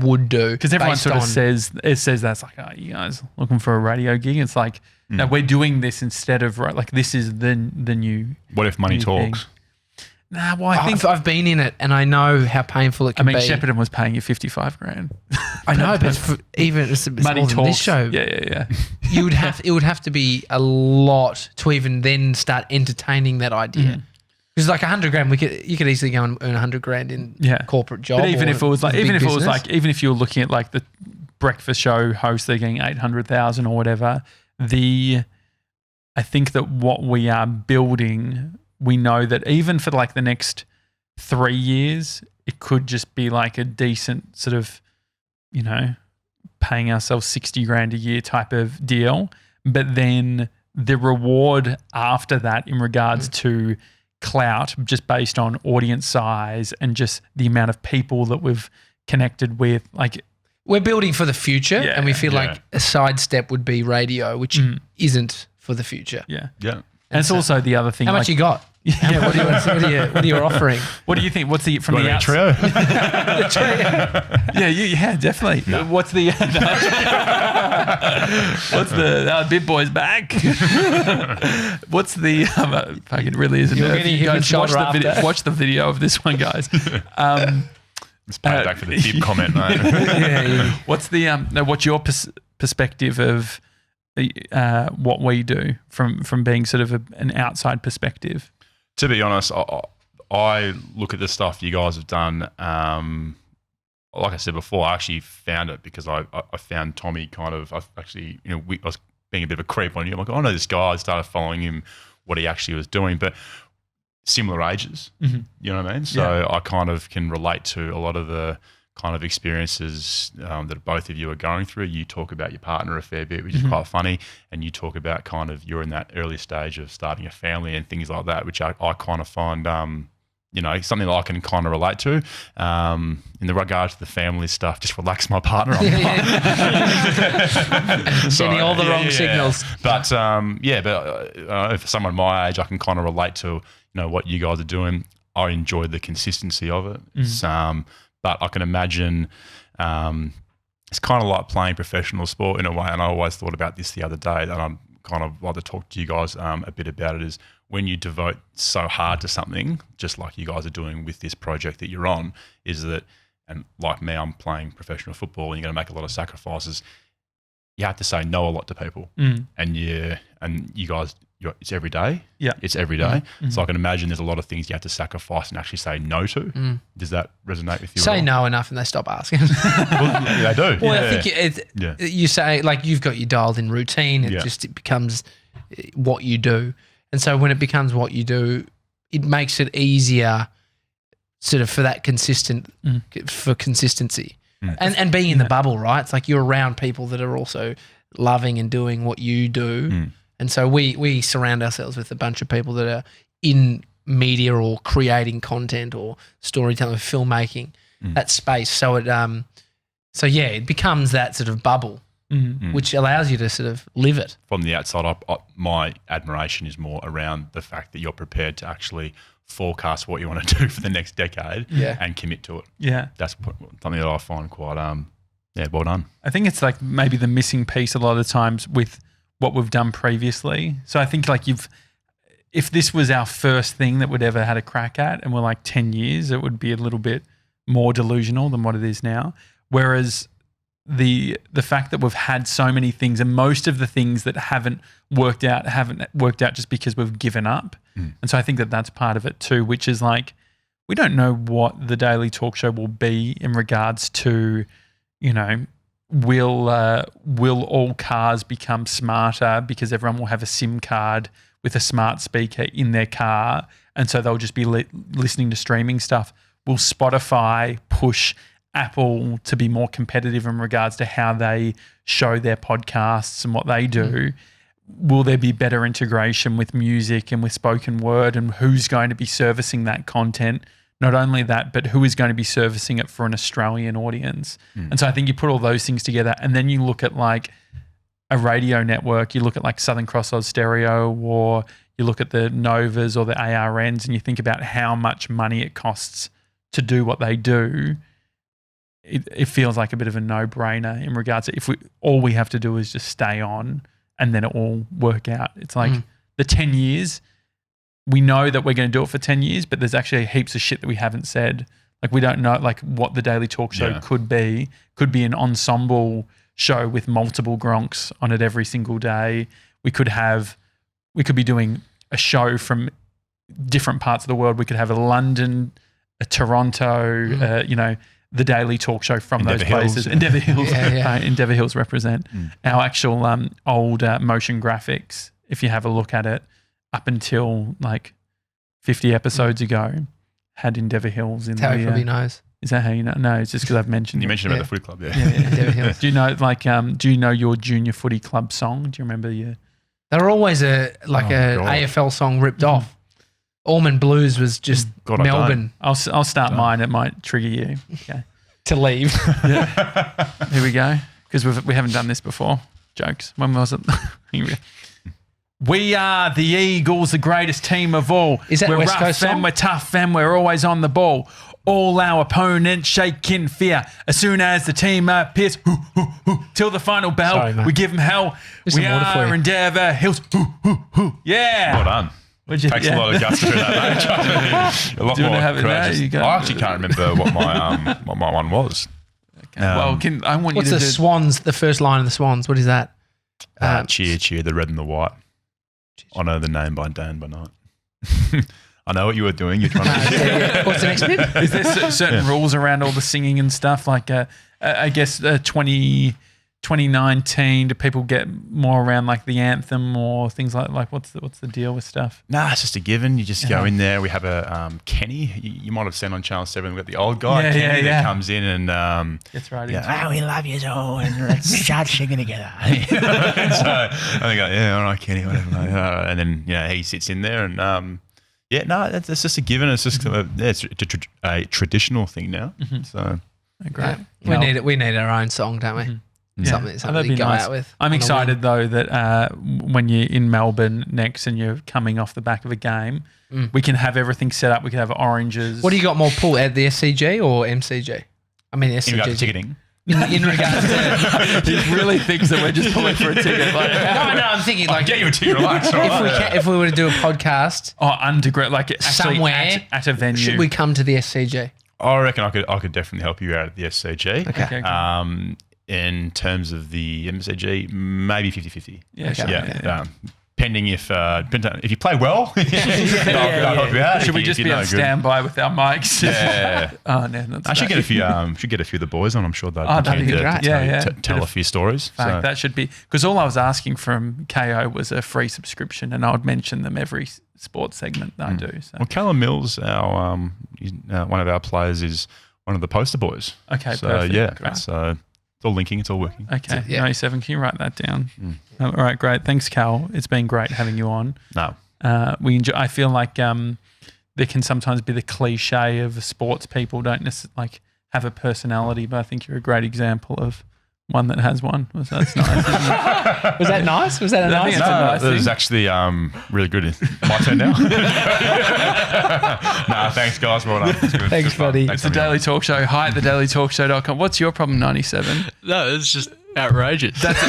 Speaker 2: would do.
Speaker 1: Because everyone sort of says that's like, oh, you guys looking for a radio gig? It's like, no, we're doing this instead of, right, like this is the new.
Speaker 3: What if money
Speaker 1: new
Speaker 3: talks?
Speaker 1: thing. Nah, well, I think
Speaker 2: I've been in it and I know how painful it can be.
Speaker 1: Shepparton was paying you $55,000.
Speaker 2: I know, but even it's
Speaker 1: Money
Speaker 2: more than
Speaker 1: talks.
Speaker 2: this show.
Speaker 1: Yeah.
Speaker 2: It would have to be a lot to even then start entertaining that idea. Because like $100,000, you could easily go and earn $100,000 in corporate job.
Speaker 1: But even if it was like, even if you were looking at like the breakfast show host, they're getting $800,000 or whatever. I think that what we are building, we know that even for like the next 3 years, it could just be like a decent sort of, paying ourselves $60,000 a year type of deal. But then the reward after that in regards to clout, just based on audience size and just the amount of people that we've connected with, like,
Speaker 2: we're building for the future, and we feel like a sidestep would be radio, which isn't for the future.
Speaker 1: Yeah.
Speaker 3: Yeah.
Speaker 1: And it's also the other thing.
Speaker 2: How much you got? Yeah, what are you offering?
Speaker 1: What do you think? What's the from
Speaker 3: What
Speaker 1: the
Speaker 3: about
Speaker 1: outside?
Speaker 3: trio?
Speaker 1: Yeah, definitely.
Speaker 3: No.
Speaker 1: What's the what's the big boy's back? What's the fucking really isn't
Speaker 2: You're
Speaker 1: it?
Speaker 2: getting
Speaker 1: You
Speaker 2: him and
Speaker 1: guys watch
Speaker 2: shoulder
Speaker 1: the video,
Speaker 2: after.
Speaker 1: watch the video of this one, guys.
Speaker 3: It's paid back for the tip comment, mate.
Speaker 1: What's the what's your perspective of what we do from being sort of an outside perspective?
Speaker 3: To be honest, I look at the stuff you guys have done. Like I said before, I actually found it because I found Tommy I was being a bit of a creep on you. I'm like, I know this guy. I started following him, what he actually was doing, but similar ages, you know what I mean? So I kind of can relate to a lot of the kind of experiences that both of you are going through. You talk about your partner a fair bit, which is quite funny, and you talk about kind of you're in that early stage of starting a family and things like that, which I kind of find something that I can kind of relate to. In the regard to the family stuff, just relax my partner.
Speaker 2: Sending all the wrong signals.
Speaker 3: But for someone my age, I can kind of relate to what you guys are doing. I enjoyed the consistency of it. But I can imagine it's kind of like playing professional sport in a way. And I always thought about this the other day, and I'm kind of like to talk to you guys a bit about it, is when you devote so hard to something, just like you guys are doing with this project that you're on, is that, and like me, I'm playing professional football and you're going to make a lot of sacrifices. You have to say no a lot to people. And you guys, it's every day. Yeah. It's every day. So I can imagine there's a lot of things you have to sacrifice and actually say no to. Does that resonate with you?
Speaker 2: Say no enough and they stop asking.
Speaker 3: Well, they do.
Speaker 2: Well, I think you say, like, you've got your dialed in routine. It becomes what you do. And so when it becomes what you do, it makes it easier sort of for that for consistency. And being in the bubble, right? It's like you're around people that are also loving and doing what you do. And so we surround ourselves with a bunch of people that are in media or creating content or storytelling, filmmaking, that space. So it becomes that sort of bubble, which allows you to sort of live it.
Speaker 3: From the outside, my admiration is more around the fact that you're prepared to actually forecast what you want to do for the next decade and commit to it. Yeah. That's something that I find quite, well done.
Speaker 1: I think it's like maybe the missing piece a lot of times with what we've done previously. So I think like if this was our first thing that we'd ever had a crack at and we're like 10 years, it would be a little bit more delusional than what it is now. Whereas the fact that we've had so many things, and most of the things that haven't worked out just because we've given up. And so I think that that's part of it too, which is like we don't know what the Daily Talk Show will be in regards to, will all cars become smarter because everyone will have a SIM card with a smart speaker in their car, and so they'll just be listening to streaming stuff. Will Spotify push Apple to be more competitive in regards to how they show their podcasts and what they do? Will there be better integration with music and with spoken word, and who's going to be servicing that content? Not only that, but who is going to be servicing it for an Australian audience? And so I think you put all those things together, and then you look at like a radio network, you look at like Southern Cross Oz Stereo, or you look at the Novas or the ARNs, and you think about how much money it costs to do what they do. It feels like a bit of a no-brainer in regards to if all we have to do is just stay on and then it will work out. It's like the 10 years, we know that we're going to do it for 10 years, but there's actually heaps of shit that we haven't said. Like we don't know like what the Daily Talk Show could be. Could be an ensemble show with multiple Gronks on it every single day. We could be doing a show from different parts of the world. We could have a London, a Toronto, the Daily Talk Show from those places. Endeavour Hills. Endeavour Hills represent. Our actual old motion graphics, if you have a look at it, up until like 50 episodes ago, had Endeavour Hills in there.
Speaker 2: Probably knows.
Speaker 1: Is that how you know? No, it's just because I've mentioned
Speaker 3: You
Speaker 1: it.
Speaker 3: mentioned about the footy club,
Speaker 2: Endeavour Hills.
Speaker 1: Do you know do you know your junior footy club song? Do you remember your...
Speaker 2: They were always an AFL song ripped off. Almond Blues was just Melbourne.
Speaker 1: I'll start mine. It might trigger you. Okay.
Speaker 2: To leave.
Speaker 1: Here we go. Because we haven't done this before. Jokes. When was it? Here we go. We are the Eagles, the greatest team of all.
Speaker 2: Is that
Speaker 1: we're
Speaker 2: West
Speaker 1: rough
Speaker 2: Coast song?
Speaker 1: and we're tough and we're always on the ball. All our opponents shake in fear. As soon as the team appears, till the final bell,
Speaker 2: Sorry, mate.
Speaker 1: we give them hell.
Speaker 2: There's
Speaker 1: We
Speaker 2: some water for
Speaker 1: are
Speaker 2: you.
Speaker 1: Endeavour Hills. Yeah.
Speaker 3: Well done. Takes a lot of guts to do that. A lot
Speaker 1: Do you
Speaker 3: more
Speaker 1: wanna have it now?
Speaker 3: courageous.
Speaker 1: You go.
Speaker 3: I actually can't remember what my one was.
Speaker 1: Okay. I want
Speaker 2: What's
Speaker 1: you
Speaker 2: the
Speaker 1: to do...
Speaker 2: Swans, the first line of the Swans? What is that?
Speaker 3: Cheer, cheer, the red and the white. Honour the name by day and by night. I know what you were doing. You're trying to.
Speaker 2: What's the next bit?
Speaker 1: Is there certain rules around all the singing and stuff? Like, I guess 2019, do people get more around like the anthem or things like what's the deal with stuff?
Speaker 3: Nah, it's just a given. You just go in there. We have a Kenny. You might have seen on Channel 7, we've got the old guy, Kenny, that comes in and
Speaker 1: That's right.
Speaker 3: we love you all and let's start singing together. So I think, all right, Kenny, whatever. And then, he sits in there and, that's just a given. It's just it's a traditional thing now. So
Speaker 1: Great.
Speaker 2: We need our own song, don't we? Something
Speaker 1: that'd
Speaker 2: to
Speaker 1: be
Speaker 2: go
Speaker 1: nice.
Speaker 2: out with.
Speaker 1: I'm excited though that when you're in Melbourne next and you're coming off the back of a game, we can have everything set up. We can have oranges.
Speaker 2: What do you got more pull at the SCG or MCG? I mean
Speaker 3: in regard to
Speaker 2: SCG.
Speaker 3: ticketing.
Speaker 2: In regards to
Speaker 1: He really thinks that we're just pulling for a ticket. Like,
Speaker 2: no, I'm thinking like
Speaker 3: Get you a ticket, relax.
Speaker 2: if we were to do a podcast
Speaker 1: underground, like actually
Speaker 2: somewhere
Speaker 1: at a venue.
Speaker 2: should we come to the SCG?
Speaker 3: I reckon I could definitely help you out at the SCG.
Speaker 2: Okay.
Speaker 3: In terms of the MCG, maybe 50-50.
Speaker 1: Yeah, sure.
Speaker 3: Pending if you play well, I'll help you out.
Speaker 1: Should we just be on standby with our mics?
Speaker 3: Yeah.
Speaker 1: Oh no, that's
Speaker 3: I should get a few. Should get a few of the boys on. I'm sure they'd
Speaker 1: that'd be
Speaker 2: great.
Speaker 3: tell a few stories.
Speaker 1: Fact, that should be because all I was asking from KO was a free subscription, and I would mention them every sports segment that I do. So.
Speaker 3: Well, Callum Mills, our one of our players, is one of the poster boys.
Speaker 1: Okay,
Speaker 3: so
Speaker 1: perfect. Great.
Speaker 3: so it's all linking. It's all working.
Speaker 1: Okay,
Speaker 2: Yeah.
Speaker 1: 97. Can you write that down? All right, great. Thanks, Cal. It's been great having you on.
Speaker 3: No,
Speaker 1: we enjoy. I feel like there can sometimes be the cliche of sports people don't necessarily have a personality, but I think you're a great example of one that has one. So that's nice. Isn't it?
Speaker 2: Was that nice? Was that a
Speaker 1: I think
Speaker 2: nice?
Speaker 1: it's a nice
Speaker 3: that was
Speaker 1: thing.
Speaker 3: actually really good. My turn now. Thanks guys. Well done. It's good.
Speaker 2: Thanks,
Speaker 3: Good fun.
Speaker 2: buddy.
Speaker 3: Thanks
Speaker 1: It's the
Speaker 3: for having me
Speaker 1: Daily Talk Show. Hi at thedailytalkshow.com. What's your problem, 97?
Speaker 4: No, it's just outrageous.
Speaker 1: That's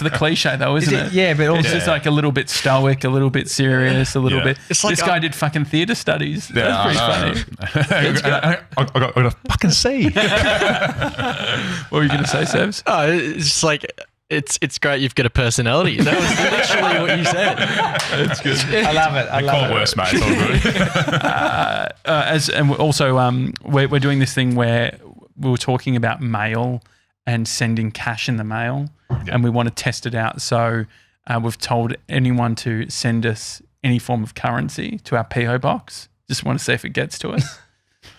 Speaker 1: the cliche though, isn't it?
Speaker 2: Yeah, but also
Speaker 1: It's just like a little bit stoic, a little bit serious, a little
Speaker 3: Yeah.
Speaker 1: bit.
Speaker 4: It's like
Speaker 1: this guy did fucking theatre studies.
Speaker 3: Yeah,
Speaker 1: That's pretty funny.
Speaker 3: I got a fucking C.
Speaker 1: What were you going to say, Sebs?
Speaker 4: Oh, it's just like It's great you've got a personality. That was literally what you said.
Speaker 3: That's good.
Speaker 2: I love it. I love it.
Speaker 3: Worse, mate. It's all good.
Speaker 1: And also, we're doing this thing where we were talking about mail and sending cash in the mail, and we want to test it out. So we've told anyone to send us any form of currency to our PO box. Just want to see if it gets to us.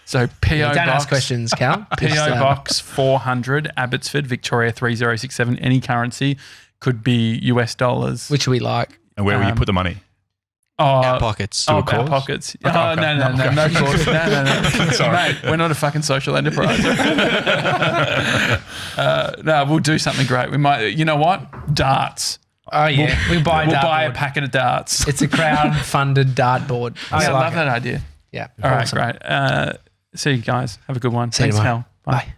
Speaker 1: So PO
Speaker 2: Don't
Speaker 1: box.
Speaker 2: ask questions, Cal.
Speaker 1: PO Box 400, Abbotsford, Victoria 3067. Any currency, could be US dollars.
Speaker 2: Which we like.
Speaker 3: And where will you put the money?
Speaker 4: Our pockets.
Speaker 1: Our pockets.
Speaker 3: Okay,
Speaker 1: Oh,
Speaker 3: okay.
Speaker 1: no, course. No.
Speaker 3: Sorry.
Speaker 1: Mate, we're not a fucking social enterprise. No, we'll do something great. We might, you know what? Darts.
Speaker 2: Oh, yeah. We'll buy
Speaker 1: a packet of darts.
Speaker 2: It's a crowd-funded dartboard.
Speaker 1: I love that idea.
Speaker 2: Yeah.
Speaker 1: All right,
Speaker 2: Awesome.
Speaker 1: great. See you guys. Have a good one.
Speaker 2: See you
Speaker 1: Thanks,
Speaker 2: tomorrow.
Speaker 1: Cal.
Speaker 2: Bye.